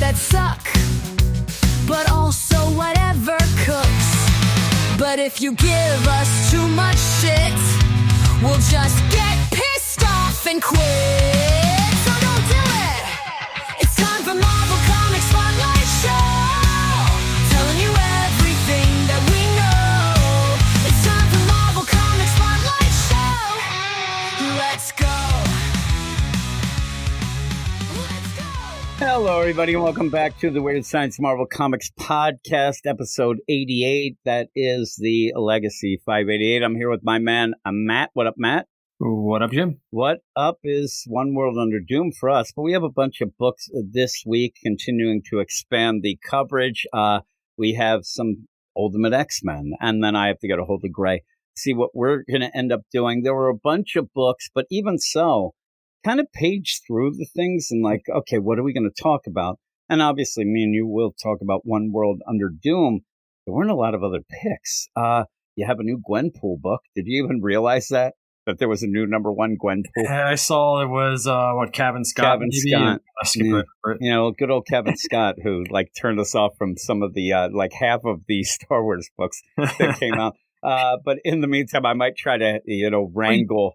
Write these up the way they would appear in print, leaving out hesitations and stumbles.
that suck, but also whatever cooks. But if you give us too much shit, we'll just get pissed off and quit. So don't do it. It's time for Marvel Comics Spotlight Show, telling you everything that we know. It's time for Marvel Comics Spotlight Show. Let's go. Hello, everybody, and welcome back to the Weird Science Marvel Comics Podcast, episode 88. That is the Legacy 588. I'm here with my man, Matt. What up, Matt? What up, Jim? What up is One World Under Doom for us, but we have a bunch of books this week continuing to expand the coverage. We have some Ultimate X-Men, and then I have to get a hold of Gray, see what we're going to end up doing. There were a bunch of books, but even so, kind of page through the things and like, okay, what are we going to talk about? And obviously, me and you will talk about One World Under Doom. There weren't a lot of other picks. You have a new Gwenpool book. Did you even realize that there was a new number one Gwenpool? I saw it was, Kevin Scott? Kevin Scott. You know, good old Kevin Scott, who like turned us off from some of the, like half of the Star Wars books that came out. But in the meantime, I might try to, wrangle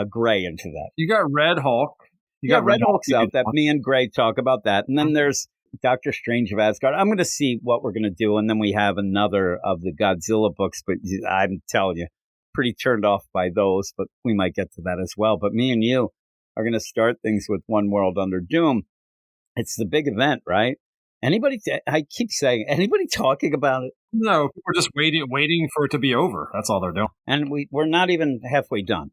Gray into that. You got Red Hulk. You got Red Hulk's out. That me and Gray talk about that. And then there's Doctor Strange of Asgard. I'm going to see what we're going to do. And then we have another of the Godzilla books. But I'm telling you, pretty turned off by those. But we might get to that as well. But me and you are going to start things with One World Under Doom. It's the big event, right? I keep saying, anybody talking about it? No, we're just waiting for it to be over. That's all they're doing. And we're not even halfway done.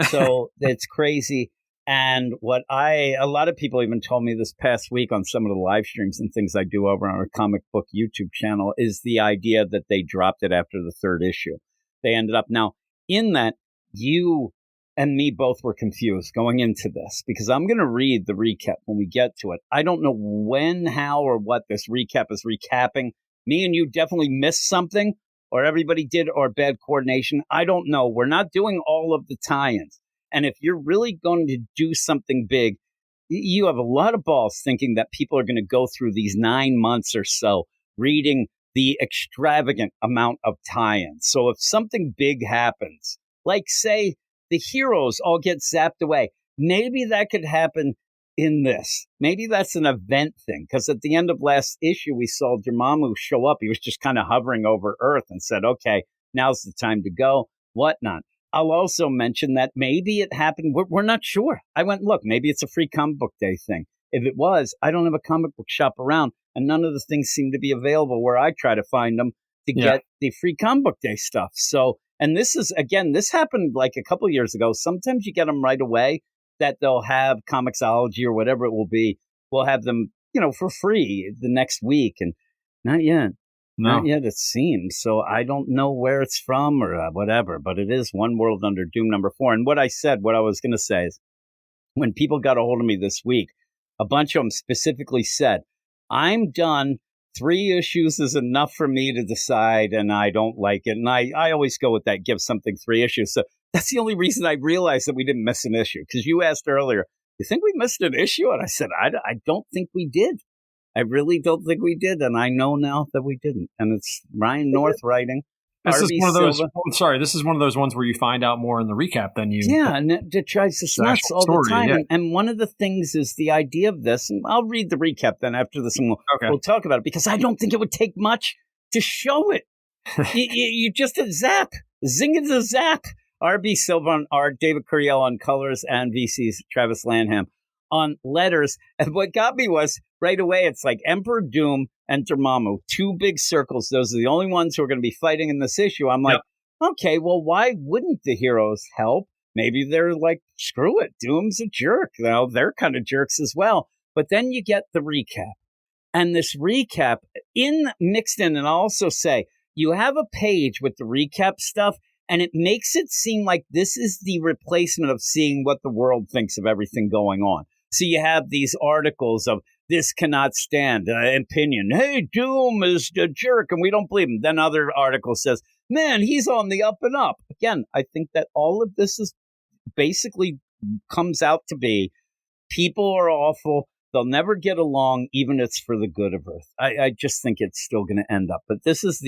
So it's crazy. And a lot of people even told me this past week on some of the live streams and things I do over on our comic book YouTube channel is the idea that they dropped it after the third issue. They ended up now in that you and me both were confused going into this because I'm going to read the recap when we get to it. I don't know when, how, or what this recap is recapping. Me and you definitely missed something. Or everybody did, or bad coordination. I don't know. We're not doing all of the tie-ins. And if you're really going to do something big, you have a lot of balls thinking that people are going to go through these 9 months or so reading the extravagant amount of tie-ins. So if something big happens, like say the heroes all get zapped away, maybe that could happen in this. Maybe that's an event thing, because at the end of last issue, we saw Dormammu show up. He was just kind of hovering over Earth and said, okay, now's the time to go, whatnot. I'll also mention that maybe it happened. We're not sure. I went, look, maybe it's a free comic book day thing. If it was, I don't have a comic book shop around, and none of the things seem to be available where I try to find them to get the free comic book day stuff. So, and this is, again, this happened like a couple years ago. Sometimes you get them right away, that they'll have Comixology or whatever it will be. We'll have them, for free the next week. And not yet. No. Not yet, it seems. So I don't know where it's from or whatever, but it is One World Under Doom number 4. And what I was going to say is when people got a hold of me this week, a bunch of them specifically said, I'm done. 3 issues is enough for me to decide, and I don't like it. And I always go with that, give something 3 issues. So that's the only reason I realized that we didn't miss an issue. Because you asked earlier, you think we missed an issue? And I said, I don't think we did. I really don't think we did. And I know now that we didn't. And it's Ryan North writing. This is one of those. This is one of those ones where you find out more in the recap than you. Yeah, and it drives us nuts all the time. Yeah. And one of the things is the idea of this. And I'll read the recap then after this, and we'll talk about it, because I don't think it would take much to show it. you just a zap, zing it a zap. R.B. Silva on art, David Curiel on colors, and VC's Travis Lanham on letters. And what got me was right away, it's like Emperor Doom and Dormammu, 2 big circles. Those are the only ones who are going to be fighting in this issue. I'm like, okay, well, why wouldn't the heroes help? Maybe they're like, screw it, Doom's a jerk. They're kind of jerks as well. But then you get the recap. And this recap mixed in, and I'll also say, you have a page with the recap stuff, and it makes it seem like this is the replacement of seeing what the world thinks of everything going on. So you have these articles of this cannot stand opinion. Hey, Doom is a jerk and we don't believe him. Then other article says, man, he's on the up and up. Again, I think that all of this is basically comes out to be people are awful. They'll never get along, even if it's for the good of Earth. I just think it's still going to end up. But this is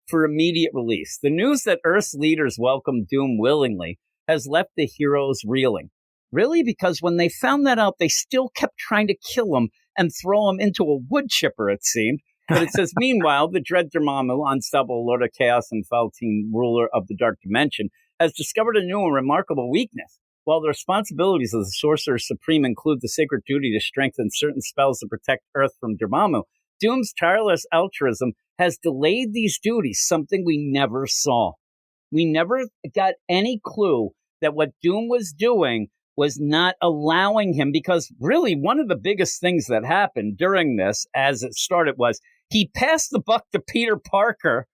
for immediate release. The news that Earth's leaders welcome Doom willingly has left the heroes reeling. Really? Because when they found that out, they still kept trying to kill him and throw him into a wood chipper, it seemed. But it says, meanwhile, the dread Dormammu, unstoppable Lord of Chaos and Faltine, ruler of the Dark Dimension, has discovered a new and remarkable weakness. While the responsibilities of the Sorcerer Supreme include the sacred duty to strengthen certain spells to protect Earth from Dormammu, Doom's tireless altruism has delayed these duties, something we never saw. We never got any clue that what Doom was doing was not allowing him, because really one of the biggest things that happened during this, as it started, was he passed the buck to Peter Parker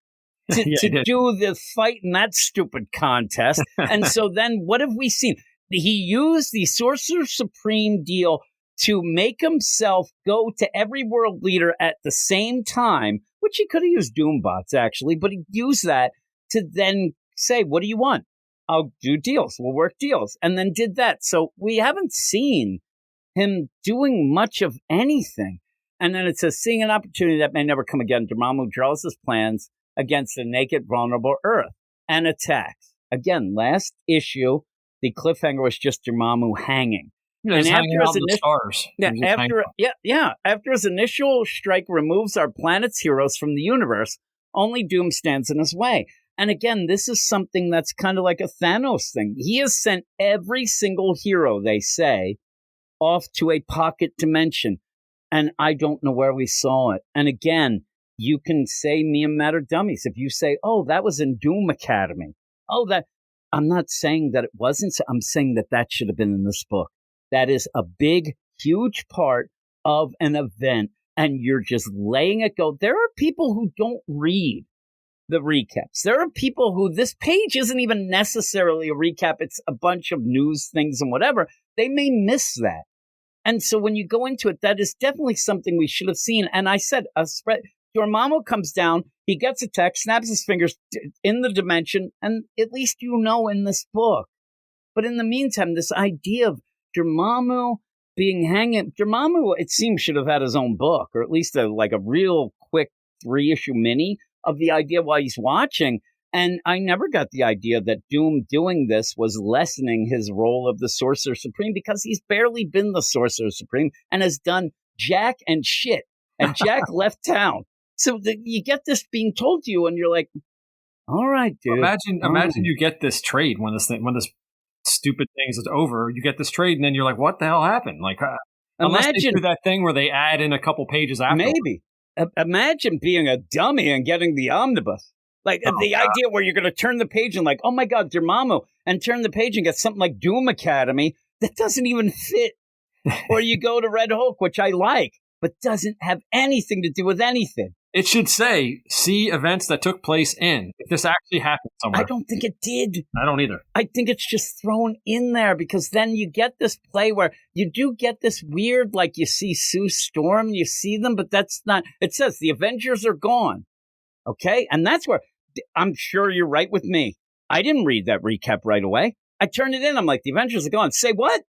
to do the fight in that stupid contest. And so then what have we seen? He used the Sorcerer Supreme deal to make himself go to every world leader at the same time, which he could have used Doombots, actually, but he used that to then say, what do you want? I'll do deals. We'll work deals. And then did that. So we haven't seen him doing much of anything. And then it says, seeing an opportunity that may never come again, Dormammu draws his plans against the naked, vulnerable Earth and attacks. Again, last issue, the cliffhanger was just Dormammu hanging. And after his the stars. After his initial strike removes our planet's heroes from the universe, only Doom stands in his way. And again, this is something that's kind of like a Thanos thing. He has sent every single hero, they say, off to a pocket dimension. And I don't know where we saw it. And again, you can say me and Matt are dummies. If you say, oh, that was in Doom Academy. Oh, that. I'm not saying that it wasn't. I'm saying that should have been in this book. That is a big, huge part of an event. And you're just laying it go. There are people who don't read the recaps. There are people who this page isn't even necessarily a recap. It's a bunch of news things and whatever. They may miss that. And so when you go into it, that is definitely something we should have seen. And I said, Dormammu comes down, he gets attacked, snaps his fingers in the dimension, and at least you know in this book. But in the meantime, this idea of Dormammu being hanging, Dormammu, it seems, should have had his own book, or at least a real quick 3-issue mini of the idea while he's watching. And I never got the idea that Doom doing this was lessening his role of the Sorcerer Supreme, because he's barely been the Sorcerer Supreme and has done jack and shit. And Jack left town. So you get this being told to you, and you're like, all right, dude. Imagine you get this trade when this stupid thing is over. You get this trade, and then you're like, what the hell happened? Unless they do that thing where they add in a couple pages after. Maybe. Imagine being a dummy and getting the omnibus. Idea where you're going to turn the page and oh my God, Dormammu, and turn the page and get something like Doom Academy that doesn't even fit. Or you go to Red Hulk, which I like, but doesn't have anything to do with anything. It should say, see events that took place in. If this actually happened somewhere. I don't think it did. I don't either. I think it's just thrown in there, because then you get this play where you do get this weird, you see Sue Storm, you see them, but that's not, it says the Avengers are gone. Okay? And that's where, I'm sure you're right with me. I didn't read that recap right away. I turned it in. I'm like, the Avengers are gone. Say what?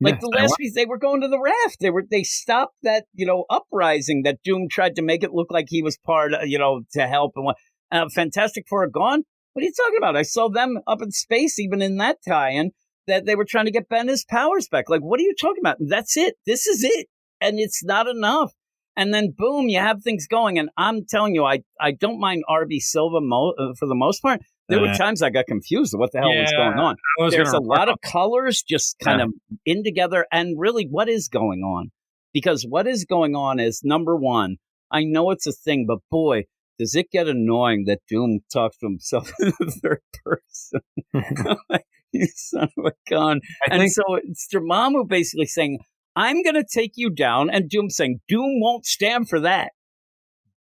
The last piece, they were going to the raft. They stopped that, uprising that Doom tried to make it look like he was part of, to help. And what, Fantastic Four are gone? What are you talking about? I saw them up in space, even in that tie-in, that they were trying to get Ben his powers back. What are you talking about? That's it. This is it. And it's not enough. And then, boom, you have things going. And I'm telling you, I don't mind R.B. Silva for the most part. There were times I got confused of what the hell was going on. There's a lot of colors just kind of in together. And really, what is going on? Because what is going on is, number one, I know it's a thing, but boy, does it get annoying that Doom talks to himself in the third person. You son of a gun. So it's Dormammu basically saying, I'm going to take you down. And Doom saying, Doom won't stand for that.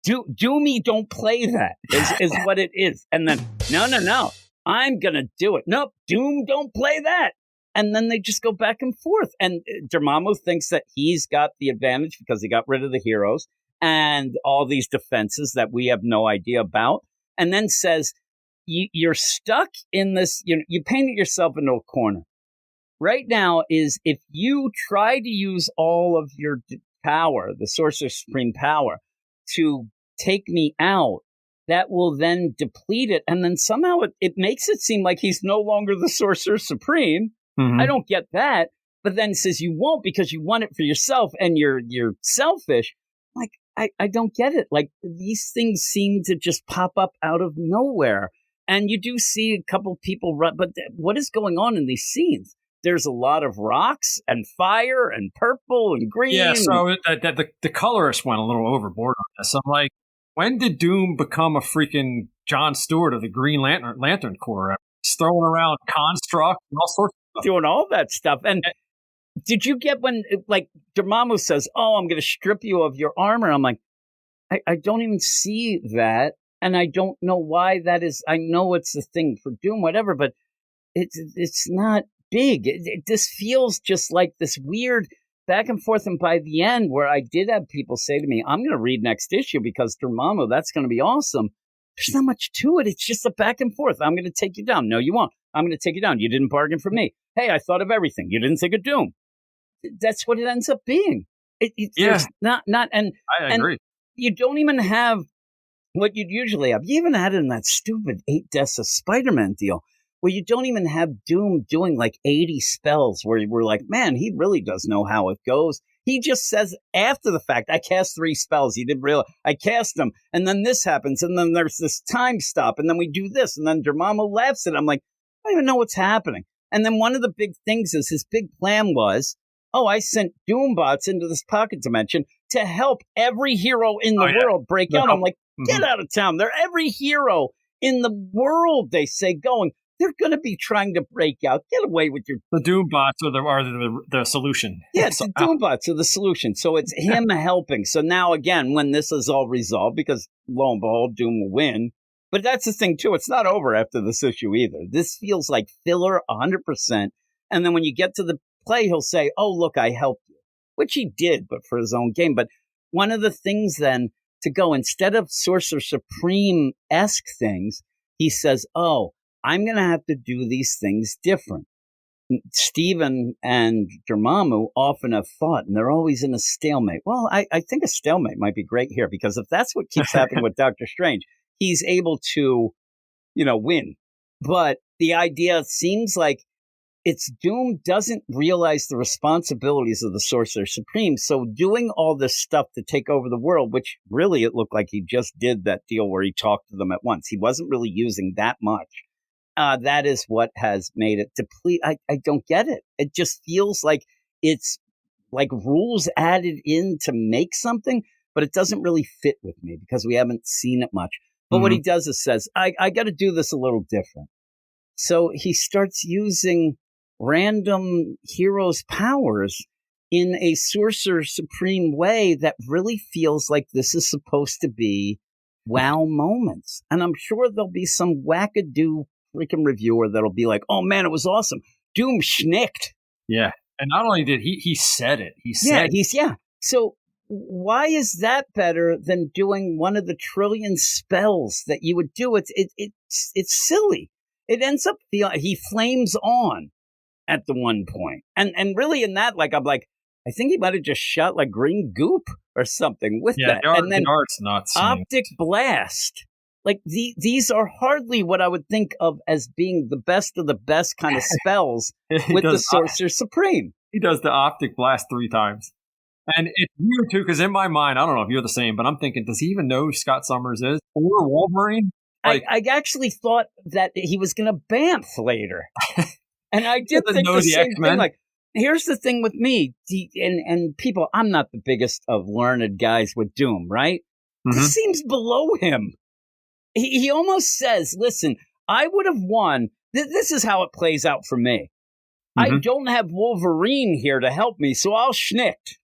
Doomy don't play that is what it is. And then, no, I'm going to do it. Nope, Doom don't play that. And then they just go back and forth. And Dormammu thinks that he's got the advantage because he got rid of the heroes and all these defenses that we have no idea about. And then says, you're stuck in this, you painted yourself into a corner. right now is if you try to use all of your power, the Sorcerer Supreme power, to take me out, that will then deplete it. And then somehow it makes it seem like he's no longer the Sorcerer Supreme. Mm-hmm. I don't get that. But then says you won't because you want it for yourself and you're selfish. Like, I don't get it. Like, these things seem to just pop up out of nowhere. And you do see a couple people run, but what is going on in these scenes? There's a lot of rocks and fire and purple and green. Yeah, so the colorist went a little overboard on this. I'm like, when did Doom become a freaking John Stewart of the Green Lantern Corps? He's throwing around construct and all sorts of stuff. Doing all that stuff. And did you get when, like, Dormammu says, oh, I'm going to strip you of your armor? I'm like, I don't even see that. And I don't know why that is. I know it's a thing for Doom, whatever, but it's not big. This feels just like this weird back and forth. And by the end, where I did have people say to me, I'm going to read next issue because Dormammu, that's going to be awesome. There's not much to it. It's just a back and forth. I'm going to take you down. No, you won't. I'm going to take you down. You didn't bargain for me. Hey, I thought of everything. You didn't think of Doom. That's what it ends up being. There's not, and I agree. And you don't even have what you'd usually have. You even had it in that stupid 8 Deaths of Spider-Man deal, where you don't even have Doom doing like 80 spells, where we're like, man, he really does know how it goes. He just says after the fact, I cast 3 spells. You didn't realize I cast them. And then this happens. And then there's this time stop. And then we do this. And then Dormammu laughs at it. I'm like, I don't even know what's happening. And then one of the big things is his big plan was, oh, I sent Doombots into this pocket dimension to help every hero in the world break out. I'm like, get out of town. They're every hero in the world, they say, going. They're going to be trying to break out. Get away with your... The Doombots are the solution. Yeah, the Doombots are the solution. So it's him helping. So now, again, when this is all resolved, because lo and behold, Doom will win. But that's the thing, too. It's not over after this issue either. This feels like filler 100%. And then when you get to the play, he'll say, oh, look, I helped you. Which he did, but for his own game. But one of the things then to go, instead of Sorcerer Supreme-esque things, he says, oh, I'm going to have to do these things different. Stephen and Dormammu often have fought, and they're always in a stalemate. Well, I think a stalemate might be great here, because if that's what keeps happening with Doctor Strange, he's able to, win. But the idea seems like it's Doom doesn't realize the responsibilities of the Sorcerer Supreme. So doing all this stuff to take over the world, which really it looked like he just did that deal where he talked to them at once. He wasn't really using that much. That is what has made it deplete. I don't get it. It just feels like it's like rules added in to make something, but it doesn't really fit with me because we haven't seen it much. But what he does is says, I got to do this a little different. So he starts using random heroes' powers in a Sorcerer Supreme way that really feels like this is supposed to be wow moments. And I'm sure there'll be some wackadoo freaking reviewer that'll be like, oh man, it was awesome. Doom schnicked. Yeah. And not only did he said it. He said So why is that better than doing one of the trillion spells that you would do? It's silly. It ends up feeling he flames on at the one point. And really in that, like, I'm like, I think he might have just shot like green goop or something with that. And then the art's nuts. Optic blast. Like these are hardly what I would think of as being the best of the best kind of spells with the Sorcerer Supreme. He does the optic blast 3 times. And it's weird too, because in my mind, I don't know if you're the same, but I'm thinking, does he even know who Scott Summers is? Or Wolverine? Like, I actually thought that he was going to bamf later. And I did think the same thing. Like, here's the thing with me, and people, I'm not the biggest of learned guys with Doom, right? This seems below him. He almost says, listen, I would have won. This is how it plays out for me. I don't have Wolverine here to help me, so I'll schnick.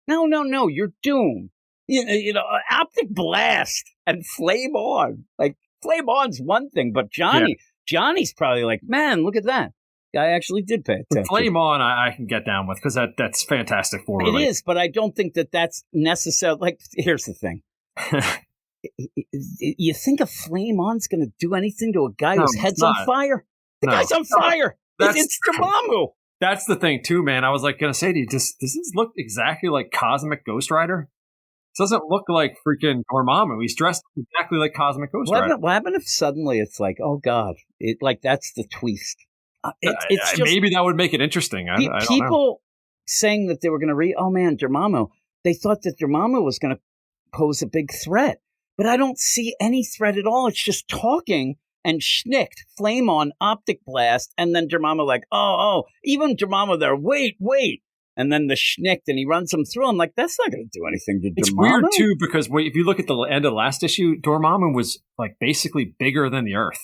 No, you're Doom. You know, optic blast and flame on. Like, flame on's one thing, but Johnny's probably like, man, look at that. Guy actually did pay attention. Flame on, I can get down with, because that's fantastic for it is, but I don't think that's necessary. Like, here's the thing. You think a flame on's going to do anything to a guy whose head's on fire? The guy's on fire. It's Dormammu. That's the thing too, man. I was like gonna say to you, does this look exactly like Cosmic Ghost Rider? It doesn't look like freaking Dormammu. He's dressed exactly like Cosmic Ghost Rider. What happened if suddenly it's like, oh God, that's the twist? It's just, maybe that would make it interesting. I don't know. People saying that they were going to oh man, Dormammu. They thought that Dormammu was going to pose a big threat, but I don't see any threat at all. It's just talking and schnicked, flame on, optic blast, and then Dormammu like, oh, even Dormammu there, wait. And then the schnicked, and he runs him through. I'm like, that's not going to do anything to Dormammu. It's weird, too, because if you look at the end of last issue, Dormammu was like basically bigger than the Earth.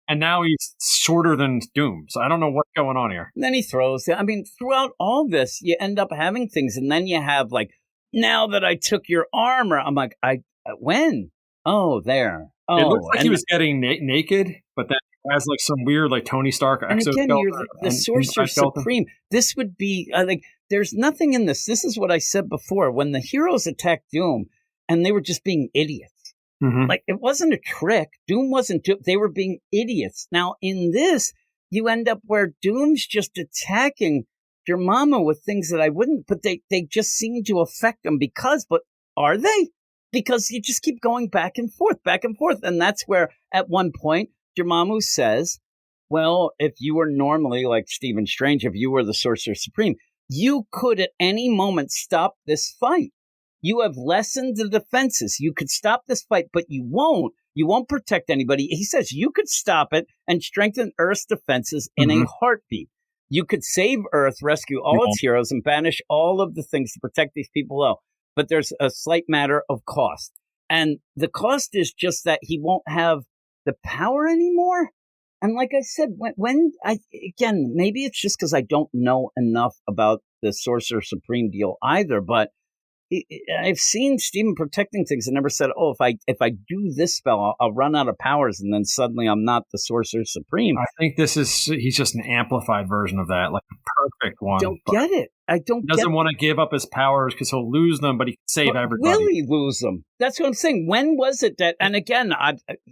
And now he's shorter than Doom. So I don't know what's going on here. And then he throws it. I mean, throughout all this, you end up having things. And then you have like, now that I took your armor, I'm like, when? Oh, there. Oh, it looks like he was getting naked, but then has like some weird like Tony Stark exoskeleton. And again, you're the Sorcerer Supreme. This would be like there's nothing in this. This is what I said before when the heroes attacked Doom and they were just being idiots. Mm-hmm. Like it wasn't a trick. Doom wasn't. They were being idiots. Now in this, you end up where Doom's just attacking Dormammu with things that I wouldn't. But they just seem to affect them but are they? Because you just keep going back and forth, and that's where at one point. Dormammu says, well, if you were normally like Stephen Strange, if you were the Sorcerer Supreme, you could at any moment stop this fight. You have lessened the defenses. You could stop this fight, but you won't. You won't protect anybody. He says you could stop it and strengthen Earth's defenses in a heartbeat. You could save Earth, rescue all its heroes, and banish all of the things to protect these people. But there's a slight matter of cost. And the cost is just that he won't have the power anymore. And like I said, maybe it's just because I don't know enough about the Sorcerer Supreme deal either, but I've seen Stephen protecting things and never said, oh, if I do this spell, I'll run out of powers and then suddenly I'm not the Sorcerer Supreme. I think he's just an amplified version of that, like a perfect one. Don't get it. He doesn't want to give up his powers because he'll lose them, but he can save everybody. Will he lose them? That's what I'm saying. When was it that, and again,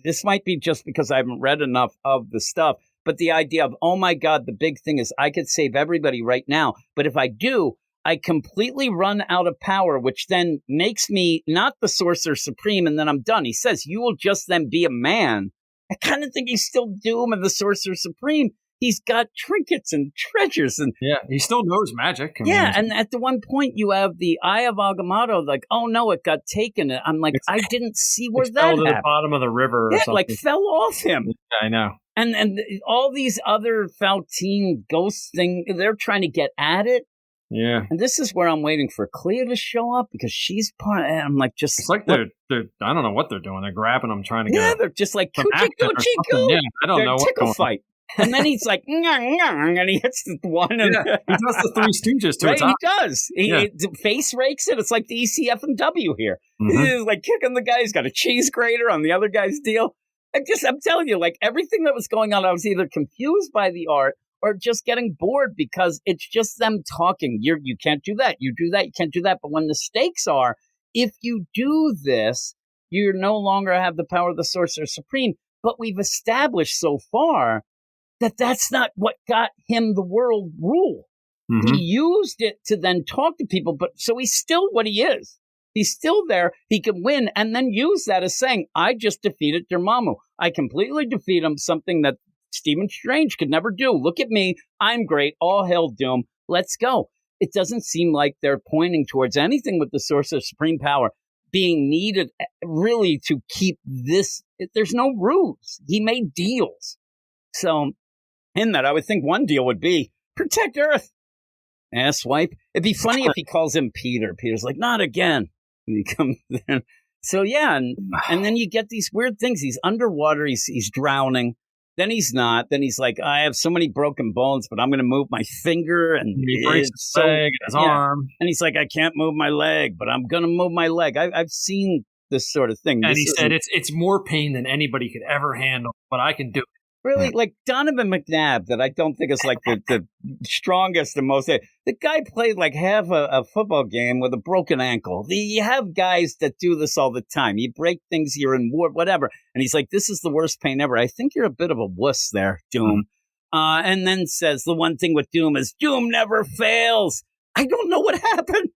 this might be just because I haven't read enough of the stuff, but the idea of, oh my God, the big thing is I could save everybody right now, but if I do, I completely run out of power, which then makes me not the Sorcerer Supreme, and then I'm done. He says, you will just then be a man. I kind of think he's still Doom and the Sorcerer Supreme. He's got trinkets and treasures. And yeah, he still knows magic. And at the one point you have the Eye of Agamotto, like, oh no, it got taken. I'm like, I didn't see where that fell to happened. The bottom of the river or something. Like fell off him. Yeah, I know. And all these other Faltine ghost thing, they're trying to get at it. Yeah. And this is where I'm waiting for Clea to show up because she's part of it. I'm like, just. It's like they're I don't know what they're doing. They're grabbing them, trying to get. Yeah, they're just like, coochie coochie coo. Yeah, I don't know what tickle fight. And then he's like, and he hits the one. And, he does the Three Stooges to right, he does. He face rakes it. It's like the ECF&W here. He's like kicking the guy. He's got a cheese grater on the other guy's deal. I'm telling you, like everything that was going on, I was either confused by the art or just getting bored because it's just them talking. You can't do that. You do that. You can't do that. But when the stakes are, if you do this, you no longer have the power of the Sorcerer Supreme. But we've established so far that that's not what got him the world rule. He used it to then talk to people, but so he's still what he is. He's still there. He can win and then use that as saying, I just defeated Dormammu. I completely defeat him, something that Stephen Strange could never do. Look at me. I'm great. All hail Doom. Let's go. It doesn't seem like they're pointing towards anything with the Sorcerer Supreme power being needed really to keep this. There's no rules. He made deals. So in that, I would think one deal would be protect Earth. Asswipe. It'd be funny if he calls him Peter. Peter's like, not again. And he comes in. So yeah, and then you get these weird things. He's underwater. He's drowning. Then he's not. Then he's like, I have so many broken bones, but I'm going to move my finger. And he breaks his leg and his arm. And he's like, I can't move my leg, but I'm going to move my leg. I've seen this sort of thing. And he said, it's more pain than anybody could ever handle, but I can do it. Really, like Donovan McNabb, that I don't think is like the strongest and most. The guy played like half a football game with a broken ankle. You have guys that do this all the time. You break things, you're in war, whatever. And he's like, this is the worst pain ever. I think you're a bit of a wuss there, Doom. And then says the one thing with Doom is Doom never fails. I don't know what happened.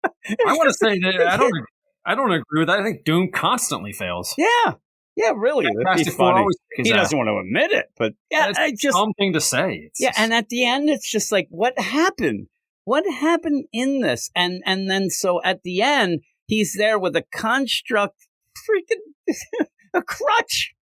I want to say that I don't agree with that. I think Doom constantly fails. Yeah, really. That'd be funny. He doesn't want to admit it, but yeah, I just something to say. And at the end, it's just like, what happened? What happened in this? And then so at the end, he's there with a construct, freaking a crutch.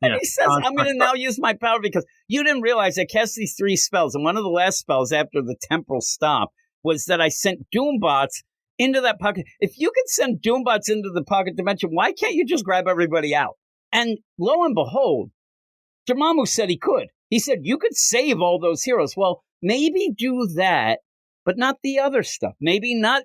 And he says, I'm going to now use my power because you didn't realize I cast these 3 spells. And one of the last spells after the temporal stop was that I sent Doombots into that pocket. If you could send Doombots into the pocket dimension, why can't you just grab everybody out? And lo and behold, Dormammu said he could. He said, you could save all those heroes. Well, maybe do that, but not the other stuff. Maybe not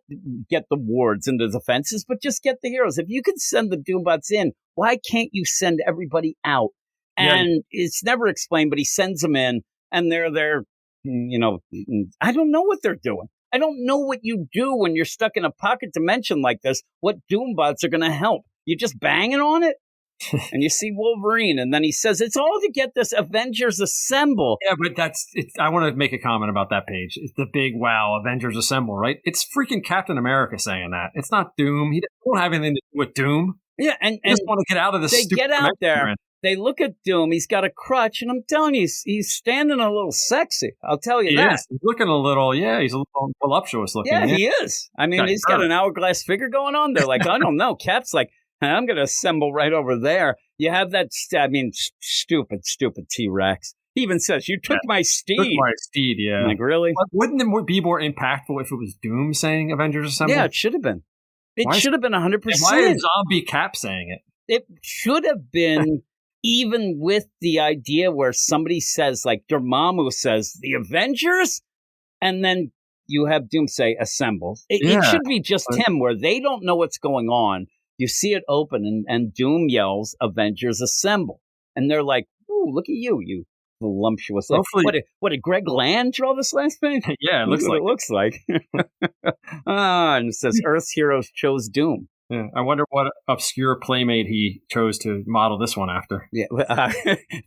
get the wards and the defenses, but just get the heroes. If you could send the Doombots in, why can't you send everybody out? And it's never explained, but he sends them in, and they're there, I don't know what they're doing. I don't know what you do when you're stuck in a pocket dimension like this. What Doombots are going to help? You just banging on it? And you see Wolverine, and then he says, it's all to get this Avengers Assemble. Yeah, but I want to make a comment about that page. It's the big wow, Avengers Assemble, right? It's freaking Captain America saying that. It's not Doom. He don't have anything to do with Doom. Yeah, and just want to get out of this. They get out there. They look at Doom. He's got a crutch, and I'm telling you, he's standing a little sexy. I'll tell you that. He's looking a little, he's a little voluptuous looking. Yeah, he is. I mean, he's got an hourglass figure going on there. Like, I don't know. Cap's like, I'm going to assemble right over there. You have that, stupid T-Rex. He even says, you took my steed. Took my steed, yeah. I'm like, really? But wouldn't it be more impactful if it was Doom saying Avengers Assemble? Yeah, it should have been. It should have been 100%. Why is Zombie Cap saying it? It should have been even with the idea where somebody says, like Dormammu says, the Avengers, and then you have Doom say assemble. It should be just him where they don't know what's going on. You see it open and Doom yells, Avengers Assemble. And they're like, ooh, look at you, you voluptuous. Like, what did Greg Land draw this last page? Yeah, it looks like. And it says Earth's heroes chose Doom. Yeah, I wonder what obscure playmate he chose to model this one after. Yeah,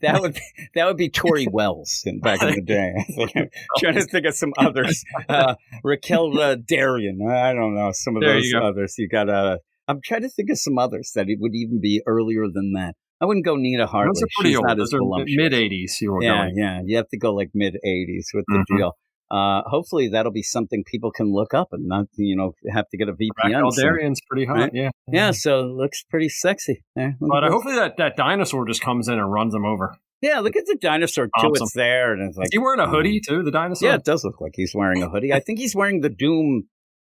that would be Tori Wells back in the day. I'm trying to think of some others. Raquel Darien. I don't know some of those others. You got I'm trying to think of some others that it would even be earlier than that. I wouldn't go Nina Hartley. Those are pretty old. Those are mid-'80s. Yeah. You have to go like mid-'80s with the deal. Hopefully that'll be something people can look up and not, have to get a VPN. Darian's pretty hot, right? Yeah, so it looks pretty sexy. But hopefully that dinosaur just comes in and runs them over. Yeah, look at the dinosaur too. It's there, and it's like, is he wearing a hoodie too? The dinosaur? Yeah, it does look like he's wearing a hoodie. I think he's wearing the Doom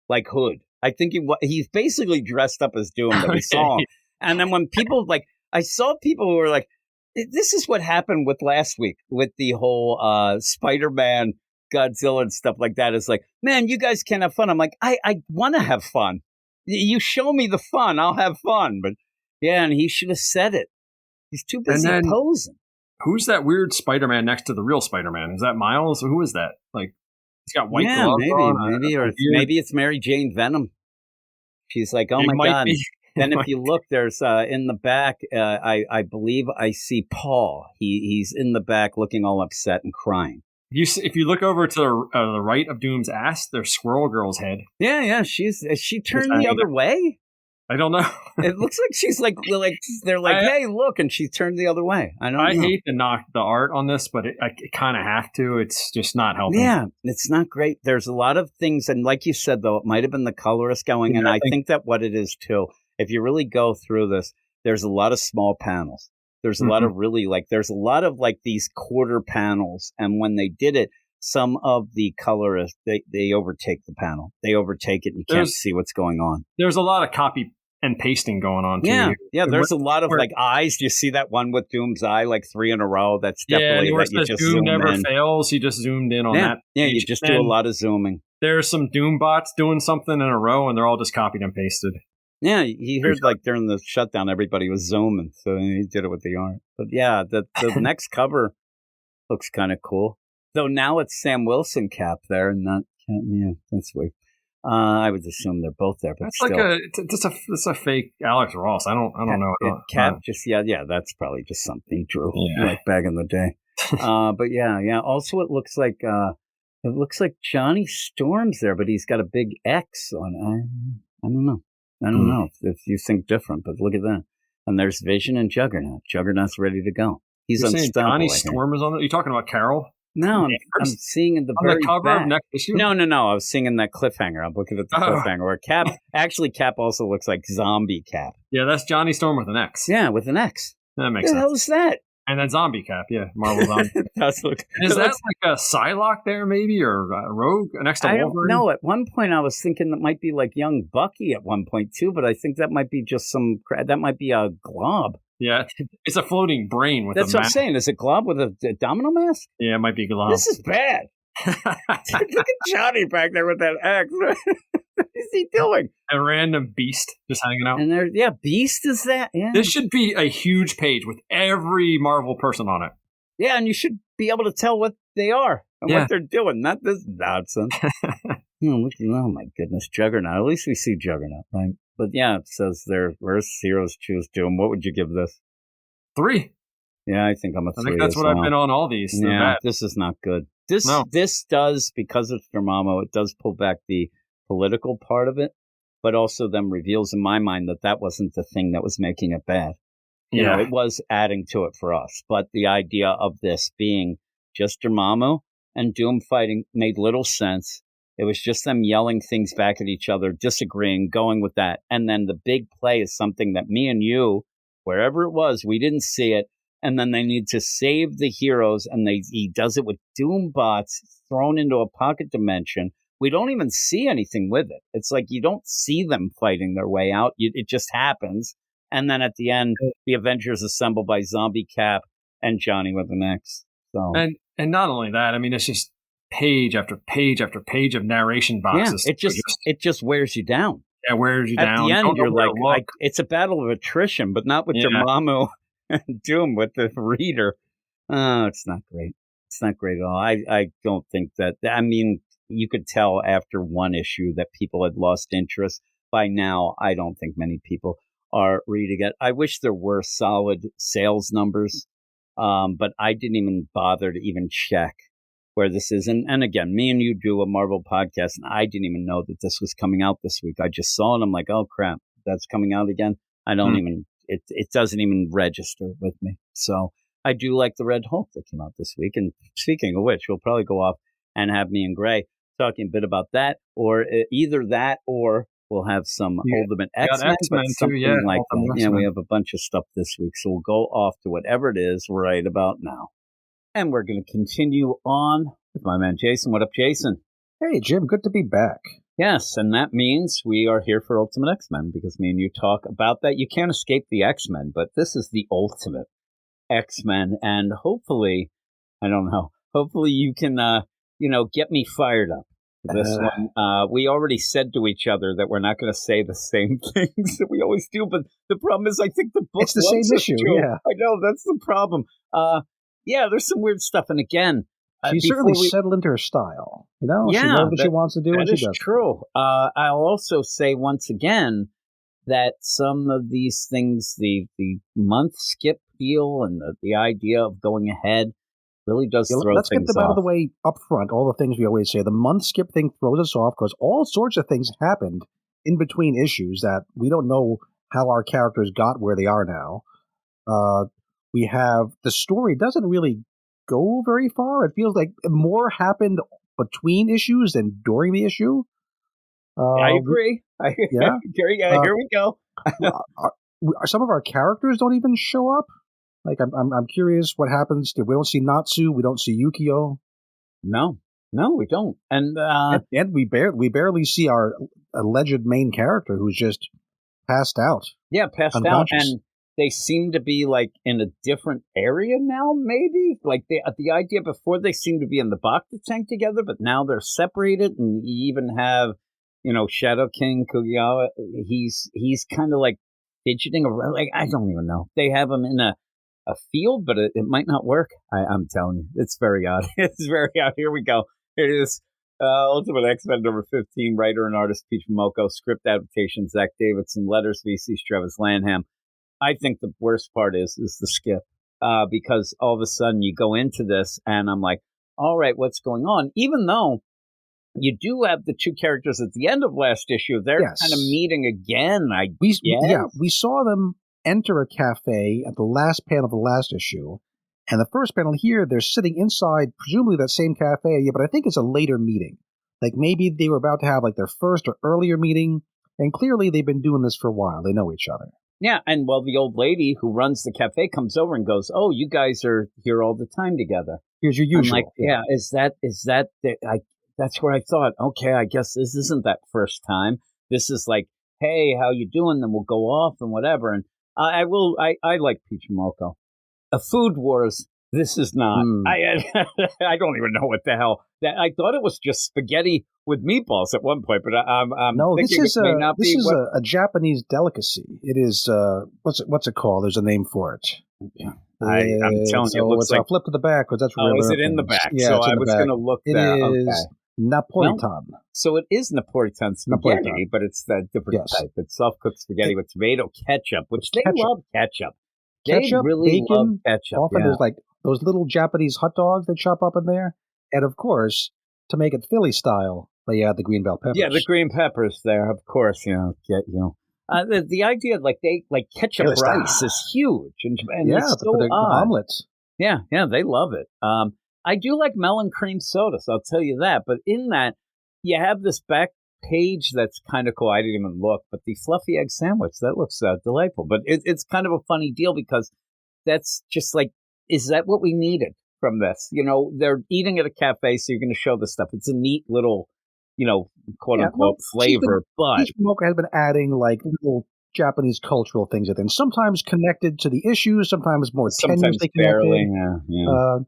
hood. I think he's basically dressed up as Doom that we saw him. And then when people I saw people who were like, this is what happened with last week with the whole Spider-Man, Godzilla and stuff like that. It's like, man, you guys can have fun. I'm like, I want to have fun. You show me the fun, I'll have fun. But yeah, and he should have said it. He's too busy posing. Who's that weird Spider-Man next to the real Spider-Man? Is that Miles? Who is that? Like, he's got white gloves on. Maybe it's Mary Jane Venom. She's like, oh my God. Then if you look, there's in the back, I believe I see Paul. He's in the back looking all upset and crying. If you look over to the right of Doom's ass, there's Squirrel Girl's head. Yeah. She turned the other way? I don't know. It looks like she's like they're like, hey, look, and she turned the other way. I hate to knock the art on this, but I kind of have to. It's just not helping. Yeah, it's not great. There's a lot of things, and like you said, though, it might have been the colorist going, and I think that what it is too. If you really go through this, there's a lot of small panels. There's a lot of really there's a lot of these quarter panels, and when they did it, some of the colorists they overtake the panel. They overtake it, and you can't see what's going on. There's a lot of copy and pasting going on too. Yeah. There's a lot of eyes. Do you see that one with Doom's eye, 3 in a row? That's definitely that you just Doom zoom never in. fails. You just zoomed in on that. Yeah, you just do a lot of zooming. There's some Doom bots doing something in a row, and they're all just copied and pasted. Yeah, he heard during the shutdown, everybody was zooming, so he did it with the art. But yeah, the next cover looks kind of cool. Though now it's Sam Wilson cap there, and not that's weird. I would assume they're both there, but that's still. it's a fake Alex Ross. I don't know. Cap just that's probably just something he drew back in the day. But yeah. Also, it looks like Johnny Storm's there, but he's got a big X on it. I don't know. I don't know if you think different, but look at that. And there's Vision and Juggernaut. Juggernaut's ready to go. He's You're saying unstoppable. Johnny Storm is on it? Are you talking about Carol? No, I'm seeing in the On very the cover back. of next issue? No. I was seeing in that cliffhanger. I'm looking at the cliffhanger where Cap. Actually, Cap also looks like Zombie Cap. Yeah, that's Johnny Storm with an X. Yeah, with an X. That makes What the sense. hell is that? And then Zombie Cap, yeah, Marvel Zombie. Does look, Is that like a Psylocke there, maybe, or a Rogue next to I don't Wolverine? know. At one point, I was thinking that might be like young Bucky at one point too, but I think that might be just that might be a glob. Yeah, it's a floating brain with That's a what I'm mask. saying. Is it glob with a domino mask? Yeah, it might be Glob. This is bad. Look at Johnny back there with that X. What is he doing? A random beast just hanging out. And there, Beast is that? Yeah. This should be a huge page with every Marvel person on it. Yeah, and you should be able to tell what they are and what they're doing, not this nonsense. Oh my goodness, Juggernaut. At least we see Juggernaut, right? But yeah, it says there, where's Heroes Choose Doom? What would you give this? 3. Yeah, I think I'm a 3. I think that's what I've been on all these. They're Yeah, bad. this is not good. This does, because it's Dormammu, it does pull back the political part of it, but also then reveals in my mind that wasn't the thing that was making it bad. You know, it was adding to it for us, but the idea of this being just Dormammu and Doom fighting made little sense. It was just them yelling things back at each other, disagreeing, going with that. And then the big play is something that me and you, wherever it was, we didn't see it. And then they need to save the heroes, and he does it with Doom bots thrown into a pocket dimension. We don't even see anything with it. It's like you don't see them fighting their way out. It just happens. And then at the end, the Avengers assembled by Zombie Cap and Johnny with an X. So and not only that, I mean, it's just page after page after page of narration boxes. Yeah, it just wears you down. Yeah, wears you down. At the end, you're like, look. it's a battle of attrition, but not with Dormammu and Doom with the reader. Oh, it's not great. It's not great at all. I don't think that. I mean, you could tell after one issue that people had lost interest. By now, I don't think many people are reading it. I wish there were solid sales numbers, but I didn't even bother to even check where this is. And again, me and you do a Marvel podcast, and I didn't even know that this was coming out this week. I just saw it, and I'm like, oh, crap, that's coming out again. I don't even, it doesn't even register with me. So I do like the Red Hulk that came out this week. And speaking of which, we'll probably go off and have me and Gray talking a bit about that, or either that, or we'll have some Ultimate X-Men, but something like that. Yeah, we have a bunch of stuff this week, so we'll go off to whatever it is right about now. And we're going to continue on with my man Jason. What up, Jason? Hey, Jim, good to be back. Yes, and that means we are here for Ultimate X-Men, because me and you talk about that. You can't escape the X-Men, but this is the Ultimate X-Men, and hopefully, I don't know, hopefully you can, get me fired up. This one, we already said to each other that we're not going to say the same things that we always do, but the problem is I think the book it's the same issue. Yeah, I know, that's the problem. There's some weird stuff, and again, she certainly settled into her style. You know, she knows what she wants to do, and she does. That is true. I'll also say once again that some of these things, the month skip deal and the idea of going ahead, really does throw things off. Let's get them out of the way up front, all the things we always say. The month skip thing throws us off because all sorts of things happened in between issues that we don't know how our characters got where they are now. We have the story doesn't really go very far. It feels like more happened between issues than during the issue. I agree. Yeah. Here we go. Some of our characters don't even show up. Like I'm curious what happens. We don't see Natsu. We don't see Yukio. No, we don't. And we barely see our alleged main character who's just passed out. Yeah, passed out, and they seem to be like in a different area now. Maybe like the idea before they seemed to be in the Bacta tank together, but now they're separated. And you even have, Shadow King Kugiawa. He's kind of like fidgeting around. Like I don't even know. They have him in a field, but it might not work. I'm telling you, it's very odd. It's very odd. Here we go. It is Ultimate X-Men number 15, writer and artist Peach Momoko, script adaptation Zach Davidson, letters VC Travis Lanham. I think the worst part is the skip. because all of a sudden you go into this and I'm like, all right, what's going on? Even though you do have the two characters at the end of last issue, they're kind of meeting again, I guess. Yeah, we saw them enter a cafe at the last panel of the last issue. And the first panel here, they're sitting inside, presumably that same cafe, but I think it's a later meeting. Like maybe they were about to have like their first or earlier meeting, and clearly they've been doing this for a while. They know each other. Yeah, and well, the old lady who runs the cafe comes over and goes, "Oh, you guys are here all the time together. Here's your usual." I'm like, yeah, is that that's where I thought, okay, I guess this isn't that first time. This is like, hey, how you doing? Then we'll go off and whatever. And I like Peach Momoko. A Food Wars. This is not. I don't even know what the hell. I thought it was just spaghetti with meatballs at one point, but I'm no. Thinking This is a Japanese delicacy. It is what's it called? There's a name for it. Yeah. I'm telling you, it looks like. I'll flip to the back because that's where. Oh, is it in the back? Yeah, so I was going to look there. It is Napolitan. Well, so it is Napolitan spaghetti, but it's that different type. It's soft-cooked spaghetti with tomato ketchup, which they love ketchup. They really bacon, love ketchup. Often there's like those little Japanese hot dogs they chop up in there. And of course, to make it Philly style, they add the green bell peppers. Yeah, the green peppers there, of course, the idea like ketchup rice is huge, and it's so the omelets. Yeah, they love it. I do like melon cream sodas, I'll tell you that. But in that, you have this back page that's kind of cool. I didn't even look, but the fluffy egg sandwich, that looks delightful. But it's kind of a funny deal because that's just like, is that what we needed from this? They're eating at a cafe, so you're going to show this stuff. It's a neat little, quote unquote flavor. But Peach Momoko has been adding like little Japanese cultural things at it, sometimes connected to the issues, sometimes more tenuously connected. Yeah.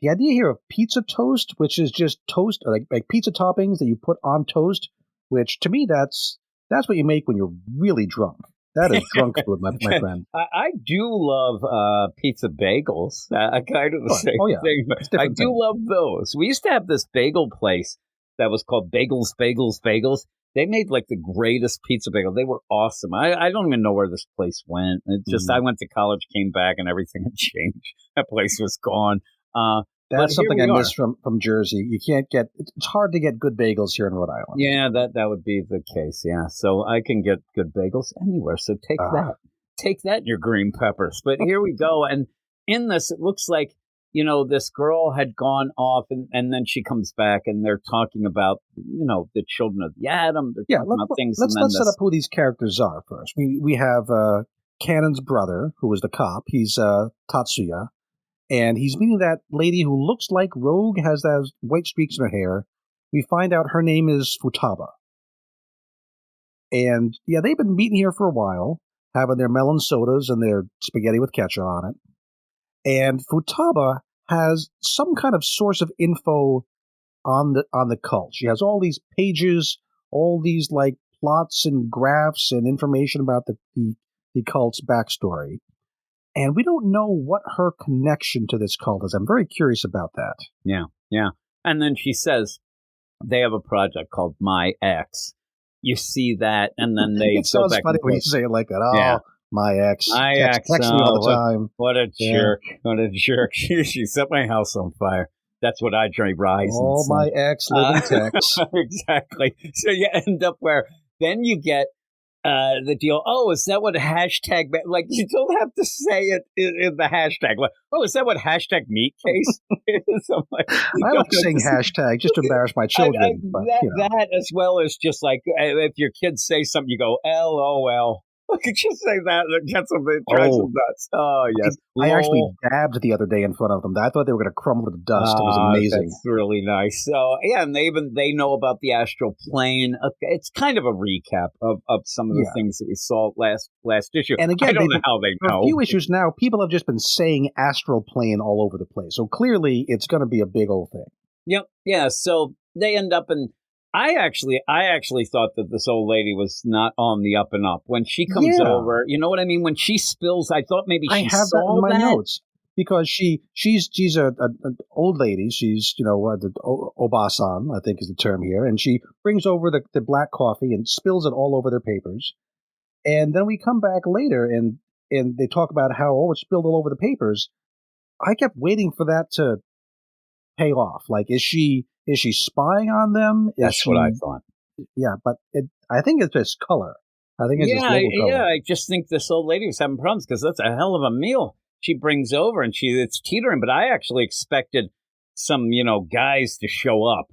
The idea here of pizza toast, which is just toast, like pizza toppings that you put on toast, which to me that's what you make when you're really drunk. That is drunk food, my friend. I do love pizza bagels. I kind of the same thing. But I do love those. We used to have this bagel place that was called Bagels. They made like the greatest pizza bagel. They were awesome. I don't even know where this place went. It just I went to college, came back, and everything had changed. That place was gone. That's something I miss from Jersey. You can't get. It's hard to get good bagels here in Rhode Island. Yeah, that would be the case. Yeah, so I can get good bagels anywhere. So take that, your green peppers. But here we go, and in this, it looks like this girl had gone off, and then she comes back, and they're talking about the children of the atom. They're talking about things. Let's set up who these characters are first. We have Cannon's brother, who is the cop. He's Tatsuya. And he's meeting that lady who looks like Rogue, has those white streaks in her hair. We find out her name is Futaba. And, they've been meeting here for a while, having their melon sodas and their spaghetti with ketchup on it. And Futaba has some kind of source of info on the cult. She has all these pages, all these, like, plots and graphs and information about the cult's backstory. And we don't know what her connection to this cult is. I'm very curious about that. Yeah. And then she says they have a project called My Ex. You see that, and then they it sounds funny when you say it like that. Oh, my ex. My ex. Text me all the time. What a jerk. What a jerk. She set my house on fire. That's what I drive rise. All my ex live in text. Exactly. So you end up where then you get the deal. Oh, is that what hashtag? Like you don't have to say it in the hashtag. Like, oh, is that what hashtag meat case is? I like saying hashtag just to embarrass my children. That as well as just like if your kids say something, you go LOL. Look, you just say that and it gets them, it drives them nuts. Oh, yes. I actually dabbed the other day in front of them. I thought they were going to crumble to dust. It was amazing. That's really nice. So, yeah, and they know about the astral plane. It's kind of a recap of some of the things that we saw last issue. And again, I don't know how they know. For a few issues now, people have just been saying astral plane all over the place. So clearly, it's going to be a big old thing. Yep. Yeah. So they end up in. I actually thought that this old lady was not on the up and up when she comes over. You know what I mean? When she spills, I thought maybe she saw that in my notes because she's an old lady. She's the obasan, I think is the term here, and she brings over the black coffee and spills it all over their papers. And then we come back later, and and they talk about how, it spilled all over the papers. I kept waiting for that to pay off. Like, is she spying on them? That's what I thought. Yeah, but I think it's just color. I think it's just local color. Yeah. I just think this old lady was having problems because that's a hell of a meal she brings over, and it's teetering. But I actually expected some, guys to show up,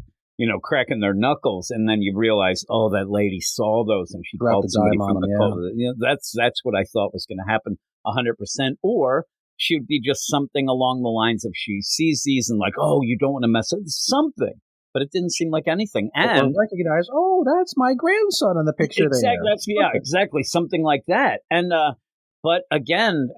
cracking their knuckles, and then you realize, oh, that lady saw those, and she called somebody from the call. That's what I thought was going to happen 100%. Or she would be just something along the lines of she sees these and like, oh, you don't want to mess up something. But it didn't seem like anything. And recognize, oh, that's my grandson in the picture there. Exactly. Something like that. And, but again,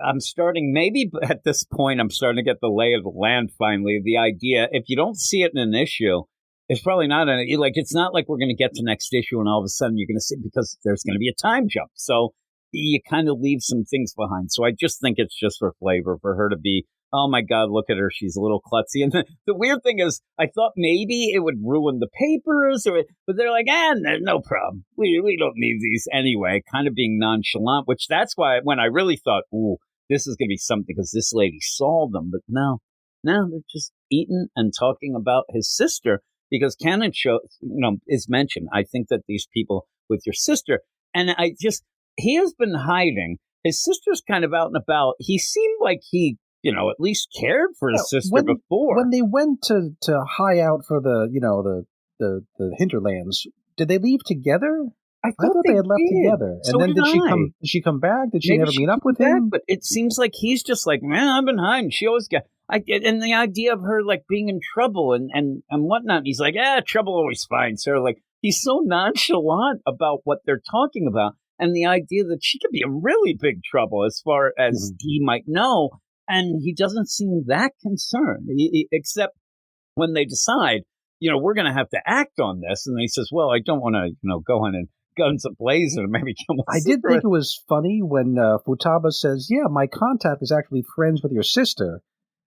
maybe at this point, I'm starting to get the lay of the land finally. The idea, if you don't see it in an issue, it's probably not it's not like we're going to get to next issue and all of a sudden you're going to see, because there's going to be a time jump. So you kind of leave some things behind. So I just think it's just for flavor, for her to be, oh my God, look at her. She's a little klutzy. And the weird thing is, I thought maybe it would ruin the papers, but they're like, no problem. We don't need these anyway, kind of being nonchalant, which that's why when I really thought, ooh, this is going to be something because this lady saw them. But no, they're just eating and talking about his sister because Canon is mentioned. I think that these people with your sister, and he has been hiding. His sister's kind of out and about. He seemed like he, at least cared for his sister before. When they went to high out for the hinterlands, did they leave together? I thought they had left together. So and then did she come back? Did she never meet up with him? But it seems like he's just like, man, I've been hiding. She always and the idea of her like being in trouble and whatnot. He's like, trouble always finds her. Like, he's so nonchalant about what they're talking about. And the idea that she could be in really big trouble as far as he might know. And he doesn't seem that concerned, except when they decide, we're going to have to act on this. And he says, well, I don't want to, go on and guns a-blazing and maybe kill my I did think it was funny when Futaba says, yeah, my contact is actually friends with your sister.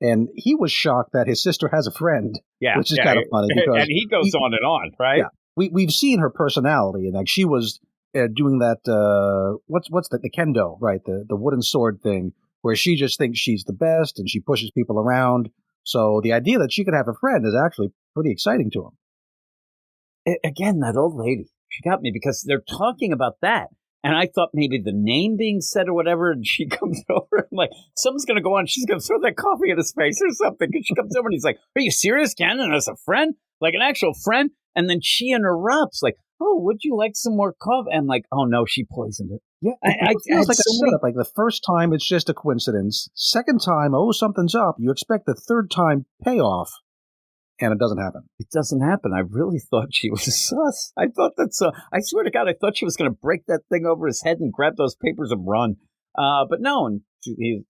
And he was shocked that his sister has a friend, which is kind of funny. Because and he goes on and on, right? Yeah, we've seen her personality, and like she was doing that, what's the kendo, right? The wooden sword thing, where she just thinks she's the best and she pushes people around. So the idea that she could have a friend is actually pretty exciting to him. Again, that old lady, she got me because they're talking about that. And I thought maybe the name being said or whatever, and she comes over and like, something's going to go on. She's going to throw that coffee in his face or something. And she comes over and he's like, are you serious, Cannon, as a friend? Like an actual friend? And then she interrupts like, oh, would you like some more coffee? And like, oh no, she poisoned it. Yeah, it feels like a setup. Like the first time, it's just a coincidence. Second time, oh, something's up. You expect the third time payoff, and it doesn't happen. It doesn't happen. I really thought she was sus. I thought that's. I swear to God, I thought she was going to break that thing over his head and grab those papers and run. But no, and he,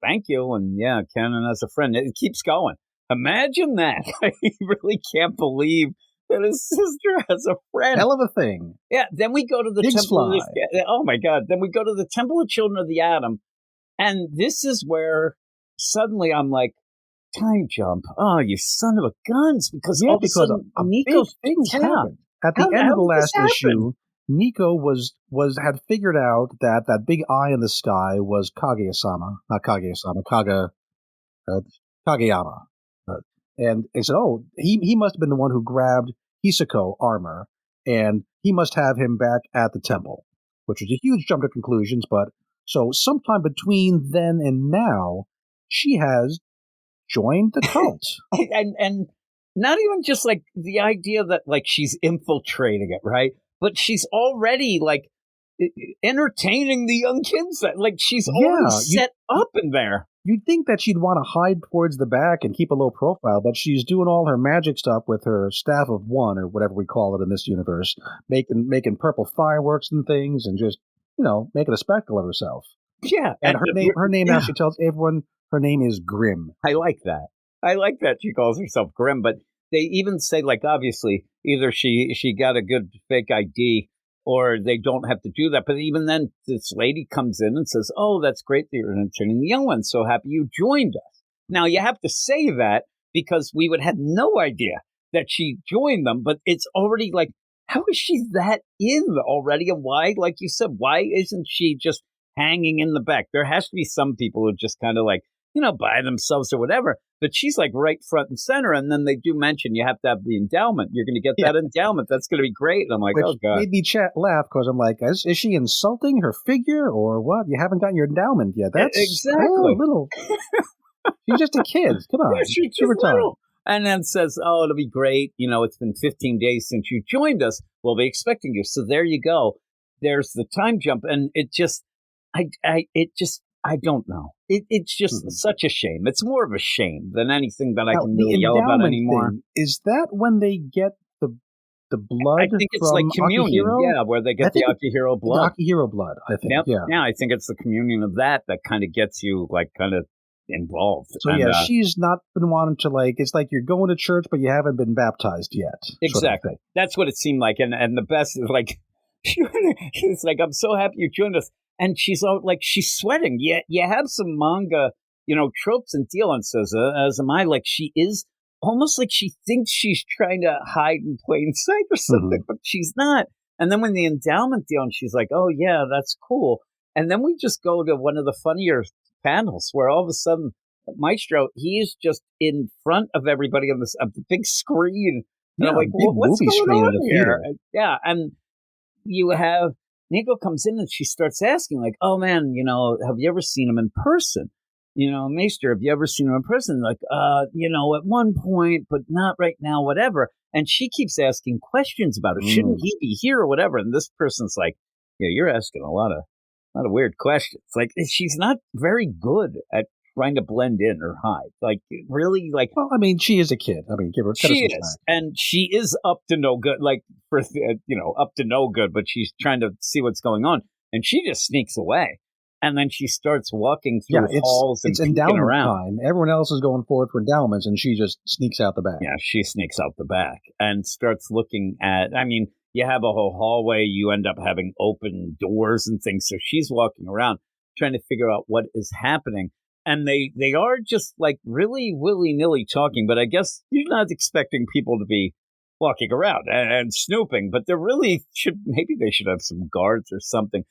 thank you, and yeah, Cannon as a friend. It keeps going. Imagine that. I really can't believe that his sister has a friend. Hell of a thing. Yeah, then we go to the Temple of oh my God. Then we go to the Temple of Children of the Atom. And this is where suddenly I'm like, time jump. Oh, you son of a guns. Because all of a sudden, Nico things happened. At the end of the last issue, Nico had figured out that big eye in the sky was Kaguya-sama. Not Kaguya-sama, Kageyama. And said, oh, he must have been the one who grabbed Hisako armor, and he must have him back at the temple, which was a huge jump to conclusions. But so sometime between then and now, she has joined the cult. and not even just like the idea that like she's infiltrating it, right? But she's already like entertaining the young kids. Like she's already set up in there. You'd think that she'd want to hide towards the back and keep a low profile, but she's doing all her magic stuff with her staff of one, or whatever we call it in this universe, making purple fireworks and things, and just, making a spectacle of herself. Yeah. And her name now, she tells everyone her name is Grim. I like that. She calls herself Grim, but they even say, like, obviously, either she got a good fake ID, or they don't have to do that. But even then, this lady comes in and says, oh, that's great that you're entertaining the young ones. So happy you joined us. Now, you have to say that because we would have no idea that she joined them. But it's already like, how is she that in already? And why, like you said, why isn't she just hanging in the back. There has to be some people who just kind of like, by themselves or whatever. But she's like right front and center. And then they do mention you have to have the endowment. You're going to get that endowment. That's going to be great. And I'm like, Which oh, God. made me laugh because I'm like, is she insulting her figure or what? You haven't gotten your endowment yet. That's exactly a little. She's just a kid. Come on. Yeah, she's just little. And then says, oh, it'll be great. It's been 15 days since you joined us. We'll be expecting you. So there you go. There's the time jump. And it just, I don't know. It's just such a shame. It's more of a shame than anything that I can really yell about anymore. Is that when they get the blood? I think it's like communion. Akihiro? Yeah, where they get the Akihiro blood. The Akihiro blood, I think. Yep. Yeah, I think it's the communion of that kind of gets you like kind of involved. So she's not been wanting to it's like you're going to church, but you haven't been baptized yet. Exactly. Sort of That's what it seemed like. And the best is like, she's like, I'm so happy you joined us. And she's all like, she's sweating. Yeah, you have some manga, tropes and deal and says, as am I. Like she is almost like she thinks she's trying to hide in plain sight or something, but she's not. And then when the endowment deal, and she's like, oh yeah, that's cool. And then we just go to one of the funnier panels where all of a sudden Maestro, he is just in front of everybody on this big screen. And I'm like, what's going on here? Yeah, and you have Nico comes in and she starts asking, like, oh man, have you ever seen him in person? Maester, have you ever seen him in person? Like, at one point, but not right now, whatever. And she keeps asking questions about it. Shouldn't he be here or whatever? And this person's like, yeah, you're asking a lot of weird questions. Like, she's not very good at trying to blend in or hide. Like, really, like. Well, I mean, she is a kid. I mean, give her. She is, and she is up to no good. Like, up to no good. But she's trying to see what's going on, and she just sneaks away. And then she starts walking through halls and it's endowment around. Time. Everyone else is going forward for endowments, and she just sneaks out the back. Yeah, she sneaks out the back and starts looking at. I mean, you have a whole hallway. You end up having open doors and things. So she's walking around trying to figure out what is happening. And they are just like really willy-nilly talking. But I guess you're not expecting people to be walking around and snooping. But there really maybe they should have some guards or something.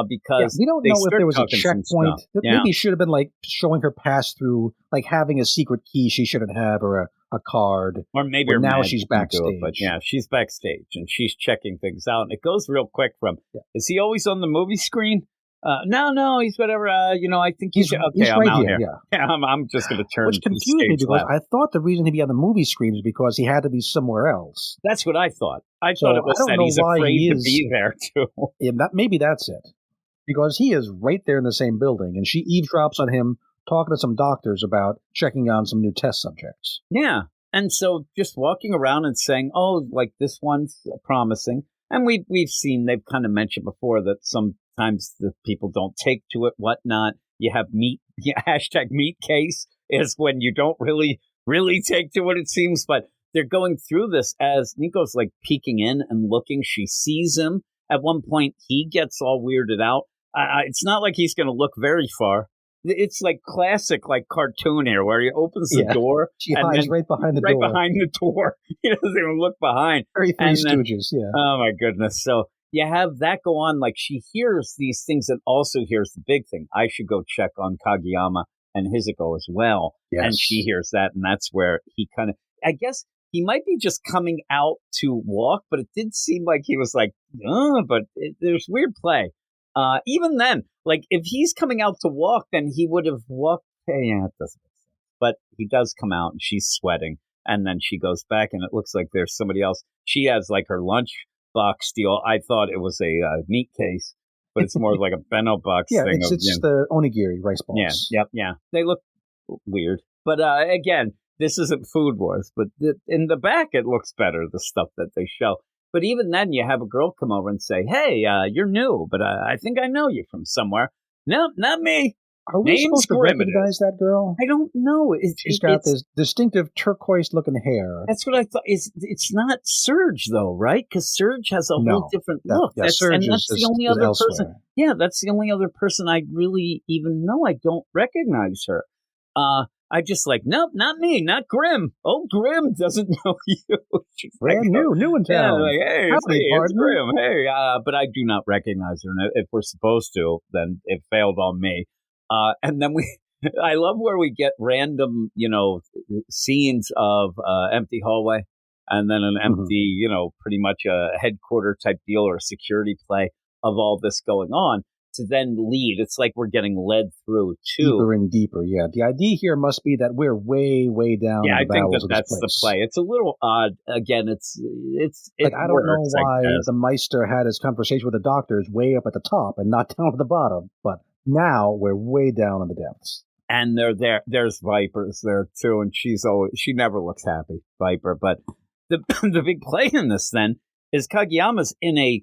Because we don't know if there was a checkpoint. Maybe should have been like showing her pass through, like having a secret key she shouldn't have, or a card. Or maybe now she's backstage. But yeah, she's backstage and she's checking things out. And it goes real quick from, is he always on the movie screen? No, he's whatever. I think he's okay. He's I'm right out here. here. Yeah, I'm just going to turn. Which confused me because I thought the reason he'd be on the movie screen is because he had to be somewhere else. That's what I thought. I thought it was that he's afraid to be there too. Yeah, maybe that's it. Because he is right there in the same building, and she eavesdrops on him talking to some doctors about checking on some new test subjects. Yeah, and so just walking around and saying, "Oh, like this one's promising," and we've seen they've kind of mentioned before that sometimes the people don't take to it, whatnot. You have hashtag meat case is when you don't really take to it. It seems, but they're going through this as Nico's like peeking in and looking. She sees him. At one point, he gets all weirded out. It's not like he's going to look very far. It's like classic, like cartoon here, where he opens the door. She hides right behind the door. Right behind the door. He doesn't even look behind. Very Three Stooges, yeah. Oh, my goodness. So you have that go on. Like, she hears these things and also hears the big thing. I should go check on Kageyama and Hizuko as well. Yes. And she hears that, and that's where he kind of, I guess, he might be just coming out to walk, but it did seem like he was like, there's weird play. Even then, like if he's coming out to walk, then he would have walked. Yeah, it doesn't make sense. But he does come out and she's sweating. And then she goes back and it looks like there's somebody else. She has like her lunch box deal. I thought it was a meat case, but it's more like a bento box thing. It's the onigiri rice balls. Yeah. They look weird. But again, this isn't Food Wars, but in the back, it looks better, the stuff that they show. But even then, you have a girl come over and say, hey, you're new, but I think I know you from somewhere. No, not me. Are we supposed to recognize that girl? I don't know. She's got this distinctive turquoise-looking hair. That's what I thought. It's not Surge, though, right? Because Surge has a whole different look. Surge that's the only other person. Yeah, that's the only other person I really even know. I don't recognize her. I just like, nope, not me, not Grim. Oh, Grim doesn't know you. She's Brand like, new in yeah, town. like, hey, it's Howdy, me, it's partner. Grim. Hey, but I do not recognize her. And if we're supposed to, then it failed on me. And then I love where we get random, scenes of empty hallway and then an empty, pretty much a headquarter type deal or a security play of all this going on. To then lead, it's like we're getting led through deeper and deeper. Yeah, the idea here must be that we're way, way down. Yeah, in the I think bowels of this that's the place. play. It's a little odd. Again, it's like I don't know works, why the Meister had his conversation with the doctors way up at the top and not down at the bottom, but now we're way down in the depths. And they're there. There's Viper's there too, and she never looks happy, Viper. But the the big play in this then is Kageyama's in a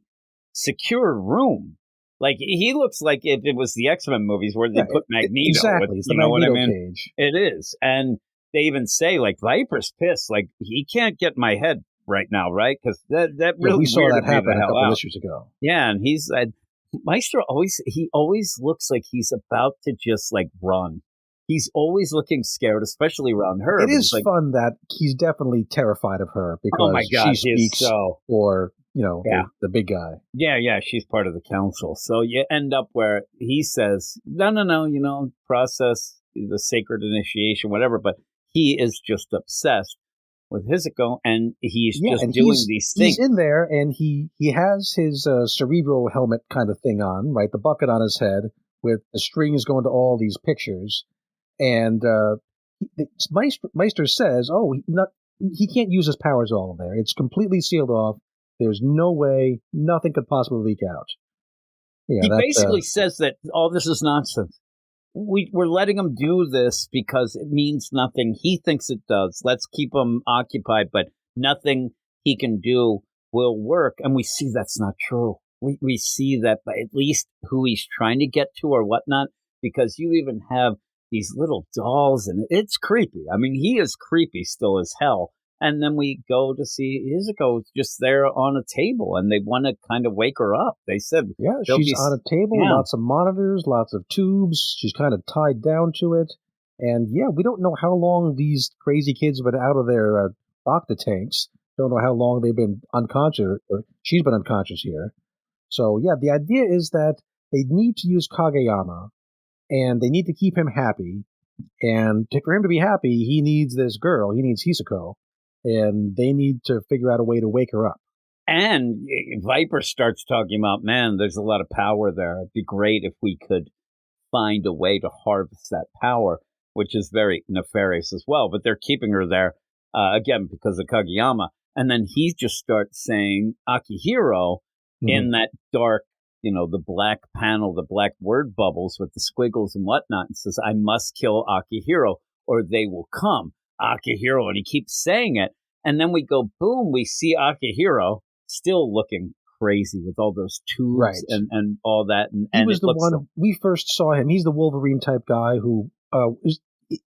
secure room. Like, he looks like if it was the X-Men movies where they put Magneto. Exactly. It's the Magneto cage. It is. And they even say, like, Viper's pissed. Like, he can't get in my head right now, right? Because that really we saw that happen a couple issues ago. Yeah, and he's... Meister always looks like he's about to just, like, run. He's always looking scared, especially around her. It is fun that he's definitely terrified of her because she speaks for... the big guy. Yeah, she's part of the council. So you end up where he says, no, process, the sacred initiation, whatever. But he is just obsessed with Hizuko, and he's doing these things. He's in there, and he has his cerebral helmet kind of thing on, right? The bucket on his head with the strings going to all these pictures. And Meister says, he can't use his powers all in there. It's completely sealed off. There's no way, nothing could possibly leak out. Yeah, he basically says that all this is nonsense. We're letting him do this because it means nothing. He thinks it does. Let's keep him occupied, but nothing he can do will work. And we see that's not true. We see that by at least who he's trying to get to or whatnot, because you even have these little dolls, and it's creepy. I mean, he is creepy still as hell. And then we go to see Hizuko just there on a table, and they want to kind of wake her up. They said, she's on a table, lots of monitors, lots of tubes. She's kind of tied down to it. And we don't know how long these crazy kids have been out of their Bacta tanks. Don't know how long they've been unconscious, or she's been unconscious here. So, the idea is that they need to use Kageyama, and they need to keep him happy. And for him to be happy, he needs this girl. He needs Hizuko. And they need to figure out a way to wake her up. And Viper starts talking about, man, there's a lot of power there. It'd be great if we could find a way to harvest that power, which is very nefarious as well. But they're keeping her there, again, because of Kageyama. And then he just starts saying Akihiro in that dark, the black panel, the black word bubbles with the squiggles and whatnot, and says, I must kill Akihiro or they will come. Akihiro, and he keeps saying it, and then we go boom, we see Akihiro still looking crazy with all those tubes and all that, and he was the one we first saw him. He's the Wolverine type guy who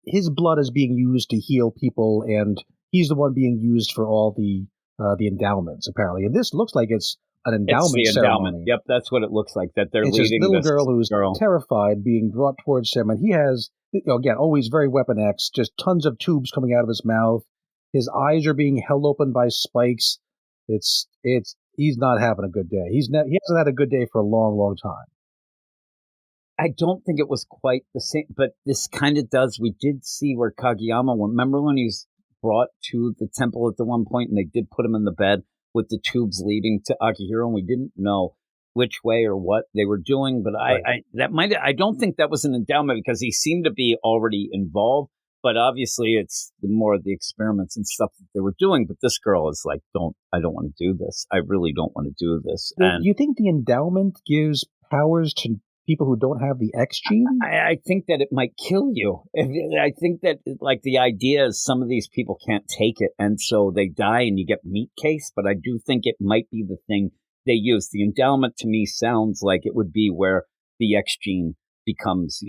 his blood is being used to heal people, and he's the one being used for all the endowments apparently. And this looks like it's an endowment ceremony. Yep, that's what it looks like. That they're it's leading this little girl who's terrified, being brought towards him, and he has. Again, always very Weapon X, just tons of tubes coming out of his mouth. His eyes are being held open by spikes. He's not having a good day. He hasn't had a good day for a long, long time. I don't think it was quite the same, but this kind of does. We did see where Kageyama went. Remember when he was brought to the temple at the one point and they did put him in the bed with the tubes leading to Akihiro, and we didn't know which way or what they were doing, but I don't think that was an endowment because he seemed to be already involved, but obviously it's more of the experiments and stuff that they were doing. But this girl is like, I don't want to do this. I really don't want to do this. And you think the endowment gives powers to people who don't have the X gene? I think that it might kill you. I think that like the idea is some of these people can't take it, and so they die and you get meat case, but I do think it might be the thing they use. The endowment to me sounds like it would be where the X gene becomes,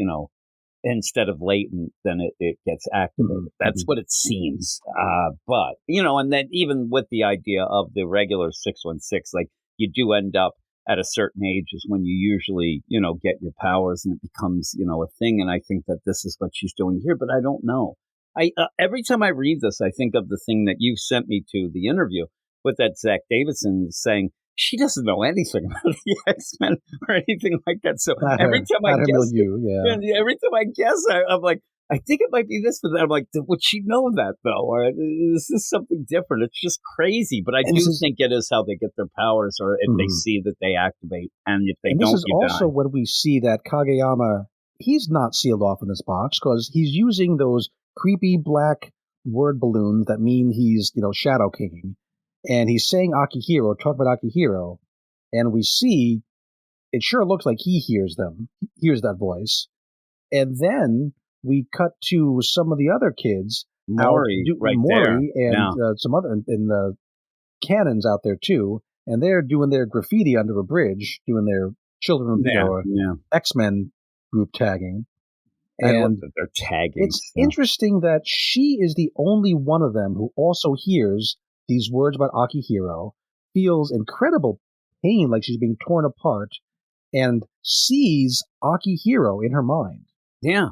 instead of latent, then it gets activated. That's what it seems. But, and then even with the idea of the regular 616, like you do end up at a certain age is when you usually, get your powers and it becomes, a thing. And I think that this is what she's doing here, but I don't know. Every time I read this, I think of the thing that you sent me to the interview with that Zach Davidson saying she doesn't know anything about the X-Men or anything like that. So every time I guess, every time I guess, I'm like, I think it might be this, but I'm like, would she know that though? Or is this something different? It's just crazy. But I do think it is how they get their powers, or if they see that they activate, and if they don't, this is also when we see that Kageyama, he's not sealed off in this box because he's using those creepy black word balloons that mean he's, Shadow Kinging. And he's saying Akihiro, talk about Akihiro, and we see it sure looks like he hears that voice. And then we cut to some of the other kids, Mori, and some other and the cannons out there too, and they're doing their graffiti under a bridge, doing their children, X-Men group tagging. I love that they're tagging. It's interesting that she is the only one of them who also hears these words about Akihiro, feels incredible pain, like she's being torn apart, and sees Akihiro in her mind. Yeah,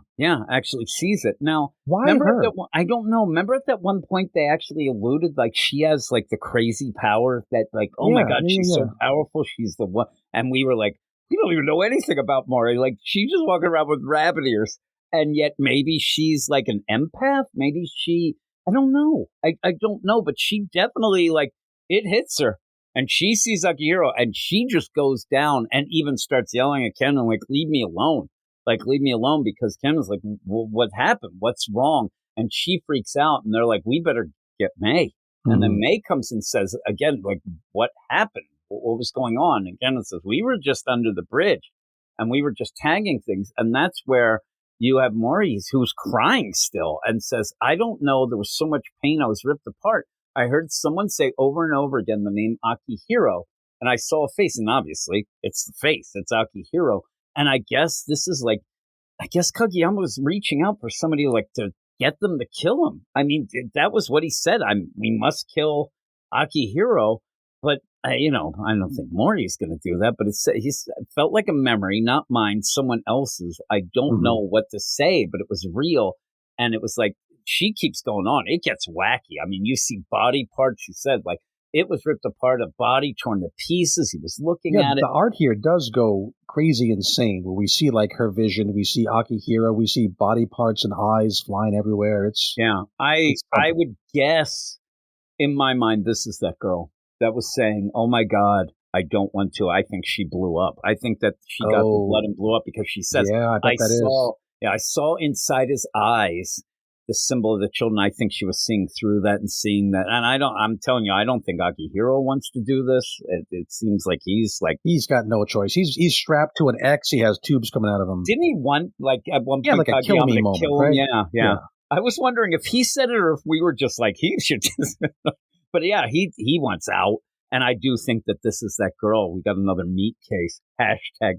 actually sees it. Now, why her? I don't know. Remember at that one point they actually alluded, like, she has, like, the crazy power that, like, my God, she's so powerful. She's the one. And we were like, we don't even know anything about Mori. Like, she's just walking around with rabbit ears. And yet maybe she's, like, an empath. Maybe I don't know. I don't know. But she definitely, like, it hits her. And she sees Akihiro, and she just goes down and even starts yelling at Ken and, like, leave me alone. Like, leave me alone, because Ken is like, well, what happened? What's wrong? And she freaks out, and they're like, we better get May. And then May comes and says, again, like, what happened? What was going on? And Ken says, we were just under the bridge, and we were just tagging things. And that's where you have Maurice, who's crying still, and says, I don't know, there was so much pain, I was ripped apart. I heard someone say over and over again the name Akihiro, and I saw a face, and obviously, it's the face, it's Akihiro. And I guess this is like, Kageyama was reaching out for somebody like to get them to kill him. I mean, that was what he said. We must kill Akihiro. But, I don't think Mori's going to do that. But it felt like a memory, not mine, someone else's. I don't know what to say, but it was real. And it was like, she keeps going on. It gets wacky. I mean, you see body parts. She said, like, it was ripped apart, a body torn to pieces. He was looking at it. The art here does go crazy insane, where we see, like, her vision. We see Akihiro. We see body parts and eyes flying everywhere. I would guess, in my mind, this is that girl that was saying, oh, my God, I don't want to. I think she blew up. I think that she got the blood and blew up, because she says, I bet that is. Yeah, I saw inside his eyes the symbol of the children. I think she was seeing through that and seeing that. And I'm telling you, I don't think Akihiro wants to do this. It seems like he's got no choice. He's strapped to an X. He has tubes coming out of him. Didn't he want, like, at one point, like a kill me moment, kill him? Right? Yeah. I was wondering if he said it or if we were just like, he should just, but yeah, he wants out. And I do think that this is that girl. We got another meat case,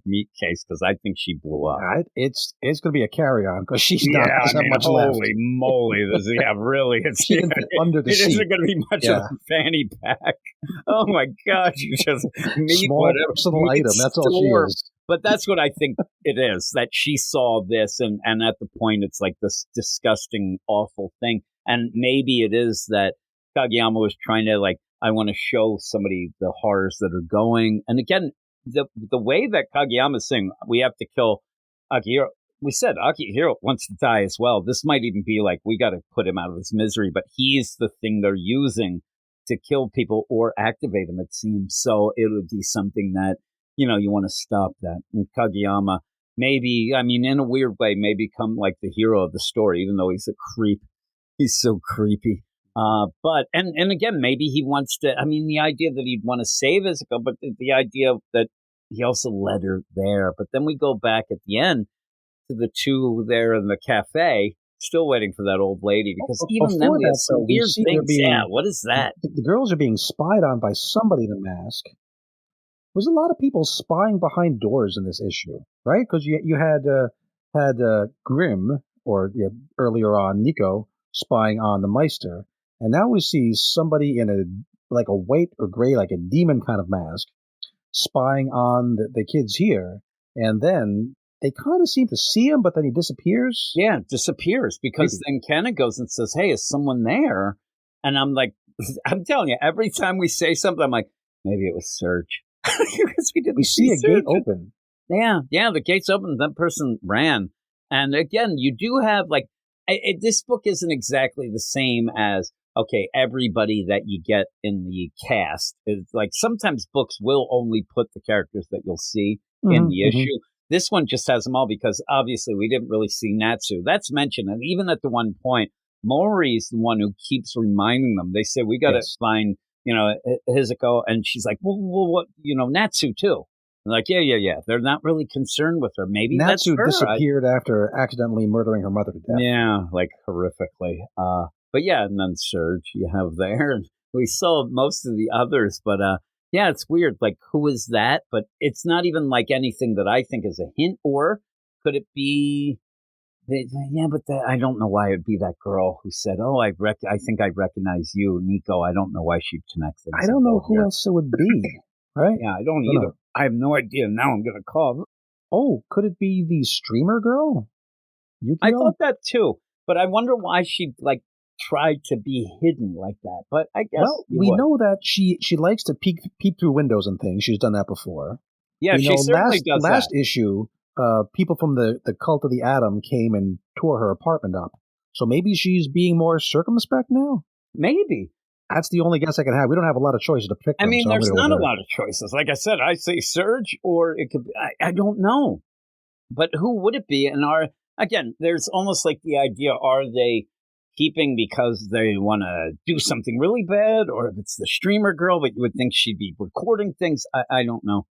#meat case, because I think she blew up. It's going to be a carry-on, because she's not much left. Holy moly. Really. It's under the seat. It isn't going to be much of a fanny pack. Oh, my gosh. You just meat, small whatever. Personal item. That's all she is. But that's what I think it is, that she saw this, and at the point, it's like this disgusting, awful thing. And maybe it is that Kageyama was trying to, like, I want to show somebody the horrors that are going. And again, the way that Kageyama is saying, we have to kill Akihiro. We said Akihiro wants to die as well. This might even be like, we got to put him out of his misery, but he's the thing they're using to kill people or activate them, it seems. So it would be something that, you want to stop that. And Kageyama, maybe, I mean, in a weird way, may become like the hero of the story, even though he's a creep. He's so creepy. But again, maybe he wants to, I mean, the idea that he'd want to save Izuku, but the idea that he also led her there. But then we go back at the end to the two there in the cafe, still waiting for that old lady, because even then we have some weird things. What is that? The girls are being spied on by somebody in a mask. There's a lot of people spying behind doors in this issue, right? Because you had Grimm, or earlier on Nico, spying on the Meister. And now we see somebody in a white or gray, like a demon kind of mask, spying on the kids here, and then they kind of seem to see him, but then he disappears. Yeah, disappears because then Kenna goes and says, "Hey, is someone there?" And I'm like, I'm telling you, every time we say something, I'm like, maybe it was Serge because we see a gate open. Yeah, the gate's open. That person ran, and again, you do have like this book isn't exactly the same as everybody that you get in the cast. It's like sometimes books will only put the characters that you'll see in the issue. This one just has them all because obviously we didn't really see Natsu. That's mentioned. And even at the one point, Mori's the one who keeps reminding them. They say, we got to find, Hizuko. And she's like, well, what, Natsu too. I'm like, yeah. They're not really concerned with her. Maybe Natsu that's her. disappeared after accidentally murdering her mother to death. Yeah, like horrifically. But yeah, and then Serge you have there. And we saw most of the others, but yeah, it's weird. Like, who is that? But it's not even like anything that I think is a hint. Or could it be? I don't know why it'd be that girl who said, "Oh, I think I recognize you, Nico." I don't know why she'd connect things. I don't know who else it would be. Right? Yeah, I don't either. I have no idea. Now I'm gonna call. Oh, could it be the streamer girl? Yukio? I thought that too, but I wonder why she'd like tried to be hidden like that. But I guess we know that she likes to peek through windows and things. She's done that before. Yeah, she certainly does that. Last issue, people from the Cult of the Atom came and tore her apartment up. So maybe she's being more circumspect now? Maybe. That's the only guess I can have. We don't have a lot of choices to pick from. I mean, there's not a lot of choices. Like I said, I say Serge, or it could be, I don't know. But who would it be? And again, there's almost like the idea, are they keeping because they want to do something really bad, or if it's the streamer girl, but you would think she'd be recording things. I don't know.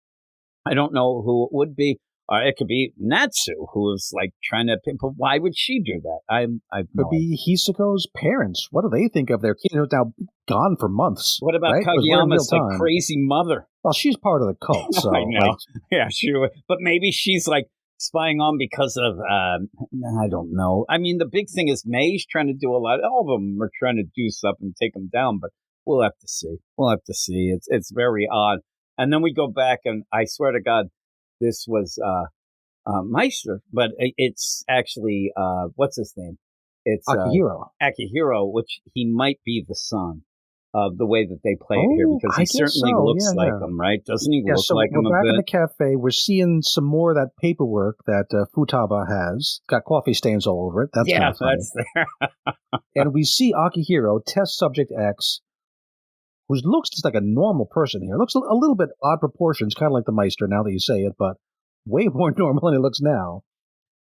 I don't know who it would be. It could be Natsu, who is like trying to. But why would she do that? Could be Hisako's parents. What do they think of their kid who's now gone for months? What about Kageyama's like crazy mother? Well, she's part of the cult, so I know. Yeah, sure. But maybe she's like spying on because of I don't know. I mean, the big thing is May's trying to do a lot. All of them are trying to do stuff and take them down, but we'll have to see. It's very odd. And then we go back, and I swear to God, this was Meister, but it's actually what's his name? It's Akihiro, which he might be the son of the way that they play it here, because he certainly looks like him, right? Doesn't he look like him a bit? We're back in the cafe. We're seeing some more of that paperwork that Futaba has. Got coffee stains all over it. That's kind of funny. That's there. And we see Akihiro, test subject X, who looks just like a normal person here. Looks a little bit odd proportions, kind of like the Meister now that you say it, but way more normal than he looks now.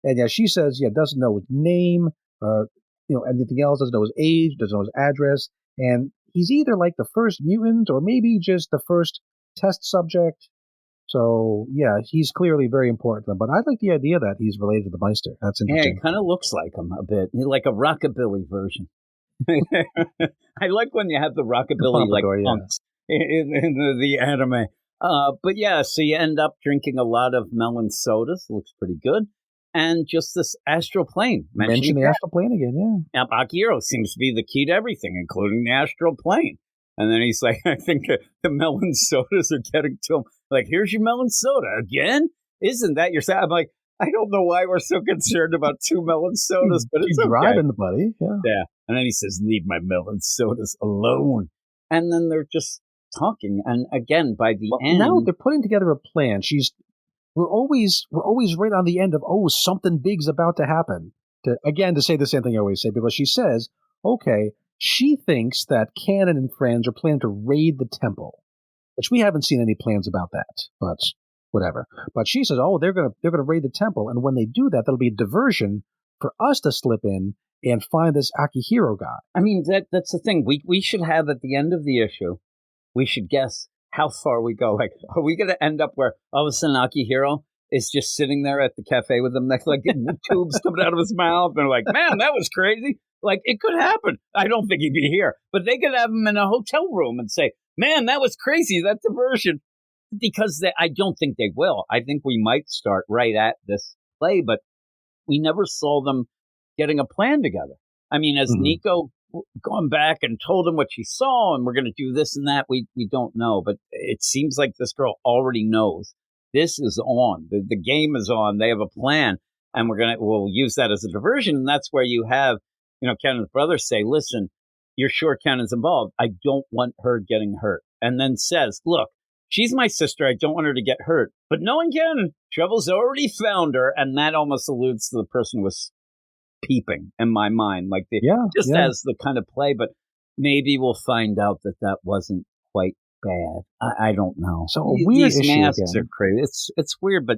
And yeah, she says, doesn't know his name, anything else, doesn't know his age, doesn't know his address, and he's either like the first mutant or maybe just the first test subject. So, yeah, he's clearly very important to them. But I like the idea that he's related to the Meister. That's interesting. Yeah, he kind of looks like him a bit, like a rockabilly version. I like when you have the rockabilly like punks in the anime. But yeah, so you end up drinking a lot of melon sodas. Looks pretty good. And just this astral plane. Mention the astral plane again, yeah. Akihiro seems to be the key to everything, including the astral plane. And then he's like, I think the melon sodas are getting to him. Like, here's your melon soda again? Isn't that your soda? I'm like, I don't know why we're so concerned about 2 melon sodas, but it's okay. Driving, buddy. Yeah. And then he says, leave my melon sodas alone. And then they're just talking. And again, by the end. Now they're putting together a plan. We're always right on the end of, something big's about to happen. To say the same thing I always say, because she says, okay, she thinks that Canon and friends are planning to raid the temple, which we haven't seen any plans about that, but whatever. But she says, they're gonna raid the temple, and when they do that, that'll be a diversion for us to slip in and find this Akihiro guy. I mean, that's the thing. We should have at the end of the issue, we should guess how far we go. Like, are we going to end up where all of a sudden Akihiro is just sitting there at the cafe with them, like getting the tubes coming out of his mouth, and they're like, man, that was crazy. Like, it could happen. I don't think he'd be here, but they could have him in a hotel room and say, man, that was crazy. That diversion. Because I don't think they will. I think we might start right at this play, but we never saw them getting a plan together. I mean, as Nico gone back and told him what she saw, and we're going to do this and that. We don't know, but it seems like this girl already knows this is on. The game is on. They have a plan, and we'll use that as a diversion. And that's where you have, Cannon's brother say, "Listen, you're sure Cannon's involved? I don't want her getting hurt." And then says, "Look, she's my sister. I don't want her to get hurt. But knowing Cannon, trouble's already found her," and that almost alludes to the person who was peeping in my mind, like as the kind of play. But maybe we'll find out that wasn't quite bad. I don't know. So a weird These issue masks again. are crazy. It's weird, but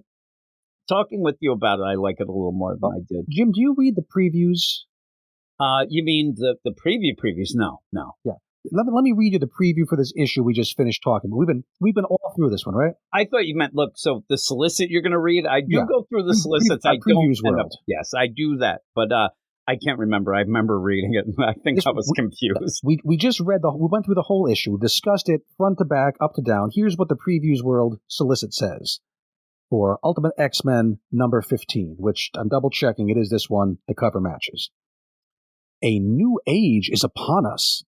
talking with you about it, I like it a little more than I did. Jim, do you read the previews? You mean the previews? No. Yeah. Let me read you the preview for this issue we just finished talking about. We've been all through this one, right? I thought you meant, look, so the solicit you're going to read, I do go through the solicits. I previews don't world. Yes, I do that, but I can't remember. I remember reading it, and I think I was confused. We just read we went through the whole issue, discussed it front to back, up to down. Here's what the previews world solicit says for Ultimate X-Men number 15, which I'm double checking. It is this one. The cover matches. A new age is upon us.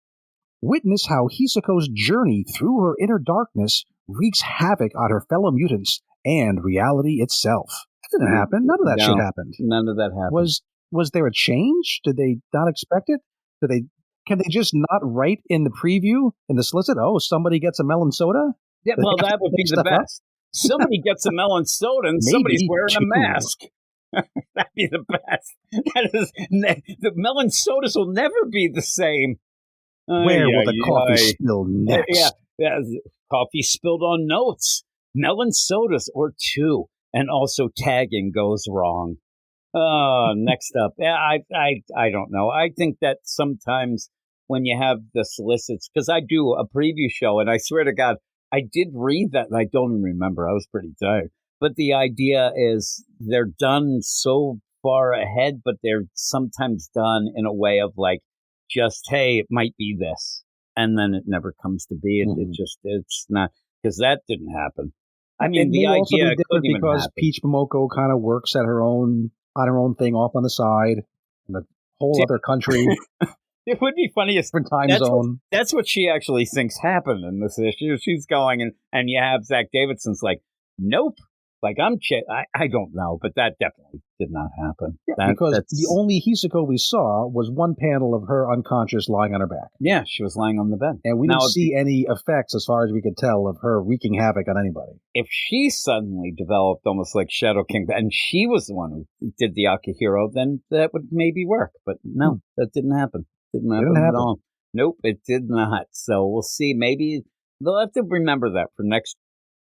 Witness how Hisako's journey through her inner darkness wreaks havoc on her fellow mutants and reality itself. That didn't happen. None of that shit happened. None of that happened. Was there a change? Did they not expect it? Can they just not write in the preview, in the solicit, somebody gets a melon soda? Yeah, well, that would be the best. Somebody gets a melon soda and somebody's wearing a mask. That'd be the best. The melon sodas will never be the same. Where will the coffee spill next? Yeah, coffee spilled on notes, melon sodas or two, and also tagging goes wrong. Next up, I don't know. I think that sometimes when you have the solicits, because I do a preview show, and I swear to God, I did read that, and I don't even remember. I was pretty tired. But the idea is they're done so far ahead, but they're sometimes done in a way of like, just, hey, it might be this. And then it never comes to be. It's not, because that didn't happen. I mean, the idea couldn't even because happen. Peach Momoko kind of works at her own thing off on the side in a whole other country. It would be funny if different time zone. That's what she actually thinks happened in this issue. She's going and you have Zach Davidson's like, nope. Like, I don't know, but that definitely did not happen. Yeah, because the only Hisako we saw was one panel of her unconscious lying on her back. Yeah, she was lying on the bed. And we didn't see any effects, as far as we could tell, of her wreaking havoc on anybody. If she suddenly developed almost like Shadow King, and she was the one who did the Akihiro, then that would maybe work. But no, that didn't happen. Didn't happen at all. Nope, it did not. So we'll see. Maybe they'll have to remember that for next,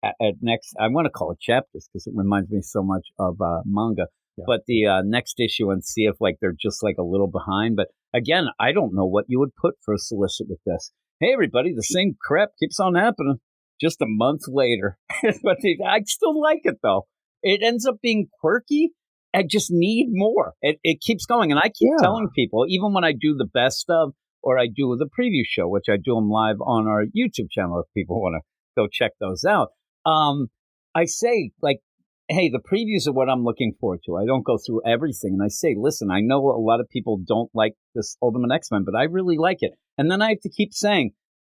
I want to call it chapters because it reminds me so much of manga. Yeah. But the next issue, and see if like they're just like a little behind. But again, I don't know what you would put for a solicit with this. Hey, everybody, the same crap keeps on happening just a month later. But I still like it, though. It ends up being quirky. I just need more. It keeps going. And I keep telling people, even when I do the best of, or I do the preview show, which I do them live on our YouTube channel if people want to go check those out. I say, like, hey, the previews are what I'm looking forward to. I don't go through everything. And I say, listen, I know a lot of people don't like this Ultimate X-Men, but I really like it. And then I have to keep saying,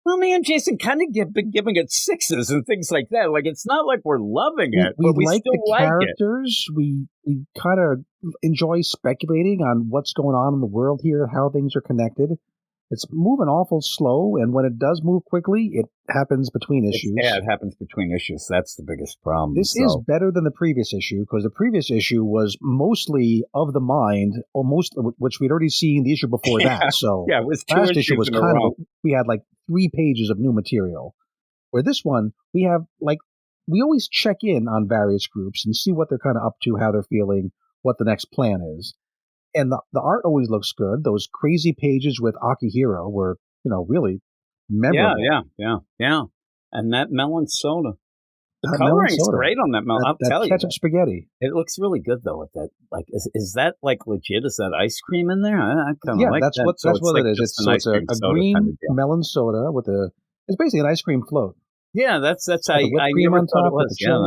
well, me and Jason kind of been giving it 6s and things like that. Like, it's not like we're loving it, but we like still the like characters. It. We kind of enjoy speculating on what's going on in the world here, how things are connected. It's moving awful slow, and when it does move quickly, it happens between issues. It happens between issues. That's the biggest problem. This is better than the previous issue, because the previous issue was mostly of the mind, which we'd already seen the issue before that. So it was two last issue was in a kind row. of, we had like 3 pages of new material. Where this one, we have like, we always check in on various groups and see what they're kind of up to, how they're feeling, what the next plan is. And the art always looks good. Those crazy pages with Akihiro were, really memorable. Yeah. And that melon soda. The coloring's great on that melon. I'll tell you. Ketchup spaghetti. It looks really good, though, with that. Like, is that, like, legit? Is that ice cream in there? I kind of like that's that. That's what it is. It's a green kind of melon soda with it's basically an ice cream float. Yeah, that's how I never thought it was. Yeah,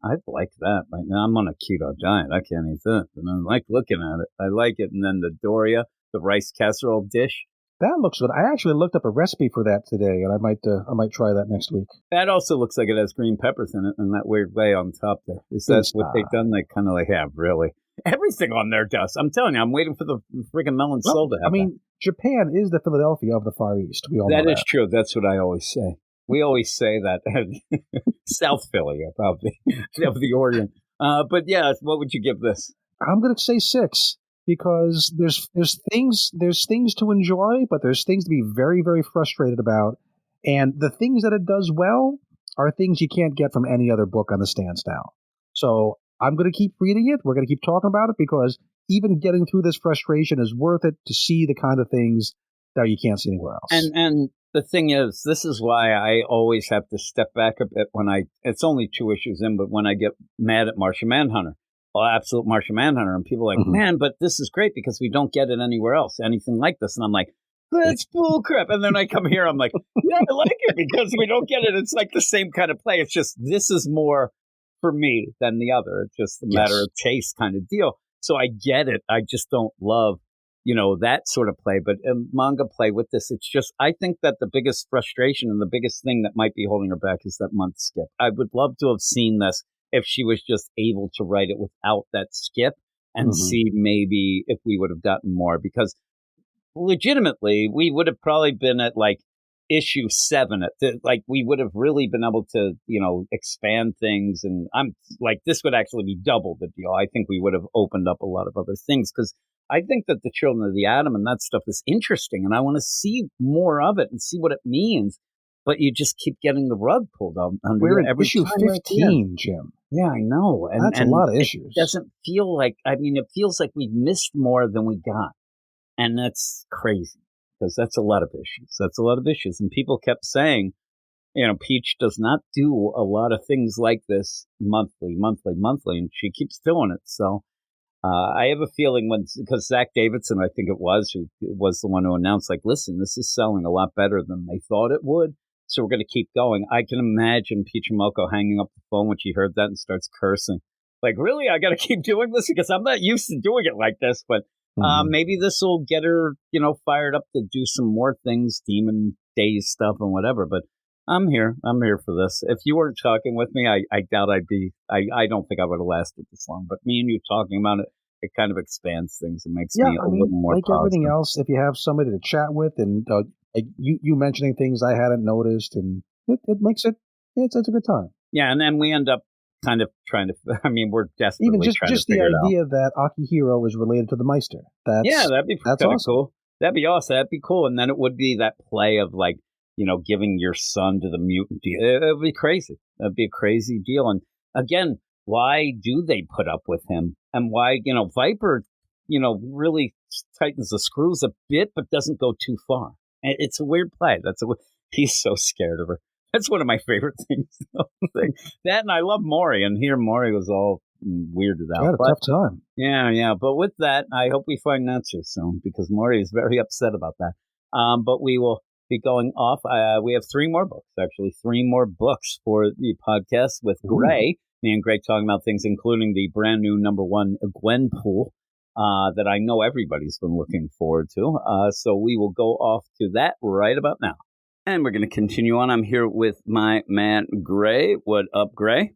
I'd like that. Right now, I'm on a keto diet. I can't eat that. And I like looking at it. I like it. And then the Doria, the rice casserole dish. That looks good. I actually looked up a recipe for that today, and I might try that next week. That also looks like it has green peppers in it, and that weird way on top there. Is that what they've done? They kind of have, really. Everything on there does. I'm telling you, I'm waiting for the freaking melon soul to have Japan is the Philadelphia of the Far East. We all know that. That is true. That's what I always say. We always say that. South Philly of the Orient. But yeah, what would you give this? I'm going to say 6. Because there's things to enjoy, but there's things to be very, very frustrated about. And the things that it does well are things you can't get from any other book on the stands now. So I'm going to keep reading it. We're going to keep talking about it because even getting through this frustration is worth it to see the kind of things that you can't see anywhere else. And the thing is, this is why I always have to step back a bit it's only 2 issues in, but when I get mad at Martian Manhunter. Absolute Martian Manhunter, and people are like, man, but this is great because we don't get it anywhere else, anything like this. And I'm like, that's bullcrap. And then I come here, I'm like, yeah, I like it because we don't get it. It's like the same kind of play. It's just this is more for me than the other. It's just a matter of taste kind of deal. So I get it. I just don't love, that sort of play. But manga play with this, it's just, I think that the biggest frustration and the biggest thing that might be holding her back is that month skip. I would love to have seen this if she was just able to write it without that skip and see maybe if we would have gotten more, because legitimately we would have probably been at like issue 7 we would have really been able to, expand things. And I'm like, this would actually be double the deal. I think we would have opened up a lot of other things because I think that the Children of the Atom and that stuff is interesting and I want to see more of it and see what it means. But you just keep getting the rug pulled out under We're in every issue 15, Jim. Yeah, I know. And that's a lot of issues. It doesn't feel like, it feels like we missed more than we got. And that's crazy because that's a lot of issues. That's a lot of issues. And people kept saying, Peach does not do a lot of things like this monthly. And she keeps doing it. So I have a feeling because Zach Davidson, I think it was, who was the one who announced, like, listen, this is selling a lot better than they thought it would. So we're going to keep going. I can imagine Peach Momoko hanging up the phone when she heard that and starts cursing. Like, really? I got to keep doing this? Because I'm not used to doing it like this. But maybe this will get her, fired up to do some more things, Demon Days stuff and whatever. But I'm here. I'm here for this. If you weren't talking with me, I doubt I'd be. I don't think I would have lasted this long. But me and you talking about it kind of expands things and makes me a little more like positive. Everything else, if you have somebody to chat with and you mentioning things I hadn't noticed, and it makes it's a good time. Yeah, and then we end up kind of trying to. We're desperately even just trying to figure the idea that Akihiro is related to the Meister. That'd be kind of awesome. Cool. That'd be awesome. That'd be cool. And then it would be that play of like, giving your son to the mutant. It would be crazy. That'd be a crazy deal. And again, why do they put up with him? And why, Viper, really tightens the screws a bit, but doesn't go too far. It's a weird play. He's so scared of her. That's one of my favorite things. That, and I love Maury, and here Maury was all weirded out. I had a tough time. Yeah. But with that, I hope we find Natsu soon, because Maury is very upset about that. But we will be going off. We have 3 more books, actually. 3 more books for the podcast with Gray. Me and Gray talking about things, including the brand new #1 Gwenpool that I know everybody's been looking forward to. So we will go off to that right about now. And we're going to continue on. I'm here with my man, Gray. What up, Gray?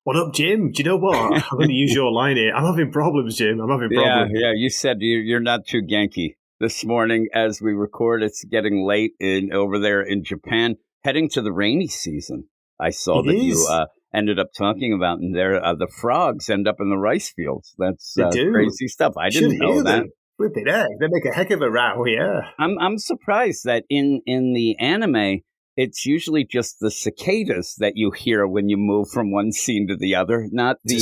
What up, Jim? Do you know what? I'm going to use your line here. I'm having problems, Jim. I'm having problems. Yeah. You said you're not too Genki. This morning, as we record, it's getting late over there in Japan, heading to the rainy season. I saw you ended up talking about, and there the frogs end up in the rice fields. That's crazy stuff. I didn't know that. Flipping heck, they make a heck of a row, yeah. I'm surprised that in the anime, it's usually just the cicadas that you hear when you move from one scene to the other, not the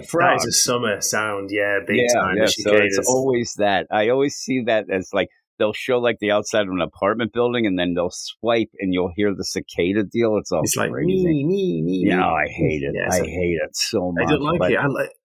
frogs. That is a summer sound, big time. Yeah, so it's always that. I always see that as like, they'll show like the outside of an apartment building, and then they'll swipe, and you'll hear the cicada deal. It's all like crazy. Me. Yeah, I hate it. I hate it so much. I don't like it.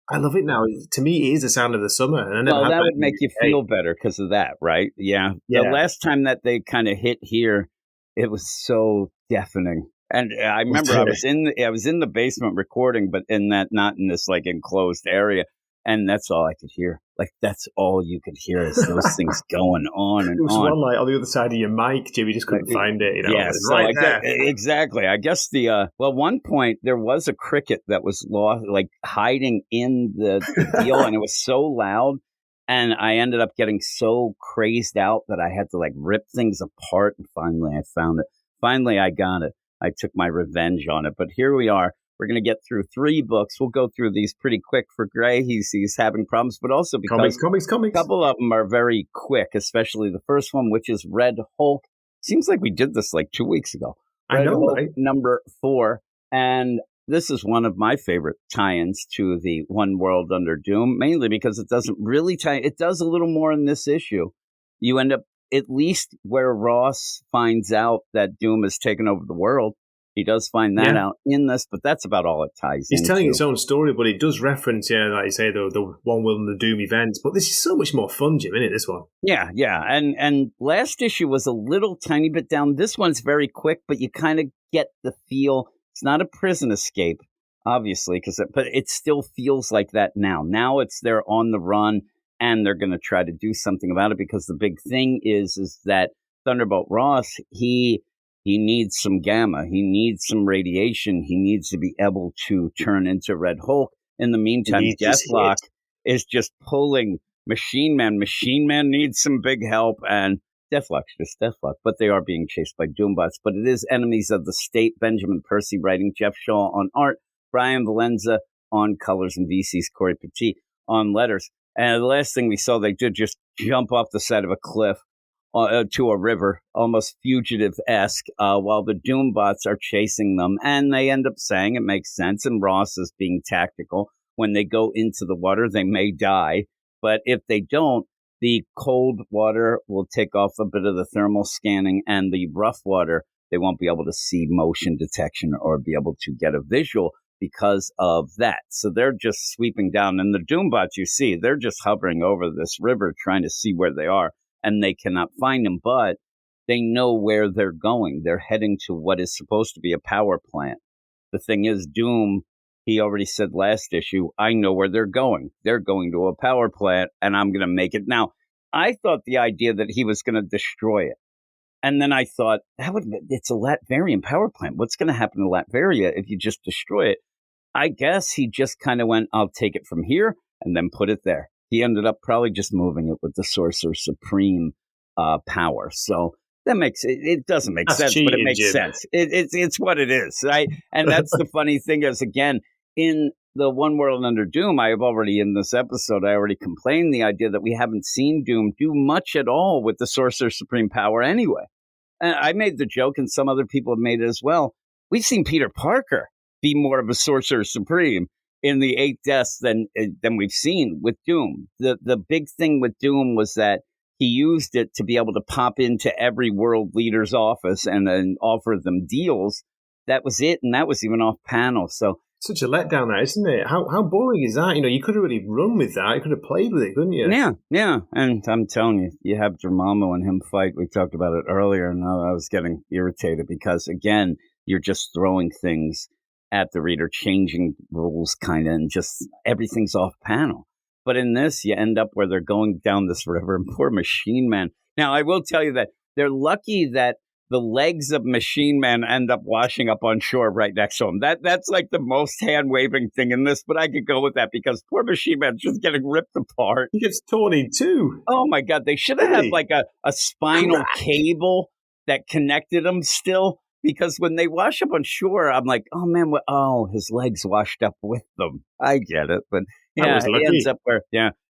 I love it now. To me, it is the sound of the summer. And that would make you feel better because of that, right? Yeah. The last time that they kind of hit here, it was so deafening. And I remember I was in the basement recording, but not in this like enclosed area. And that's all I could hear. Like, that's all you could hear is those things going on and There was on. one like on the other side of your mic, Jim. You just couldn't find it. Yeah, It's so right there. exactly. I guess one point there was a cricket that was lost, like hiding in the deal, and it was so loud. And I ended up getting so crazed out that I had to like rip things apart. And finally, I found it. Finally, I got it. I took my revenge on it. But here we are. We're going to get through 3 books. We'll go through these pretty quick for Gray. He's having problems, but also because comics. a couple of them are very quick, especially the first one, which is Red Hulk. Seems like we did this like 2 weeks ago. I know, Hulk, right? number 4. And this is one of my favorite tie-ins to the One World Under Doom, mainly because it doesn't really tie. It does a little more in this issue. You end up at least where Ross finds out that Doom has taken over the world. He does find that out in this, but that's about all it ties into. He's telling its own story, but it does reference, like you say, the One World and the Doom events. But this is so much more fun, Jim, isn't it, this one? Yeah. And last issue was a little tiny bit down. This one's very quick, but you kind of get the feel. It's not a prison escape, obviously, but it still feels like that now. Now it's they're on the run, and they're going to try to do something about it, because the big thing is that Thunderbolt Ross, he needs some gamma. He needs some radiation. He needs to be able to turn into Red Hulk. In the meantime, Deathlock is just pulling Machine Man. Machine Man needs some big help, and Deathlock's just Deathlock. But they are being chased by Doombots. But it is Enemies of the State. Benjamin Percy writing, Jeff Shaw on art, Brian Valenza on colors, and VC's Corey Petit on letters. And the last thing we saw, they did just jump off the side of a cliff to a river, almost fugitive-esque, while the Doombots are chasing them. And they end up saying, it makes sense, and Ross is being tactical. When they go into the water, they may die. But if they don't, the cold water will take off a bit of the thermal scanning, and the rough water, they won't be able to see motion detection or be able to get a visual because of that. So they're just sweeping down. And the Doombots, you see, they're just hovering over this river trying to see where they are. And they cannot find them, but they know where they're going. They're heading to what is supposed to be a power plant. The thing is, Doom, he already said last issue, I know where they're going. They're going to a power plant, and I'm going to make it. Now, I thought the idea that he was going to destroy it. And then I thought, it's a Latverian power plant. What's going to happen to Latveria if you just destroy it? I guess he just kind of went, I'll take it from here and then put it there. He ended up probably just moving it with the Sorcerer Supreme power. So that makes it doesn't make sense, cheating, but it makes Jim. sense. It's what it is. And that's the funny thing is, again, in the One World Under Doom, I have already in this episode, I already complained the idea that we haven't seen Doom do much at all with the Sorcerer Supreme power anyway. And I made the joke, and some other people have made it as well. We've seen Peter Parker be more of a Sorcerer Supreme in the 8 deaths than we've seen with Doom. The big thing with Doom was that he used it to be able to pop into every world leader's office and then offer them deals. That was it, and that was even off panel. So such a letdown, that, isn't it? How boring is that? You could have really run with that. You could have played with it, couldn't you? Yeah. And I'm telling you, you have Dormammu and him fight. We talked about it earlier, and I was getting irritated because, again, you're just throwing things at the reader, changing rules kind of, and just everything's off panel. But in this, you end up where they're going down this river, and poor Machine Man. Now, I will tell you that they're lucky that the legs of Machine Man end up washing up on shore right next to him. That's like the most hand-waving thing in this, but I could go with that because poor Machine Man's just getting ripped apart. He gets torn in two. Oh, my God. They should have had like a spinal cable that connected them still. Because when they wash up on shore, I'm like, oh, man, his legs washed up with them. I get it. But, yeah, he ends up where,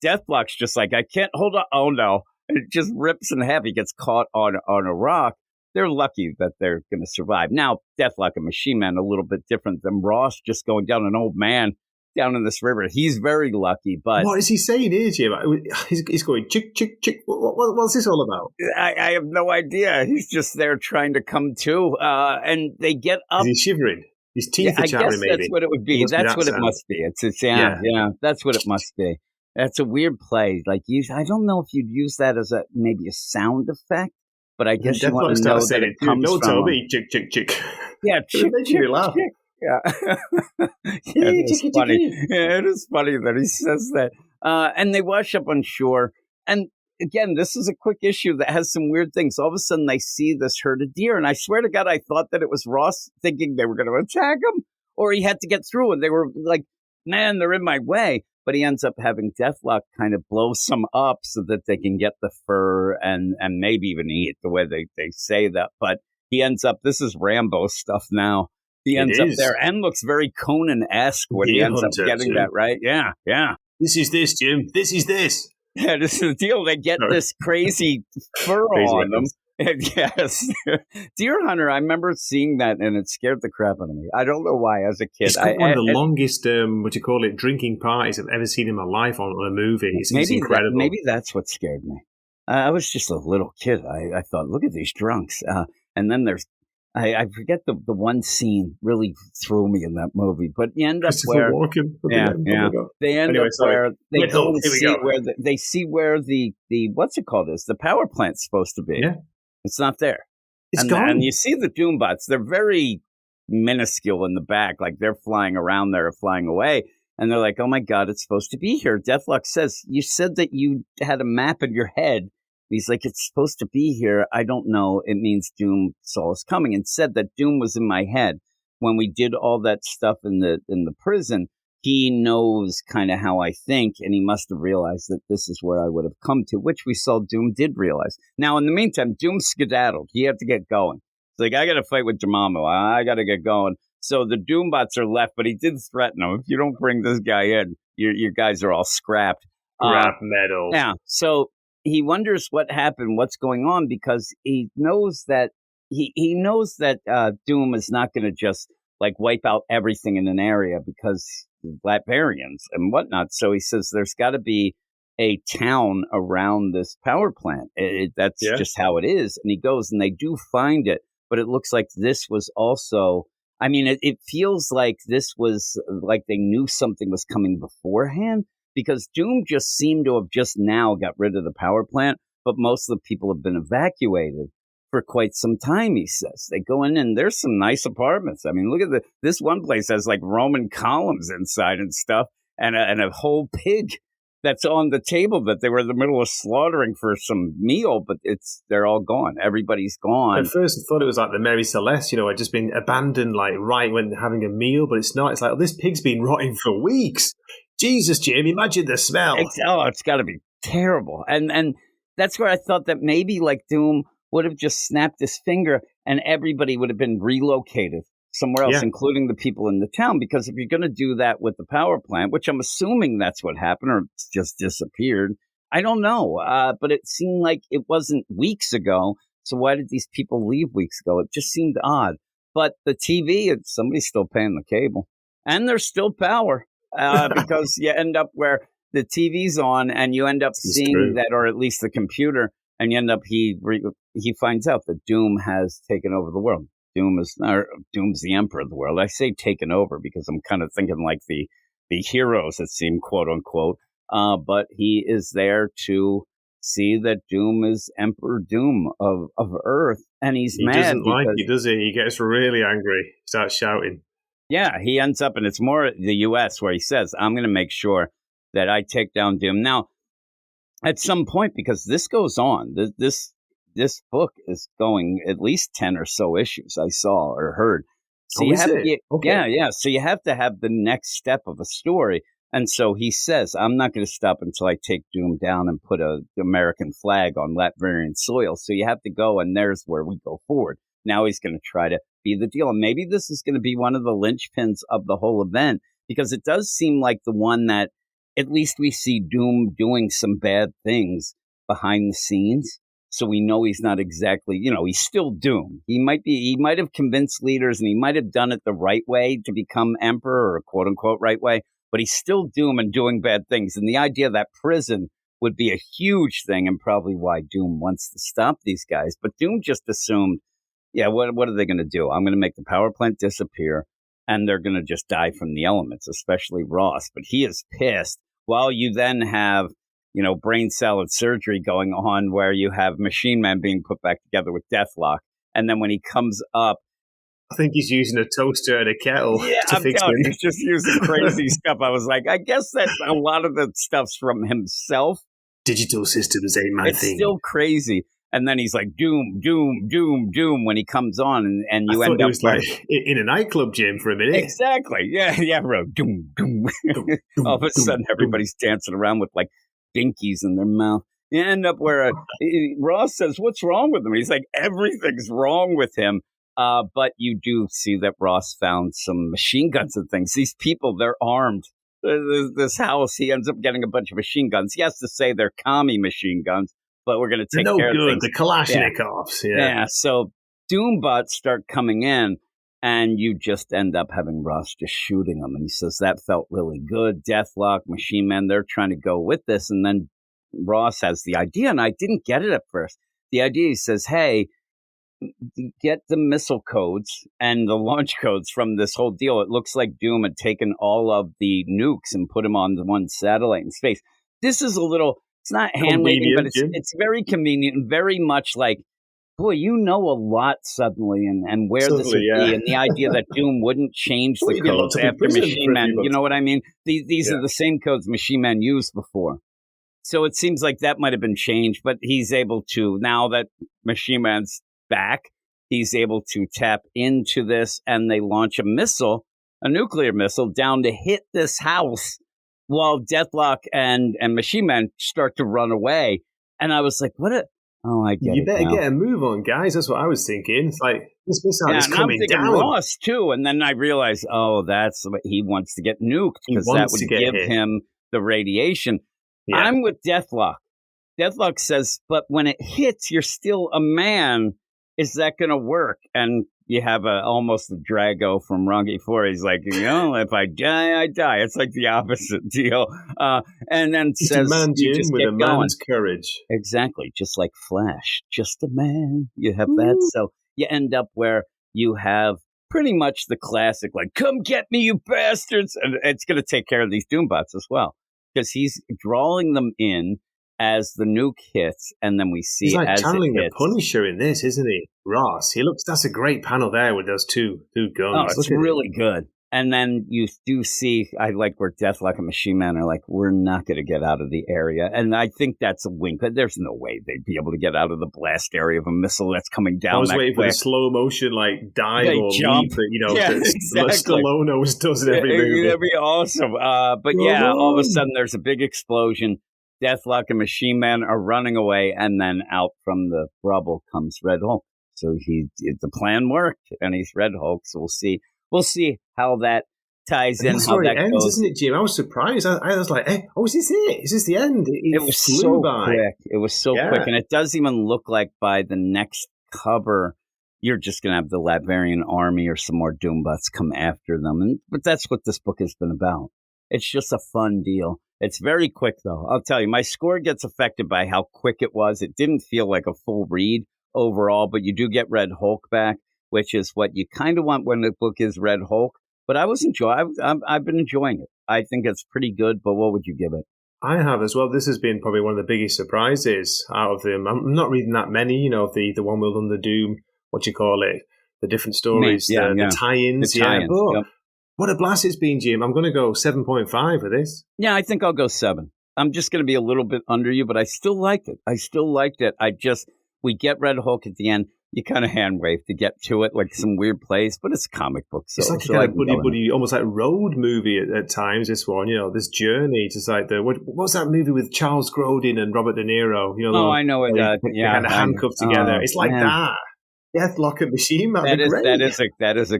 Deathlock's just like, I can't hold on. Oh, no. And it just rips in half. He gets caught on a rock. They're lucky that they're going to survive. Now, Deathlock and Machine Man, a little bit different than Ross just going down an old man down in this river. He's very lucky, but... What is he saying here, Jim? He's going, chick, chick, chick. What's this all about? I have no idea. He's just there trying to come to, and they get up. Is he shivering? His teeth are chattering, maybe. That's what it would be. That's what it must be. Yeah, that's what it must be. That's a weird play. Like, I don't know if you'd use that as maybe a sound effect, but I guess you want to know that it comes don't from... tell me, chick, chick, chick. Yeah, chick, It makes me laugh. chick. Yeah, it is funny. Yeah, it is funny that he says that. And they wash up on shore. And again, this is a quick issue that has some weird things. All of a sudden, they see this herd of deer. And I swear to God, I thought that it was Ross thinking they were going to attack him, or he had to get through. And they were like, man, they're in my way. But he ends up having Deathlock kind of blow some up so that they can get the fur and maybe even eat, the way they say that. But he ends up, this is Rambo stuff now. He ends up there and looks very Conan-esque when he ends up getting that, right? Yeah, yeah. This is this, Jim. This is this. Yeah, this is the deal. They get this crazy fur on them. Yes. Deer Hunter, I remember seeing that and it scared the crap out of me. I don't know why as a kid. It's got one of the longest, drinking parties I've ever seen in my life on a movie. It's incredible. Maybe that's what scared me. I was just a little kid. I thought, look at these drunks. And then there's, I forget the one scene really threw me in that movie, but you end up where, they end up where they go and see where they see where the what's it called is the power plant's supposed to be. Yeah. It's not there. It's gone. And you see the Doombots. They're very minuscule in the back, like they're flying around there or flying away. And they're like, oh my God, it's supposed to be here. Deathlock says, you said that you had a map in your head. He's like, it's supposed to be here. I don't know. It means Doom saw us coming and said that Doom was in my head. When we did all that stuff in the prison, he knows kind of how I think, and he must have realized that this is where I would have come to, which we saw Doom did realize. Now, in the meantime, Doom skedaddled. He had to get going. It's like, I got to fight with Dormammu. I got to get going. So the Doombots are left, but he did threaten them. If you don't bring this guy in, your guys are all scrapped. Scrap metal. Yeah, so he wonders what happened, what's going on, because he knows that he knows that Doom is not going to just like wipe out everything in an area because Latvians and whatnot. So he says there's got to be a town around this power plant. That's just how it is. And he goes and they do find it, but it looks like this was also, I mean, it feels like this was like they knew something was coming beforehand, because Doom just seemed to have just now got rid of the power plant, but most of the people have been evacuated for quite some time, he says. They go in and there's some nice apartments. I mean, look at this one place has like Roman columns inside and stuff, and a whole pig that's on the table that they were in the middle of slaughtering for some meal, but they're all gone. Everybody's gone. At first I thought it was like the Mary Celeste, had just been abandoned like right when having a meal, but it's not. It's like, oh, this pig's been rotting for weeks. Jesus, Jim, imagine the smell. It's got to be terrible. And that's where I thought that maybe like Doom would have just snapped his finger and everybody would have been relocated somewhere else, including the people in the town. Because if you're going to do that with the power plant, which I'm assuming that's what happened, or it's just disappeared, I don't know. But it seemed like it wasn't weeks ago. So why did these people leave weeks ago? It just seemed odd. But the TV, somebody's still paying the cable. And there's still power. Because you end up where the TV's on and you end up seeing that, or at least the computer, and you end up, he finds out that Doom has taken over the world. Doom's the emperor of the world. I say taken over because I'm kind of thinking like the heroes that seem quote unquote, but he is there to see that Doom is Emperor Doom of Earth, and he mad. Doesn't like it, does he? He gets really angry, starts shouting. Yeah, he ends up, and it's more the U.S. where he says, I'm going to make sure that I take down Doom. Now, at some point, because this goes on, this book is going at least 10 or so issues I saw or heard. So so you have to have the next step of a story. And so he says, I'm not going to stop until I take Doom down and put an American flag on Latvian soil. So you have to go, and there's where we go forward. Now he's going to try to be the deal. And maybe this is going to be one of the linchpins of the whole event, because it does seem like the one that at least we see Doom doing some bad things behind the scenes. So we know he's not exactly, he's still Doom. He might have convinced leaders, and he might have done it the right way to become emperor, or quote unquote right way, but he's still Doom and doing bad things. And the idea that prison would be a huge thing, and probably why Doom wants to stop these guys. But Doom just assumed, what are they going to do? I'm going to make the power plant disappear, and they're going to just die from the elements, especially Ross. But he is pissed. While you then have, brain salad surgery going on, where you have Machine Man being put back together with Deathlock. And then when he comes up, I think he's using a toaster and a kettle Yeah, to I'm fix telling you, them. he's just using crazy stuff. I was like, I guess that a lot of the stuff's from himself. Digital systems ain't my It's thing. still crazy. And then he's like, doom, doom, doom, doom when he comes on, and you I end thought it up was like in a nightclub, Jim, for a minute. Exactly. Yeah, bro. Doom, doom. All of a sudden, everybody's dancing around with like dinkies in their mouth. You end up where Ross says, "What's wrong with him?" He's like, "Everything's wrong with him." But you do see that Ross found some machine guns and things. These people, they're armed. This house, he ends up getting a bunch of machine guns. He has to say they're commie machine guns, but we're going to take care of things. The Kalashnikovs. Yeah. So Doombots start coming in, and you just end up having Ross just shooting them. And he says that felt really good. Deathlock, Machine Man, they're trying to go with this. And then Ross has the idea, and I didn't get it at first. The idea, he says, hey, get the missile codes and the launch codes from this whole deal. It looks like Doom had taken all of the nukes and put them on the one satellite in space. This is a little, it's not hand-waving, but it's very convenient and very much like, boy, you know a lot suddenly and where this would be. And the idea that Doom wouldn't change the codes after Machine Man. You know what I mean? These are the same codes Machine Man used before. So it seems like that might have been changed, but he's able to, now that Machine Man's back, he's able to tap into this, and they launch a nuclear missile down to hit this house while Deathlock and Machine Man start to run away. And I was like, I get it. You better now. get a move on, guys. That's what I was thinking. It's like, this missile is coming down. Ross, too. And then I realized, that's what he wants to get nuked, because that would give him the radiation. Yeah. I'm with Deathlock. Deathlock says, but when it hits, you're still a man. Is that going to work? And you have almost a Drago from Rocky 4. He's like, if I die, I die. It's like the opposite deal. And then He's says, a man, Jim, just with get a going. man's courage. Exactly. Just like Flash. Just a man. You have that. So you end up where you have pretty much the classic, like, come get me, you bastards. And it's going to take care of these Doombots as well, because he's drawing them in as the nuke hits, and then we see he's like as channeling it hits. the Punisher in this, isn't he? Ross. That's a great panel there with those two guns. Oh, it's really good. And then you do see, I like where Deathlock and Machine Man are like, we're not going to get out of the area. And I think that's a wink. There's no way they'd be able to get out of the blast area of a missile that's coming down. I was waiting quick. for the slow motion, like, dive or jump. leap that, Exactly. Stallone always does in every movie. That'd be awesome. But yeah, all of a sudden there's a big explosion. Deathlock and Machine Man are running away, and then out from the rubble comes Red Hulk. So the plan worked, and he's Red Hulk. So we'll see how that ties in. That's how that ends, goes. isn't it, Jim? I was surprised. I was like, is this it? Is this the end? It was so quick. It was so quick, and it does even look like by the next cover, you're just going to have the Latvian army or some more Doombots come after them. But that's what this book has been about. It's just a fun deal. It's very quick, though. I'll tell you, my score gets affected by how quick it was. It didn't feel like a full read overall, but you do get Red Hulk back, which is what you kind of want when the book is Red Hulk. But I've been enjoying it. I think it's pretty good, but what would you give it? I have as well. This has been probably one of the biggest surprises out of them. I'm not reading that many, of the one with Under Doom, the different stories, the tie-ins. The tie-ins, but what a blast it's been, Jim. I'm going to go 7.5 for this. Yeah, I think I'll go 7. I'm just going to be a little bit under you, but I still liked it. We get Red Hulk at the end. You kind of hand wave to get to it, like some weird place, but it's a comic book. So it's like a kind of buddy, almost like road movie at times. This one, this journey, just like what's that movie with Charles Grodin and Robert De Niro? I know it. Kind of handcuffed together. It's like that. Deathlock and Machine Man. That is a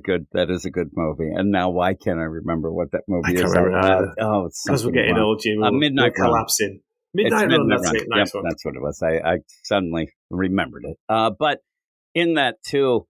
good movie. And now, why can't I remember what that movie is? It's because we're getting old, Jim. Midnight Run. Collapsing. Midnight Run. That's it. Nice one. That's what it was. I suddenly remembered it. But in that too,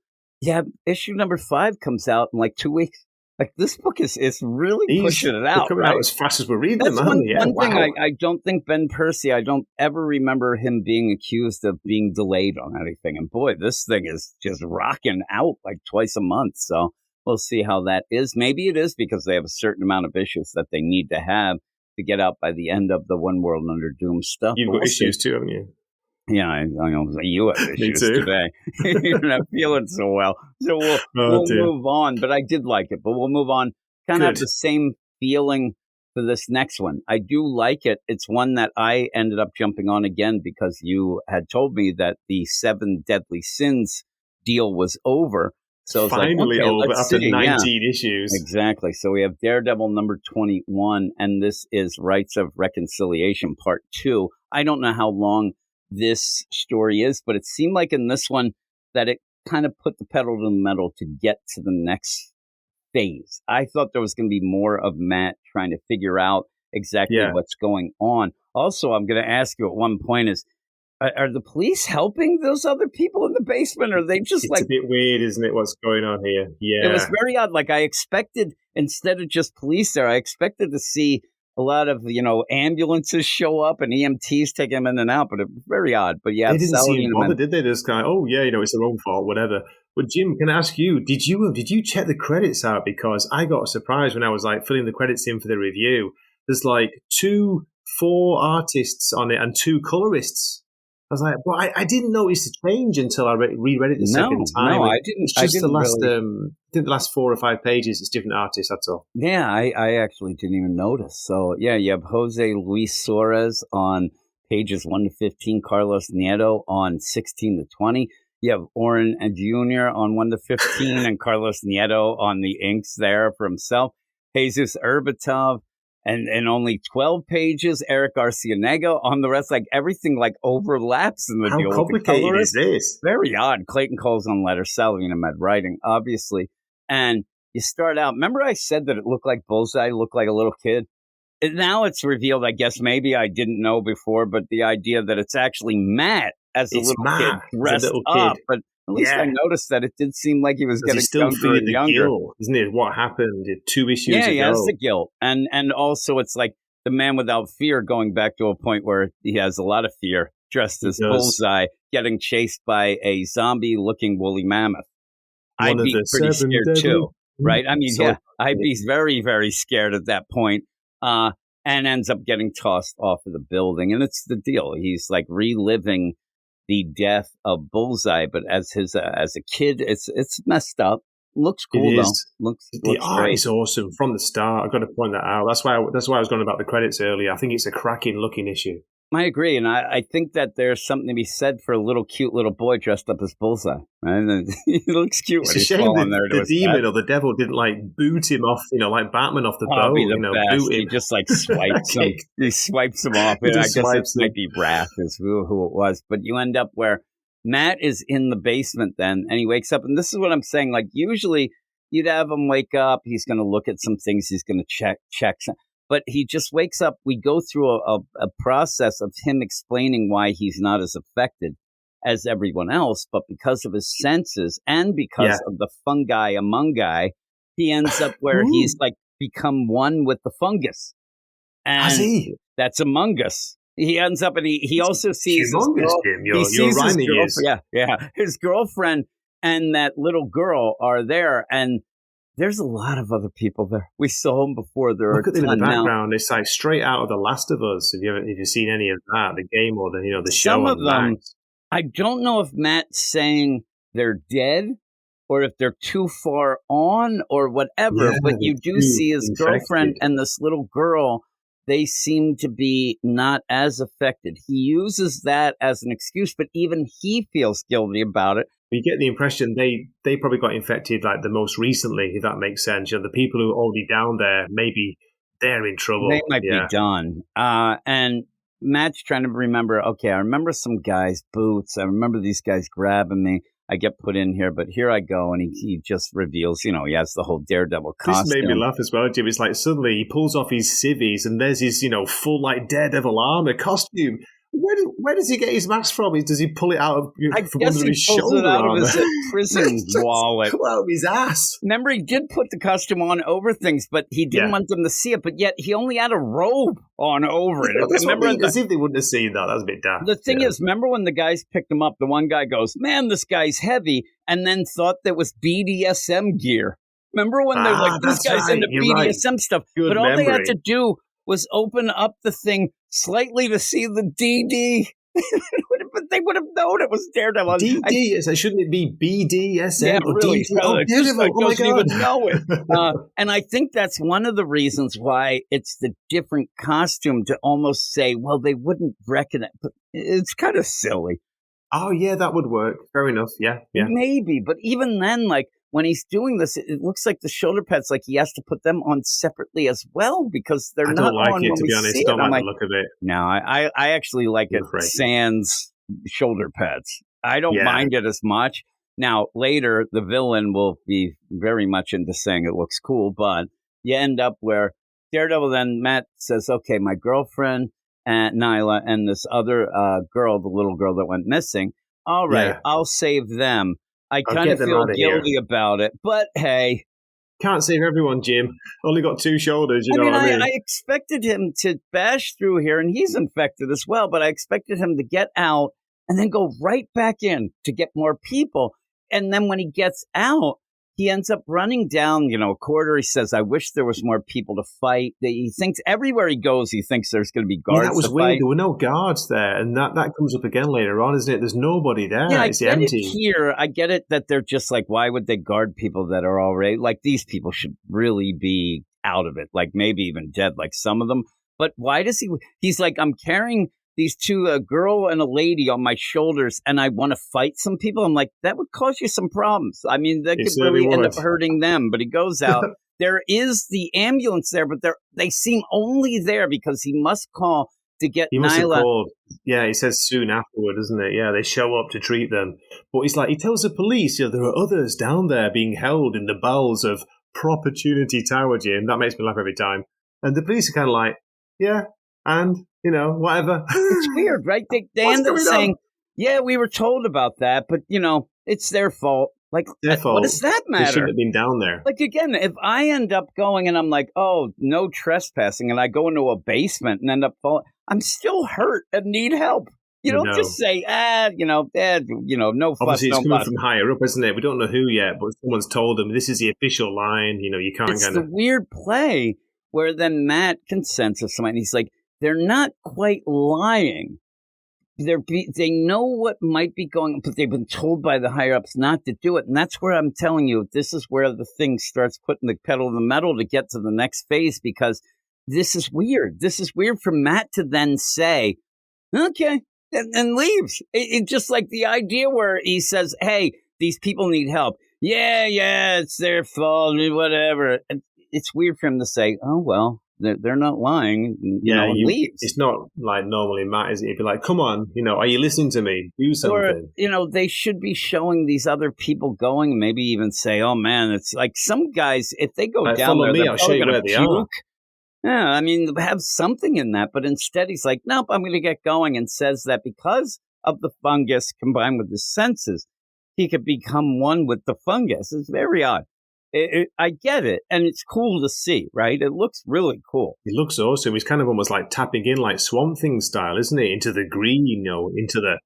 issue number 5 comes out in like 2 weeks. Like, this book is really pushing it out. Coming out as fast as we're reading them. One thing I don't think Ben Percy, I don't ever remember him being accused of being delayed on anything. And boy, this thing is just rocking out like twice a month. So we'll see how that is. Maybe it is because they have a certain amount of issues that they need to have to get out by the end of the One World Under Doom stuff. You've got issues too, haven't you? Yeah, I know you have Me issues too. today. You're not feeling so well. So we'll move on. But I did like it. But we'll move on. Kind of have Good. the same feeling for this next one. I do like it. It's one that I ended up jumping on again because you had told me that the 7 Deadly Sins deal was over. So I was Finally like, okay, over let's after see. 19 issues. Exactly. So we have Daredevil number 21, and this is Rights of Reconciliation Part 2. I don't know how long this story is, but it seemed like in this one that it kind of put the pedal to the metal to get to the next phase. I thought there was going to be more of Matt trying to figure out exactly what's going on. Also, I'm going to ask you at one point is, are the police helping those other people in the basement? Or are they just It's a bit weird, isn't it, what's going on here? Yeah. It was very odd. Like I expected, instead of just police there, I expected to see a lot of, ambulances show up and EMTs take them in and out, but it was very odd. But yeah, they didn't seem bothered, did they? This guy, it's their own fault, whatever. But Jim, can I ask you, did you check the credits out? Because I got surprised when I was like filling the credits in for the review. There's like 4 artists on it and 2 colorists. I was like, well, I didn't notice the change until I reread it the second time. No, I didn't. It's just I didn't the last, really... I think the last 4 or 5 pages, it's different artists, that's all. Yeah, I actually didn't even notice. So, yeah, you have Jose Luis Suarez on pages 1 to 15, Carlos Nieto on 16 to 20. You have Oren Jr. on 1 to 15, and Carlos Nieto on the inks there for himself. Jesus Urbatov. And only 12 pages, Eric Arcienega on the rest. Like everything like overlaps in the deal. How complicated is this? Very odd. Clayton Cole's on letters, Salvina Med writing, obviously. And you start out, remember I said that it looked like Bullseye, looked like a little kid? And now it's revealed, I guess maybe I didn't know before, but the idea that it's actually Matt as a little kid dressed up. But at least I noticed that it did seem like he was getting younger and younger. Guilt, isn't it? What happened 2 issues ago? Yeah, he has the guilt. And also it's like the man without fear going back to a point where he has a lot of fear, dressed as Bullseye, getting chased by a zombie-looking woolly mammoth. I'd be pretty scared too, right? I mean, I'd be very, very scared at that point. And ends up getting tossed off of the building. And it's the deal. He's like reliving the death of Bullseye, but as a kid, it's messed up. Looks cool though. Looks the art great. is awesome from the start. I've got to point that out. That's why I was going about the credits earlier. I think it's a cracking looking issue. I agree, and I think that there's something to be said for a cute little boy dressed up as Bullseye. Right? He looks cute. It's when a he's shame falling that there the demon or the devil didn't like boot him off, like Batman off the boat. Boot him. He just like swipes him. He swipes him off. I guess it might be Wrath is who it was, but you end up where Matt is in the basement then, and he wakes up, and this is what I'm saying. Like usually, you'd have him wake up. He's going to look at some things. He's going to check. But he just wakes up. We go through a process of him explaining why he's not as affected as everyone else, but because of his senses and because of the fungi among guy, he ends up where he's like become one with the fungus. And that's Among Us. He ends up and he also sees his his girlfriend and that little girl are there, and there's a lot of other people there. We saw them before. Look at them in the background. It's like straight out of The Last of Us. If you've seen any of that, the game or the show. Some of them, I don't know if Matt's saying they're dead or if they're too far on or whatever. But you do see his girlfriend and this little girl. They seem to be not as affected. He uses that as an excuse, but even he feels guilty about it. You get the impression they probably got infected like the most recently, if that makes sense. The people who are already down there, maybe they're in trouble. They might be done. And Matt's trying to remember, okay, I remember some guys' boots. I remember these guys grabbing me. I get put in here, but here I go. And he just reveals, he has the whole Daredevil costume. This made me laugh as well, Jim. It's like suddenly he pulls off his civvies and there's his, full like Daredevil armor costume. Where does he get his mask from? Does he pull it out of from under his shoulder? It out of his prison wallet. Pull out of his ass. Remember, he did put the costume on over things, but he didn't want them to see it. But yet, he only had a robe on over it. As if they wouldn't have seen that. That was a bit daft. The thing is, remember when the guys picked him up? The one guy goes, "Man, this guy's heavy," and then thought that was BDSM gear. Remember when they're like, "This guy's into BDSM stuff," Good but all memory. they had to do was open up the thing slightly to see the DD. But they would have known it was Daredevil. DD, shouldn't it be BDSM? Yeah, or really. DD? Oh, Daredevil! Like, Oh my doesn't god! even know it. And I think that's one of the reasons why it's the different costume to almost say, well, they wouldn't reckon it. But it's kind of silly. Oh yeah, that would work. Fair enough. Yeah. Maybe, but even then, like when he's doing this, it looks like the shoulder pads, like he has to put them on separately as well because they're not. I don't like on it, when to we be honest. see it. Don't I'm like the look of it. No, I actually like it. Afraid. Sans shoulder pads. I don't Yeah. mind it as much. Now later, the villain will be very much into saying it looks cool, but you end up where Daredevil then Matt says, "Okay, my girlfriend and Nyla and this other girl, the little girl that went missing. All right, Yeah. I'll save them. I I'll kind get of them feel out of here. guilty about it, but hey." Can't save everyone, Jim. Only got two shoulders, you know what I mean? I expected him to bash through here, and he's infected as well, but I expected him to get out and then go right back in to get more people. And then when he gets out, he ends up running down, a corridor. He says, I wish there was more people to fight. He thinks everywhere he goes, he thinks there's going to be guards Yeah, that was to weird. fight. There were no guards there, and that comes up again later on, isn't it? There's nobody there. Yeah, It's I get empty. it here. I get it that they're just like, why would they guard people that are already, like these people should really be out of it, like maybe even dead, like some of them. But why does he's like, I'm carrying these two, a girl and a lady on my shoulders, and I want to fight some people. I'm like, that would cause you some problems. I mean, that could really end up hurting them. But he goes out. There is the ambulance there, but they seem only there because he must call to get He must have Nyla. called. Yeah, he says soon afterward, doesn't it? Yeah, they show up to treat them. But he's like, he tells the police, there are others down there being held in the bowels of Propertunity Tower, Jim. That makes me laugh every time. And the police are kind of like, yeah, and, whatever. It's weird, right? They end up saying, yeah, we were told about that, but, it's their fault. Like, Their fault. What does that They matter? shouldn't have been down there. Like, again, if I end up going and I'm like, oh, no trespassing, and I go into a basement and end up falling, I'm still hurt and need help. You don't just say, no fuss, Obviously, it's no coming fuss. from higher up, isn't it? We don't know who yet, but someone's told them this is the official line. You can't It's kind the of. weird play where then Matt consents of somebody, and he's like, they're not quite lying. They know what might be going on, but they've been told by the higher-ups not to do it. And that's where I'm telling you, this is where the thing starts putting the pedal to the metal to get to the next phase, because this is weird. This is weird for Matt to then say, okay, and leaves. It just like the idea where he says, hey, these people need help. Yeah, it's their fault, whatever. And it's weird for him to say, oh, well, they're not lying, and leaves. It's not like normally Matt, is it? He'd be like, come on, are you listening to me? Do something. Or, they should be showing these other people going, maybe even say, oh, man, it's like some guys, if they go down follow there, me, they're I'll show probably you gonna where they puke. are. Yeah, I mean, have something in that. But instead, he's like, nope, I'm going to get going, and says that because of the fungus combined with his senses, he could become one with the fungus. It's very odd. I get it, and it's cool to see, right? It looks really cool. It looks awesome. He's kind of almost like tapping in like Swamp Thing style, isn't it? Into the green, into the...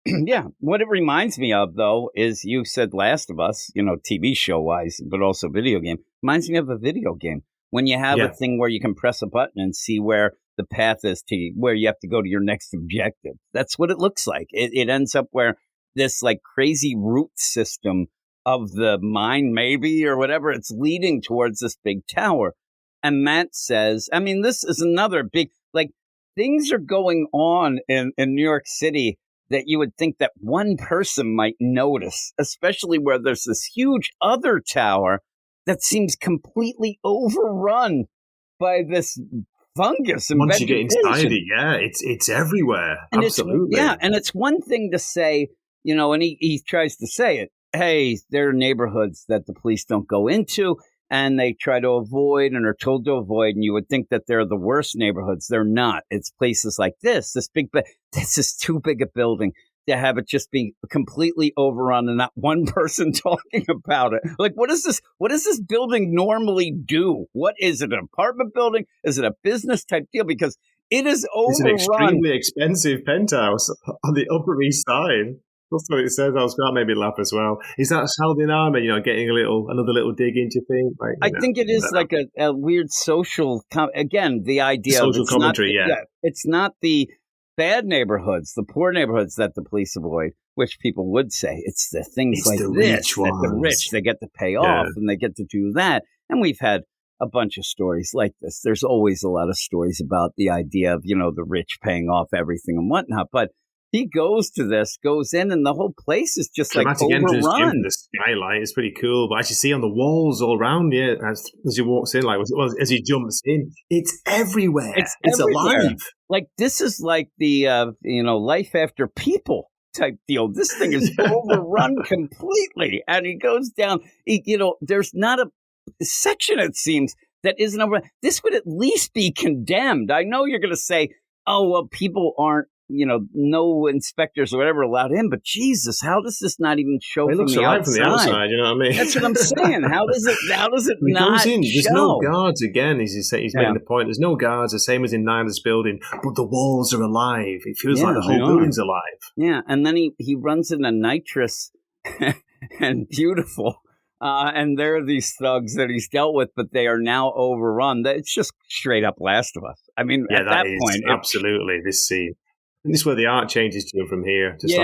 Yeah. What it reminds me of, though, is you said Last of Us, TV show-wise, but also video game. Reminds me of a video game. When you have a thing where you can press a button and see where the path is to where you have to go to your next objective. That's what it looks like. It ends up where this like crazy root system of the mine, maybe, or whatever, it's leading towards this big tower. And Matt says, I mean, this is another big, like, things are going on in New York City that you would think that one person might notice, especially where there's this huge other tower that seems completely overrun by this fungus. And once you get inside vegetation. it, yeah, it's everywhere. And absolutely. And it's one thing to say, and he tries to say it, hey, there are neighborhoods that the police don't go into and they try to avoid and are told to avoid. And you would think that they're the worst neighborhoods. They're not. It's places like this is too big a building to have it just be completely overrun and not one person talking about it. Like, what does this building normally do? What is it? An apartment building? Is it a business type deal? Because it is overrun. It's an extremely expensive penthouse on the Upper East Side. That's what it says. That made me laugh as well. Is that Saladin Army, getting another little dig into things? Like, I think it is like a weird social, again, the idea social of commentary, yeah. It's not the bad neighborhoods, the poor neighborhoods that the police avoid, which people would say it's the things It's like the this rich that the ones. rich, they get to pay off and they get to do that. And we've had a bunch of stories like this. There's always a lot of stories about the idea of, the rich paying off everything and whatnot. But he goes in, and the whole place is just Dramatic like entrance, Jim, overrun. from the skylight. It's pretty cool. But as you see on the walls all around you, as he walks in, as he jumps in, it's everywhere. It's everywhere. alive. Like, this is like the, life after people type deal. This thing is overrun completely. And he goes down, there's not a section, it seems, that isn't over. This would at least be condemned. I know you're going to say, oh, well, people aren't, no inspectors or whatever allowed in, but Jesus, how does this not even show It from looks the alive outside? from the outside, you know what I mean? That's what I'm saying. How does it He not goes in, there's show? no guards again, he's making the point. There's no guards, the same as in Nyla's building, but the walls are alive. It feels like the whole building's alive. Yeah, and then he runs into Nitrous and Beautiful. And there are these thugs that he's dealt with, but they are now overrun. It's just straight up Last of Us. I mean, at that point, absolutely this scene. And this is where the art changes to from here. To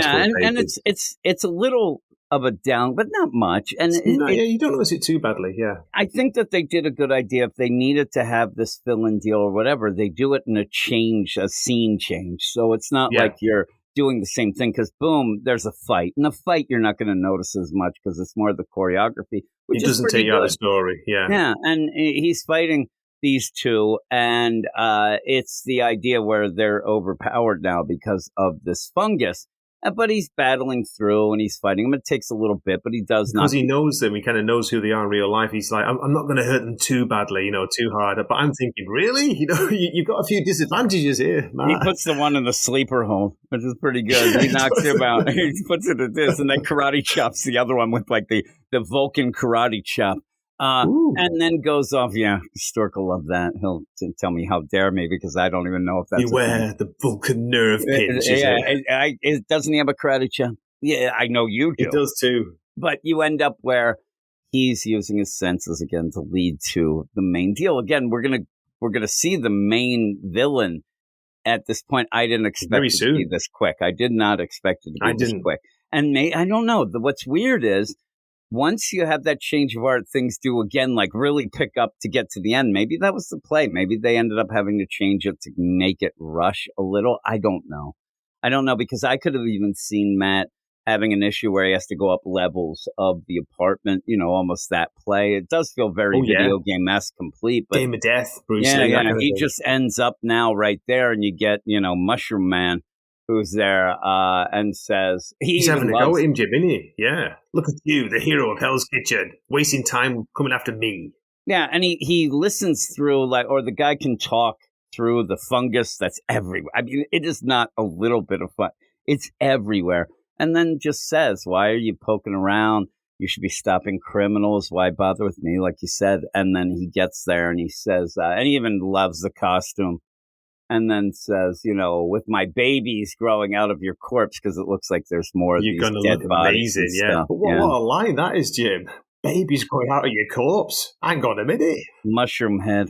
and it's a little of a down, but not much. And you don't notice it too badly. Yeah, I think that they did a good idea. If they needed to have this fill-in deal or whatever, they do it in a scene change. So it's not like you're doing the same thing, because boom, there's a fight. In a fight, you're not going to notice as much because it's more the choreography. Which it doesn't take you out of the story. Yeah, and he's fighting these two, and it's the idea where they're overpowered now because of this fungus. But he's battling through and he's fighting them. It takes a little bit, but he does not. Because he knows them. He kind of knows who they are in real life. He's like, I'm not going to hurt them too badly, too hard. But I'm thinking, really? You've got a few disadvantages here, man. He puts the one in the sleeper hole, which is pretty good. He knocks him out. He puts it at this, and then karate chops the other one with like the Vulcan karate chop. And then goes off. Yeah, Stork will love that. He'll tell how dare me, because I don't even know if that's beware the Vulcan nerve pinch. Doesn't he have a karate chop? Yeah, I know you do. He does too. But you end up where he's using his senses again to lead to the main deal. Again, we're gonna see the main villain at this point. I didn't expect it to be this quick. I did not expect it to be this quick. And I don't know. What's weird is, once you have that change of art, things do again like really pick up to get to the end. Maybe that was the play. Maybe they ended up having to change it to make it rush a little. I don't know, because I could have even seen Matt having an issue where he has to go up levels of the apartment, almost that play. It does feel very video game-esque complete. But Game of Death, Bruce. Yeah, he just ends up now right there, and you get, Mushroom Man, who's there and says... He's having a go at him, Jim, isn't he? Yeah. Look at you, the hero of Hell's Kitchen, wasting time coming after me. Yeah, and he listens through, or the guy can talk through the fungus that's everywhere. I mean, it is not a little bit of fun. It's everywhere. And then just says, why are you poking around? You should be stopping criminals. Why bother with me, like you said? And then he gets there and he says, and he even loves the costume. And then says, with my babies growing out of your corpse, because it looks like there's more of these dead bodies. Amazing, yeah. But what a line that is, Jim. Babies growing out of your corpse. Hang on a minute. Mushroom head.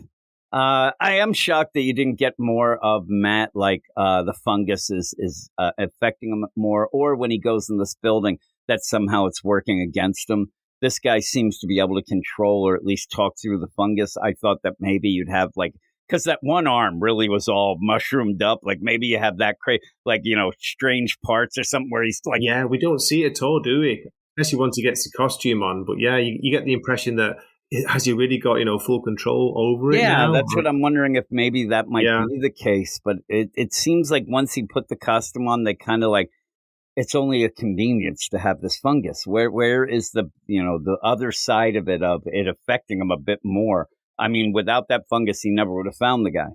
I am shocked that you didn't get more of Matt, like the fungus is affecting him more, or when he goes in this building, that somehow it's working against him. This guy seems to be able to control or at least talk through the fungus. I thought that maybe you'd have because that one arm really was all mushroomed up. Like maybe you have that strange parts or something where he's like... Yeah, we don't see it at all, do we? Especially once he gets the costume on. But yeah, you get the impression that has he really got, full control over it? Yeah, now? That's what I'm wondering, if maybe that might be the case. But it seems like once he put the costume on, they kind of it's only a convenience to have this fungus. Where is the other side of it affecting him a bit more? I mean, without that fungus, he never would have found the guy.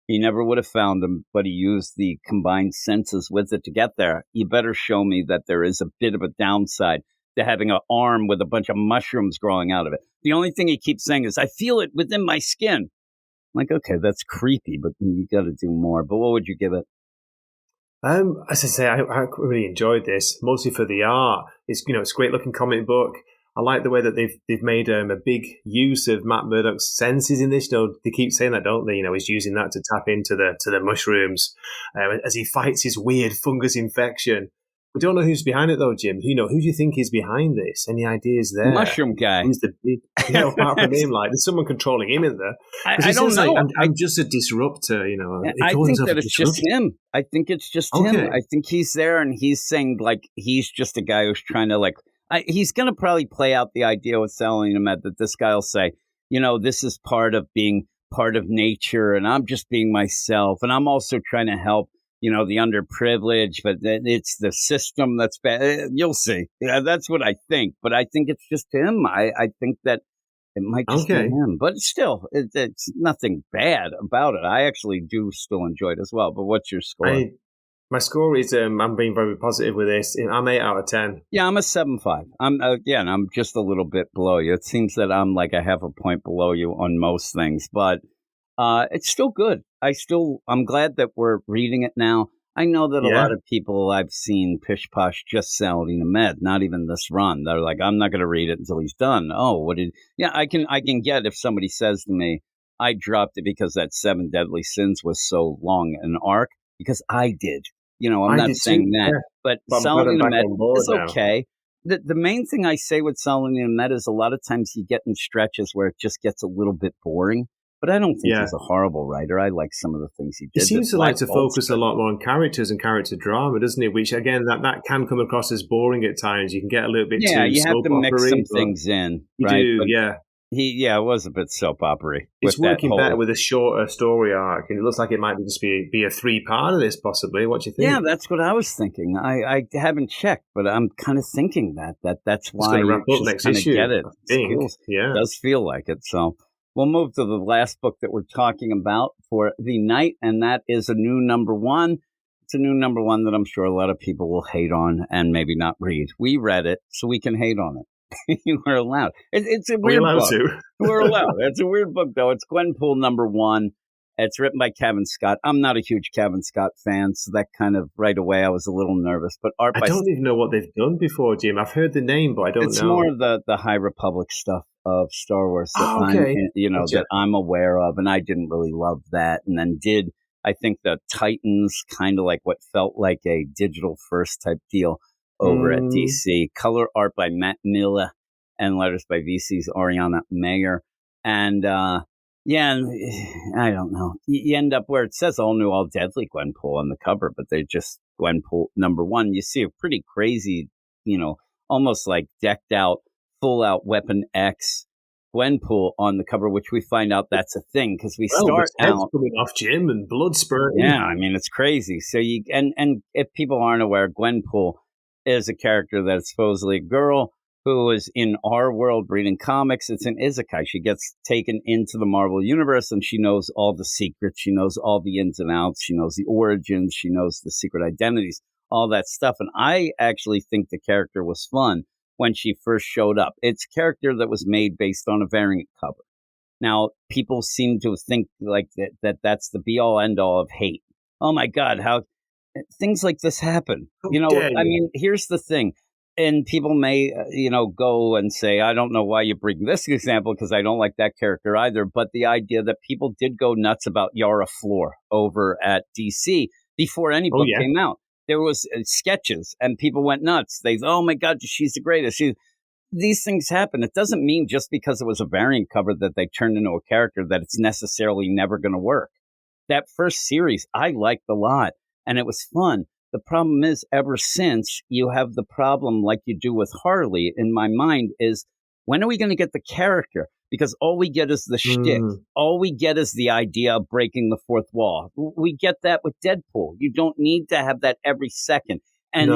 He never would have found him, but he used the combined senses with it to get there. You better show me that there is a bit of a downside to having an arm with a bunch of mushrooms growing out of it. The only thing he keeps saying is, I feel it within my skin. I'm like, okay, that's creepy, but you got to do more. But what would you give it? As I say, I really enjoyed this, mostly for the art. It's, it's a great looking comic book. I like the way that they've made a big use of Matt Murdock's senses in this. They keep saying that, don't they? He's using that to tap into the mushrooms as he fights his weird fungus infection. We don't know who's behind it, though, Jim. Who do you think is behind this? Any ideas there? Mushroom guy. Who's the big? Apart from him, there's someone controlling him in there. I don't know. I'm just a disruptor, I think that it's just him. I think it's just him. I think he's there and he's saying he's just a guy who's trying to he's going to probably play out the idea with Saladin Ahmed that this guy will say, this is part of being part of nature and I'm just being myself and I'm also trying to help the underprivileged, but it's the system that's bad. You'll see. Yeah, that's what I think. But I think it's just him. I think that it might just be him. But still, it's nothing bad about it. I actually do still enjoy it as well. But what's your score? My score is I'm being very positive with this. I'm 8 out of 10. Yeah, I'm a 7.5. I'm just a little bit below you. It seems that I'm like a half a point below you on most things, but it's still good. I'm glad that we're reading it now. I know that a lot of people I've seen pish posh just Saladin Ahmed, not even this run. They're like, I'm not going to read it until he's done. Oh, I can get if somebody says to me, I dropped it because that 7 Deadly Sins was so long an arc because I did. I'm not saying that, but Saladin Ahmed is okay. The main thing I say with Saladin Ahmed is a lot of times you get in stretches where it just gets a little bit boring. But I don't think he's a horrible writer. I like some of the things he did. He seems to like to focus a lot more on characters and character drama, doesn't he? Which, again, that can come across as boring at times. You can get a little bit too soap opera-y. Yeah, you have to mix some things in. You right? do, but yeah. It was a bit soap opera-y. It's working better with a shorter story arc, and it looks like it might just be a 3-part of this, possibly. What do you think? Yeah, that's what I was thinking. I haven't checked, but I'm kind of thinking that's why it's going to wrap up next issue. Get it. Yeah, it does feel like it. So we'll move to the last book that we're talking about for the night, and that is a new number 1. It's a new number 1 that I'm sure a lot of people will hate on and maybe not read. We read it, so we can hate on it. We're allowed. It's a weird book. We're allowed. It's a weird book, though. It's Gwenpool number 1. It's written by Kevin Scott. I'm not a huge Kevin Scott fan, so that kind of right away I was a little nervous. But art I don't even know what they've done before, Jim. I've heard the name, but I don't know. It's more of the High Republic stuff of Star Wars that that I'm aware of, and I didn't really love that. And then I think the Titans kind of like what felt like a digital first type deal over at DC. Color art by Matt Miller and letters by VC's Ariana Mayer. And I don't know. You end up where it says all new, all deadly Gwenpool on the cover, but they just Gwenpool number 1. You see a pretty crazy, almost like decked out, full out Weapon X Gwenpool on the cover, which we find out that's a thing because we start out coming off Jim and blood spurting. Yeah, I mean it's crazy. So and if people aren't aware, Gwenpool is a character that's supposedly a girl who is in our world reading comics. It's an isekai. She gets taken into the Marvel Universe, and she knows all the secrets. She knows all the ins and outs. She knows the origins. She knows the secret identities, all that stuff. And I actually think the character was fun when she first showed up. It's a character that was made based on a variant cover. Now, people seem to think like that's the be-all, end-all of hate. Oh, my God, how things like this happen. I mean, here's the thing. And people may, go and say, I don't know why you bring this example because I don't like that character either. But the idea that people did go nuts about Yara Flor over at DC before any book came out. There was sketches and people went nuts. Oh, my God, she's the greatest. These things happen. It doesn't mean just because it was a variant cover that they turned into a character that it's necessarily never going to work. That first series I liked a lot and it was fun. The problem is, ever since, you have the problem like you do with Harley, in my mind, is when are we going to get the character? Because all we get is the shtick. All we get is the idea of breaking the fourth wall. We get that with Deadpool. You don't need to have that every second. And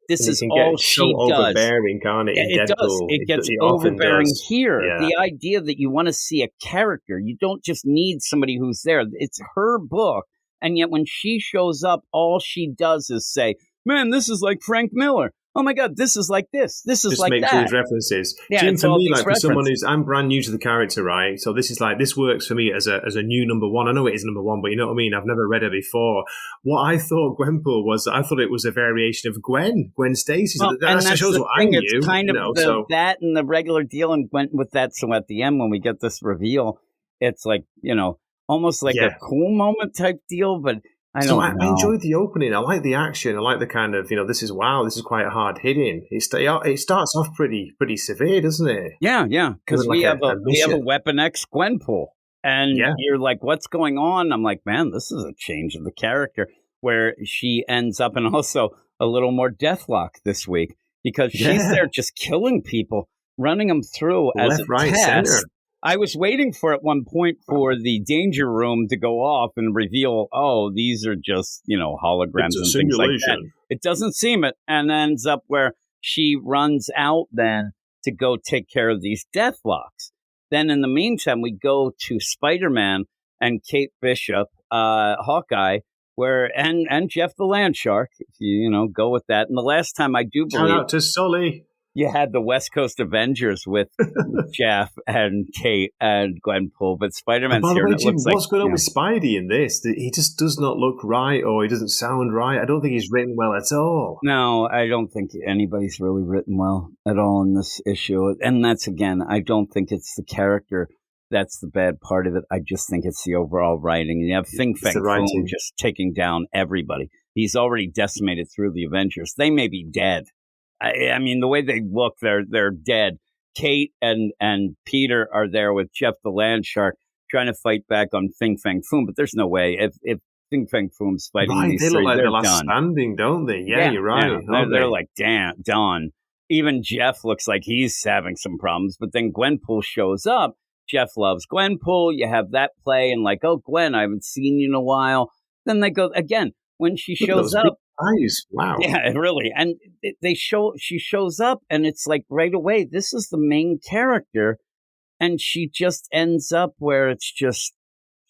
this is all she does. Overbearing, can't it? It does. It gets overbearing here. Yeah. The idea that you want to see a character, you don't just need somebody who's there. It's her book. And yet when she shows up, all she does is say, man, this is like Frank Miller. oh my God, this is like this. This is just like make that. sure there's references. Yeah, Jim, it's for all me, these like for someone references. I'm brand new to the character, right? So this is like, this works for me as a new number one. I know it is number one, but you know what I mean? I've never read her before. What I thought Gwenpool was, I thought it was a variation of Gwen Stacy. So Well, and that that's shows the what I thing. knew. It's kind you of know, the, so. that and the regular deal, and went with that. So at the end, when we get this reveal, it's like, almost like Yeah. a cool moment type deal, but I So don't know. I enjoyed the opening. I like the action. I like the kind of, this is quite hard hitting. It starts off pretty severe, doesn't it? Yeah, because Like we have a mission. Weapon X Gwenpool, and Yeah. you're like, what's going on? I'm like, man, this is a change of the character where she ends up, and also a little more Deathlock this week because she's there just killing people, running them through as Left, a right, test. center. I was waiting for at one point for the danger room to go off and reveal, oh, these are just, holograms It's a and things like that. simulation. It doesn't seem it, and ends up where she runs out then to go take care of these Deathlocks. Then in the meantime, we go to Spider-Man and Kate Bishop, Hawkeye, and Jeff the Landshark, if you go with that. And the last time I do Shout believe out to Sully. you had the West Coast Avengers with Jeff and Kate and Gwenpool, but Spider-Man's By the here. way, And it Jim, looks what's like, going on with Spidey in this? He just does not look right, or he doesn't sound right. I don't think he's written well at all. No, I don't think anybody's really written well at all in this issue. And that's, again, I don't think it's the character that's the bad part of it. I just think it's the overall writing. And you have Fing Fang Foom just taking down everybody. He's already decimated through the Avengers. They may be dead. I mean, the way they look, they're dead. Kate and Peter are there with Jeff the Landshark trying to fight back on Fing Fang Foom, but there's no way. If Fing Fang Foom's fighting these they three, look like they're the last done. standing, don't they? Yeah, you're right. Yeah, they're like, damn, done. Even Jeff looks like he's having some problems, but then Gwenpool shows up. Jeff loves Gwenpool. You have that play and like, oh, Gwen, I haven't seen you in a while. Then they go, again, when she shows up. Eyes. Wow. Yeah, really. And she shows up and it's like right away, this is the main character. And she just ends up where it's just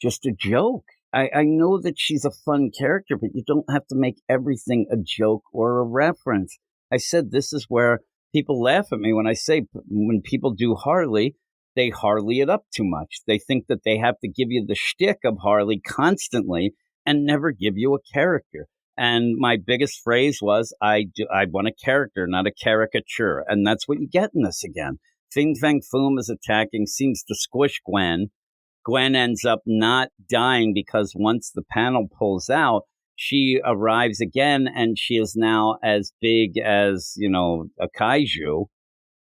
a joke. I know that she's a fun character, but you don't have to make everything a joke or a reference. I said this is where people laugh at me when I say when people do Harley, they Harley it up too much. They think that they have to give you the shtick of Harley constantly and never give you a character. And my biggest phrase was, I want a character, not a caricature. And that's what you get in this again. Fing Fang Foom is attacking, seems to squish Gwen. Gwen ends up not dying because once the panel pulls out, she arrives again and she is now as big as, a kaiju.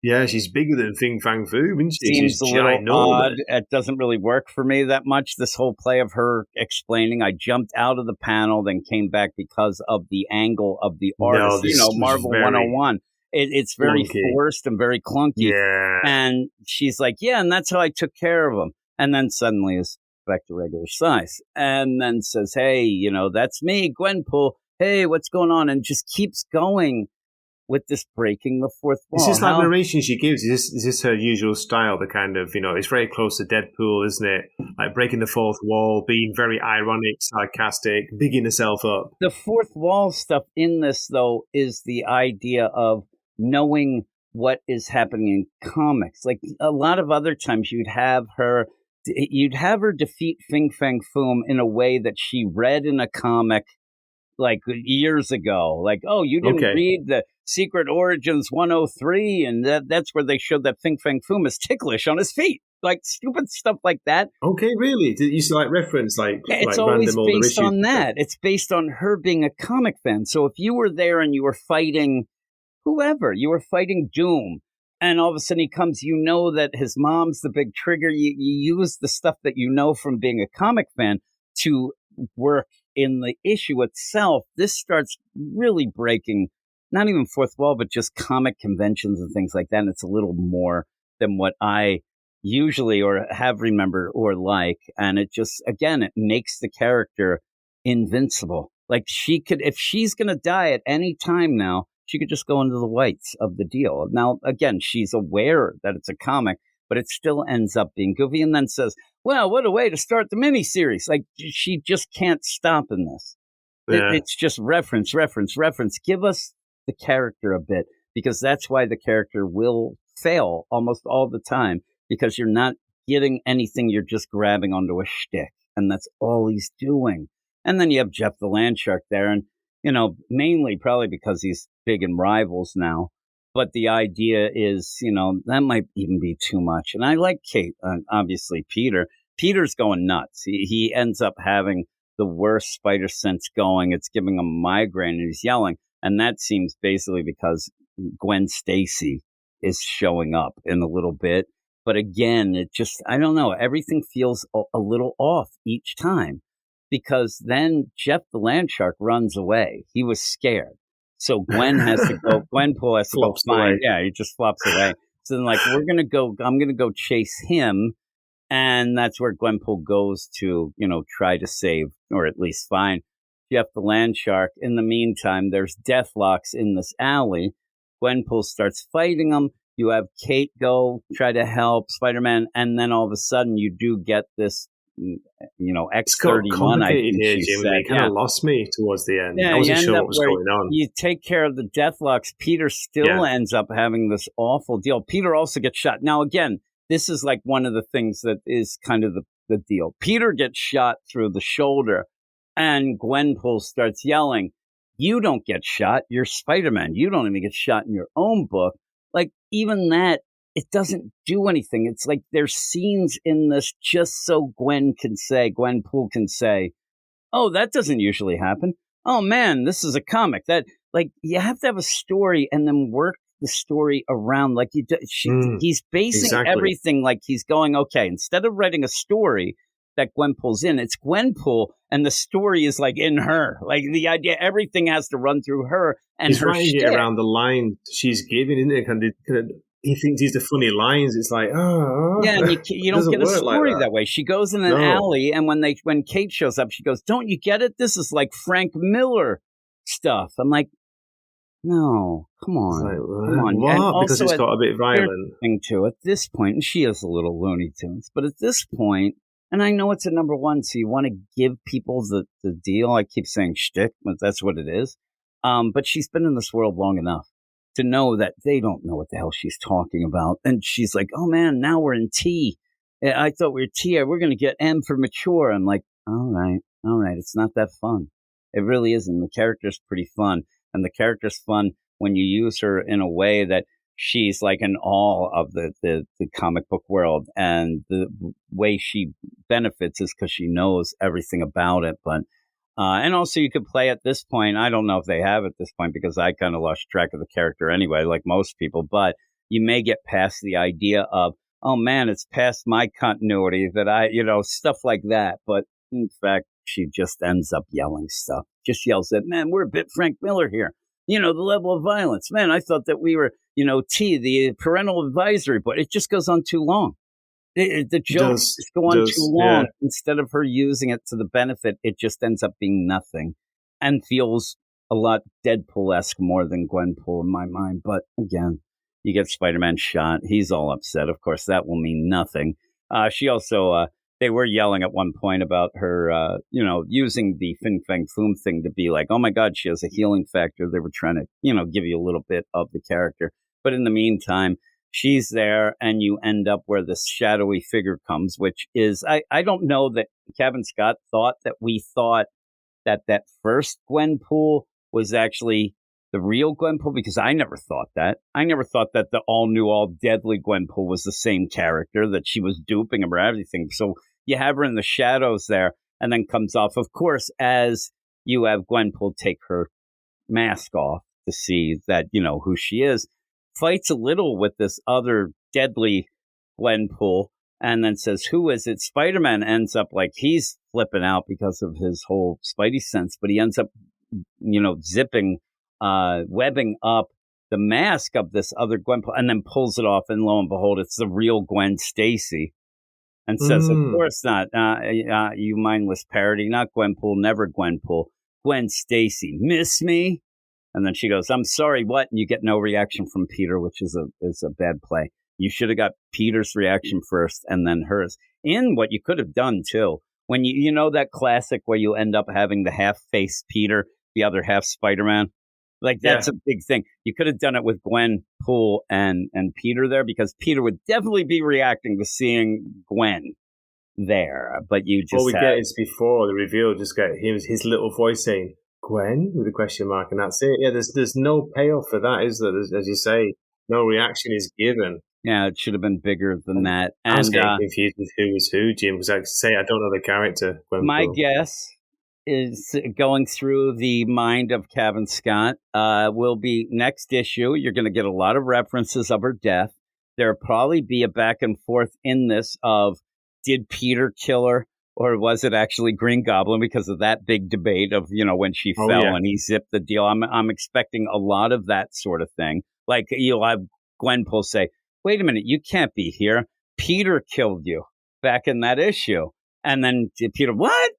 Yeah, she's bigger than Fing Fang Foom, isn't she? Seems She's a little ginormous. odd. It doesn't really work for me that much. This whole play of her explaining, I jumped out of the panel, then came back because of the angle of the artist. this was Marvel very 101. It's very clunky. forced and very clunky. Yeah. And she's like, yeah, and that's how I took care of him. And then suddenly is back to regular size. And then says, hey, that's me, Gwenpool. Hey, what's going on? And just keeps going with this breaking the fourth wall. Is this like narration she gives? Is this her usual style? The kind of, it's very close to Deadpool, isn't it? Like breaking the fourth wall, being very ironic, sarcastic, bigging herself up. The fourth wall stuff in this, though, is the idea of knowing what is happening in comics. Like a lot of other times you'd have her defeat Fing Fang Foom in a way that she read in a comic like years ago. Like, oh, you didn't read the Secret Origins 103, and that's where they showed that Fing Fang Foom is ticklish on his feet. Like stupid stuff like that. Okay, really? Did you see reference It's like always random older based issues? on that. It's based on her being a comic fan. So if you were there and you were fighting whoever, you were fighting Doom, and all of a sudden he comes, that his mom's the big trigger. You use the stuff that you know from being a comic fan to work in the issue itself. This starts really breaking not even fourth wall, but just comic conventions and things like that. And it's a little more than what I usually or have remembered or like. And it just, again, it makes the character invincible. Like she could, if she's going to die at any time now, she could just go into the whites of the deal. Now, again, she's aware that it's a comic, but it still ends up being goofy and then says, well, what a way to start the miniseries. Like she just can't stop in this. Yeah. It's just reference. Give us the character a bit, because that's why the character will fail almost all the time, because you're not getting anything. You're just grabbing onto a shtick, and that's all he's doing. And then you have Jeff the Landshark there, and, mainly probably because he's big in Rivals now. But the idea is, that might even be too much. And I like Kate, obviously Peter. Peter's going nuts. He ends up having the worst spider sense going. It's giving him a migraine, and he's yelling. And that seems basically because Gwen Stacy is showing up in a little bit. But again, it just, I don't know, everything feels a little off each time, because then Jeff the Landshark runs away. He was scared. So Gwen has to go, Gwenpool has to go find, he just flops away. So then, I'm going to go chase him. And that's where Gwenpool goes to, try to save, or at least find Jeff the Landshark. In the meantime, there's Deathlocks in this alley. Gwenpool starts fighting them. You have Kate go try to help Spider-Man, and then all of a sudden you do get this, X-31. I think here, she Jim. said. It kind of lost me towards the end. Yeah, I wasn't sure what was going on. You take care of the Deathlocks. Peter still ends up having this awful deal. Peter also gets shot. Now, again, this is like one of the things that is kind of the deal. Peter gets shot through the shoulder, and Gwenpool starts yelling, "You don't get shot. You're Spider-Man. You don't even get shot in your own book." Like, even that, it doesn't do anything. It's like there's scenes in this just so Gwenpool can say, "Oh, that doesn't usually happen. Oh man, this is a comic." That, like, you have to have a story and then work the story around. Like, he's basing everything, like he's going, okay, instead of writing a story that Gwenpool's in, it's Gwenpool, and the story is like in her. Like, the idea, everything has to run through her, and he's her writing it around the line she's giving, isn't it? He thinks these are funny lines. It's like, yeah, and you don't get a story like that way. She goes in an alley, and when Kate shows up, she goes, "Don't you get it? This is like Frank Miller stuff." I'm like, no, come on, come on. What? Because it's got a bit violent. Thing too at this point, and she is a little Looney Tunes, but at this point, and I know it's a number one, so you want to give people the deal. I keep saying shtick, but that's what it is. But she's been in this world long enough to know that they don't know what the hell she's talking about. And she's like, "Oh man, now we're in T. I thought we were T. We're going to get M for mature." I'm like, all right. It's not that fun. It really isn't. The character's pretty fun. And the character's fun when you use her in a way that she's like in awe of the comic book world. And the way she benefits is because she knows everything about it. But and also you could play at this point. I don't know if they have at this point, because I kind of lost track of the character anyway, like most people. But you may get past the idea of, oh man, it's past my continuity that stuff like that. But in fact, she just ends up yelling stuff. Just yells that, "Man, we're a bit Frank Miller here. The level of violence. Man, I thought that we were, T, the parental advisory." But it just goes on too long. The jokes just go on too long. Yeah. Instead of her using it to the benefit, it just ends up being nothing, and feels a lot Deadpool-esque more than Gwenpool in my mind. But again, you get Spider-Man shot. He's all upset. Of course, that will mean nothing. She also, they were yelling at one point about her, using the Fin Fang Foom thing to be like, oh my God, she has a healing factor. They were trying to, give you a little bit of the character. But in the meantime, she's there, and you end up where this shadowy figure comes, which is, I don't know that Kevin Scott thought that we thought that first Gwenpool was actually the real Gwenpool, because I never thought that. I never thought that the all-new, all-deadly Gwenpool was the same character, that she was duping him or everything. So you have her in the shadows there, and then comes off, of course, as you have Gwenpool take her mask off to see that, who she is, fights a little with this other deadly Gwenpool, and then says, "Who is it?" Spider-Man ends up like he's flipping out because of his whole Spidey sense, but he ends up, zipping, webbing up the mask of this other Gwenpool, and then pulls it off, and lo and behold, it's the real Gwen Stacy, and says, "Of course not, you mindless parody, not Gwenpool, never Gwenpool, Gwen Stacy, miss me?" And then she goes, "I'm sorry, what?" And you get no reaction from Peter, which is a bad play. You should have got Peter's reaction first and then hers. And what you could have done, too, when you know that classic where you end up having the half-face Peter, the other half Spider-Man? Like, that's a big thing. You could have done it with Gwenpool and Peter there, because Peter would definitely be reacting to seeing Gwen there. But you just all we get is before the reveal, just get his little voice saying Gwen with a question mark, and that's it. Yeah, there's no payoff for that, is there? As you say, no reaction is given. Yeah, it should have been bigger than that. I was getting confused with who was who, Jim, because I say I don't know the character. Gwenpool. My guess is, going through the mind of Kevin Scott, will be next issue. You're going to get a lot of references of her death. There'll probably be a back and forth in this of, did Peter kill her, or was it actually Green Goblin, because of that big debate of, when she fell and he zipped the deal. I'm expecting a lot of that sort of thing. Like, you'll have Gwenpool say, wait a minute, you can't be here. Peter killed you back in that issue. And then Peter, what?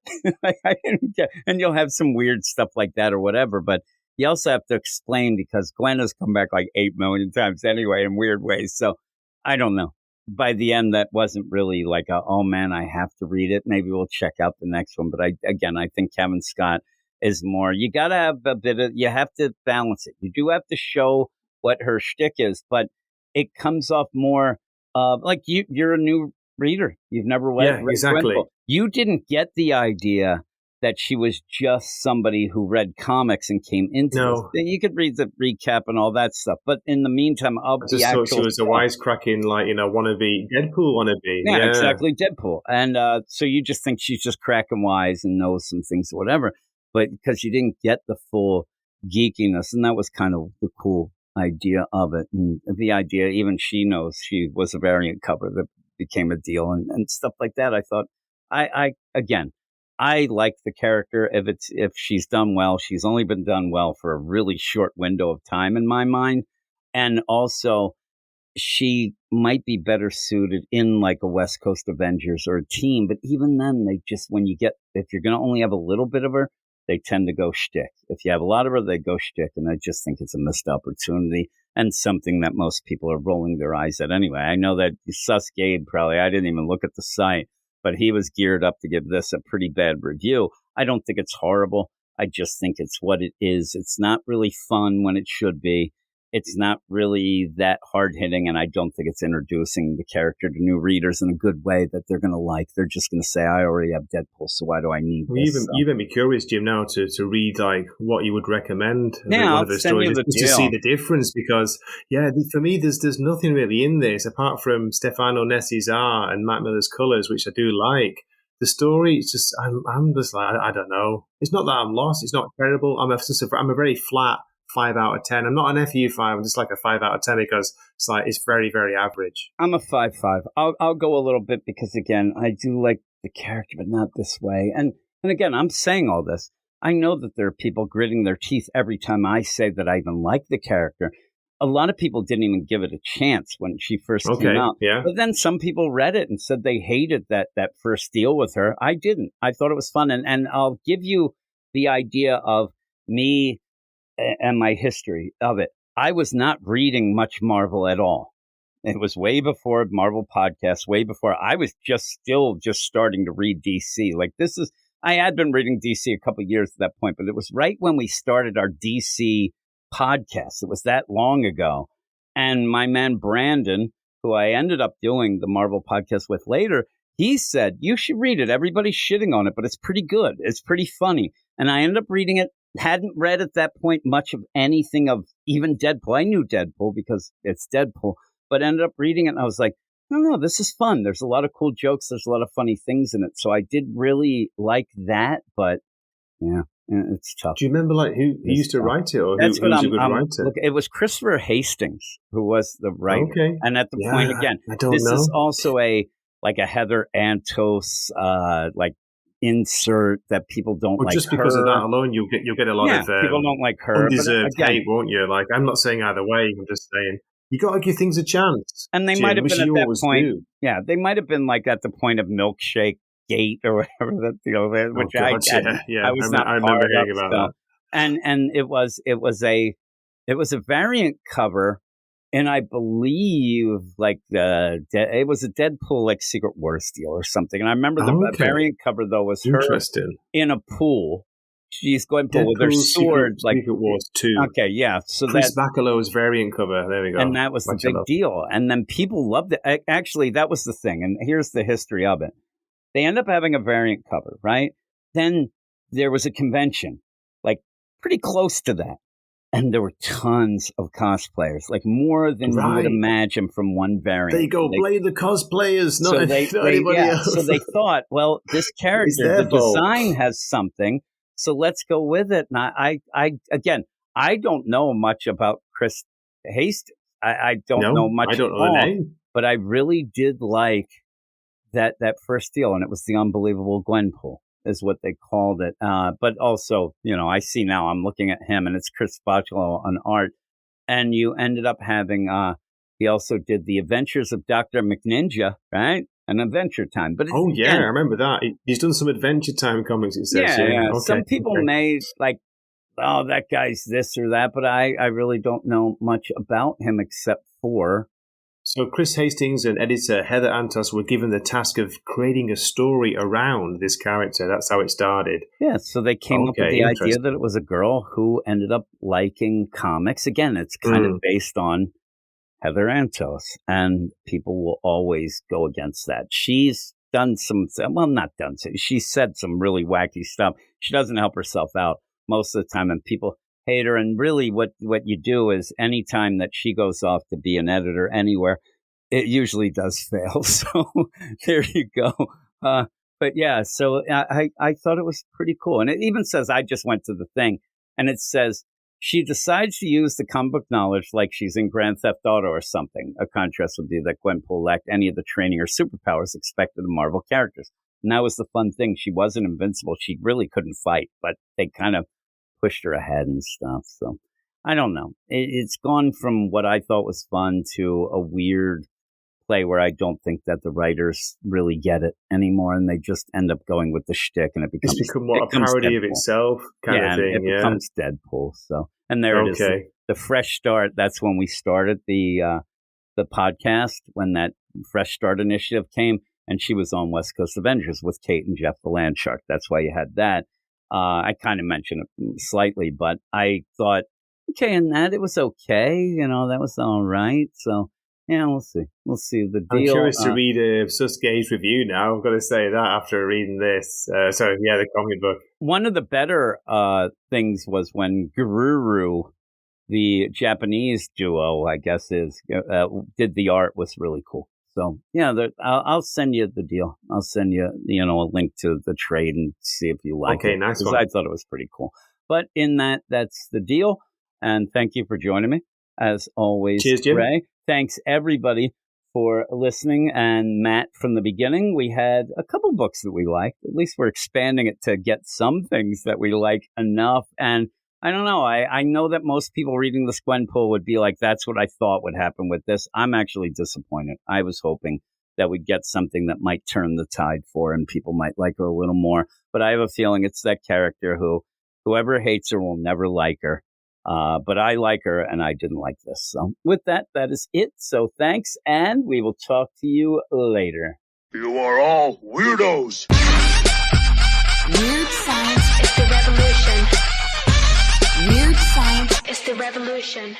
I didn't get. And you'll have some weird stuff like that or whatever. But you also have to explain, because Gwen has come back like 8 million times anyway in weird ways. So I don't know. By the end, that wasn't really like oh man, I have to read it. Maybe we'll check out the next one. But I think Kevin Scott is more, you got to have a bit of, you have to balance it. You do have to show what her shtick is, but it comes off more like you're a new reader. You've never read exactly. Gwenpool. You didn't get the idea that she was just somebody who read comics and came into this. You could read the recap and all that stuff, but in the meantime, I just thought she was a wisecracking, wannabe Deadpool wannabe. Yeah, exactly, Deadpool. And so you just think she's just cracking wise and knows some things or whatever, but because you didn't get the full geekiness, and that was kind of the cool idea of it. And the idea, even she knows she was a variant cover that became a deal and stuff like that. I thought, I like the character. If she's done well, she's only been done well for a really short window of time in my mind. And also, she might be better suited in like a West Coast Avengers or a team. But even then, if you're going to only have a little bit of her, they tend to go shtick. If you have a lot of her, they go shtick. And I just think it's a missed opportunity and something that most people are rolling their eyes at anyway. I know that Sus Gabe probably, I didn't even look at the site, but he was geared up to give this a pretty bad review. I don't think it's horrible. I just think it's what it is. It's not really fun when it should be. It's not really that hard-hitting, and I don't think it's introducing the character to new readers in a good way that they're going to like. They're just going to say, I already have Deadpool, so why do I need this? You made me curious, Jim, now to read like what you would recommend. Yeah, one of the stories, just to see the difference, because, for me, there's nothing really in this, apart from Stefano Nessi's art and Matt Miller's colours, which I do like. The story, it's just, I'm just like, I don't know. It's not that I'm lost. It's not terrible. I'm a very flat 5 out of 10. I'm not an FU5. I'm just like a 5 out of 10 because it's very, very average. I'm a 5.5. I'll go a little bit because, again, I do like the character, but not this way. And again, I'm saying all this. I know that there are people gritting their teeth every time I say that I even like the character. A lot of people didn't even give it a chance when she first came out. Yeah. But then some people read it and said they hated that first deal with her. I didn't. I thought it was fun. And I'll give you the idea of me and my history of it. I was not reading much Marvel at all. It was way before Marvel podcasts, way before I was just starting to read DC. I had been reading DC a couple of years at that point, but it was right when we started our DC podcast. It was that long ago. And my man Brandon, who I ended up doing the Marvel podcast with later, he said, you should read it. Everybody's shitting on it, but it's pretty good. It's pretty funny. And I ended up reading it. Hadn't read at that point much of anything of even Deadpool. I knew Deadpool because it's Deadpool, but ended up reading it and I was like, no, this is fun. There's a lot of cool jokes. There's a lot of funny things in it. So I did really like that, but yeah, it's tough. Do you remember who used to write it, or who's a good writer? Look, it was Christopher Hastings who was the writer. Okay. And at the point again, this is also a Heather Antos insert that people don't like. Just because of that alone, you'll get a lot of people don't like her. Undeserved hate, won't you? Like, I'm not saying either way. I'm just saying you got to give things a chance. And they might have been at that point. Yeah, they might have been like at the point of Milkshake Gate or whatever that deal is, which I was not. I remember hearing about that. And it was a variant cover. And I believe it was a Deadpool Secret Wars deal or something. And I remember the variant cover though was her in a pool. she's Gwenpool with her Deadpool's sword. Secret Wars 2. Okay, yeah. So Chris that, Bacalow's variant cover. There we go. and that was the big deal. And then people loved it. Actually, that was the thing. And here's the history of it. They end up having a variant cover, right? Then there was a convention, like pretty close to that. And there were tons of cosplayers, like more than you would imagine from one variant. There you go, blame the cosplayers, not anybody else. So they thought, well, this character, the design has something, so let's go with it. And I don't know much about Chris Hastings. I don't know much I don't know the name. But I really did like that first deal, and it was the Unbelievable Gwenpool, is what they called it. But also, I see now, I'm looking at him, and it's Chris Bacalow on art. And you ended up having, he also did the Adventures of Dr. McNinja, right? An Adventure Time. But I remember that. He's done some Adventure Time comics, it says. Yeah. Okay, some people may, like, oh, that guy's this or that, but I really don't know much about him except for... So Chris Hastings and editor Heather Antos were given the task of creating a story around this character. That's how it started. Yeah, so they came up with the idea that it was a girl who ended up liking comics. Again, it's kind of based on Heather Antos, and people will always go against that. She's done she said some really wacky stuff. She doesn't help herself out most of the time, and people hate her. And really what you do is anytime that she goes off to be an editor anywhere, it usually does fail. So there you go. But yeah, so I thought it was pretty cool. And it even says, I just went to the thing, and it says, she decides to use the comic book knowledge like she's in Grand Theft Auto or something. A contrast would be that Gwenpool lacked any of the training or superpowers expected of Marvel characters. And that was the fun thing. She wasn't invincible. She really couldn't fight, but they kind of pushed her ahead and stuff. So I don't know. It's gone from what I thought was fun to a weird play where I don't think that the writers really get it anymore, and they just end up going with the shtick, and it becomes a parody Deadpool. Of itself kind of thing. It becomes Deadpool. So, and there it is. The fresh start. That's when we started the podcast, when that fresh start initiative came, and she was on West Coast Avengers with Kate and Jeff the Landshark. That's why you had that. I kind of mentioned it slightly, but I thought, okay, and that it was okay. That was all right. So, yeah, we'll see. We'll see the deal. I'm curious to read Suskey's review now. I've got to say that after reading this. The comic book. One of the better things was when Gururu, the Japanese duo, I guess did the art, was really cool. So, yeah, I'll send you the deal. I'll send you, a link to the trade and see if you like it. Okay, nice one. I thought it was pretty cool. But in that's the deal. And thank you for joining me, as always. Cheers, Jim. Ray. Thanks, everybody, for listening. And Matt, from the beginning, we had a couple books that we liked. At least we're expanding it to get some things that we like enough. And I don't know. I know that most people reading this Gwenpool would be like, that's what I thought would happen with this. I'm actually disappointed. I was hoping that we'd get something that might turn the tide for her and people might like her a little more. But I have a feeling it's that character whoever hates her will never like her. But I like her, and I didn't like this. So with that is it. So thanks, and we will talk to you later. You are all weirdos. Weird science is the revolution. Weird science is the revolution.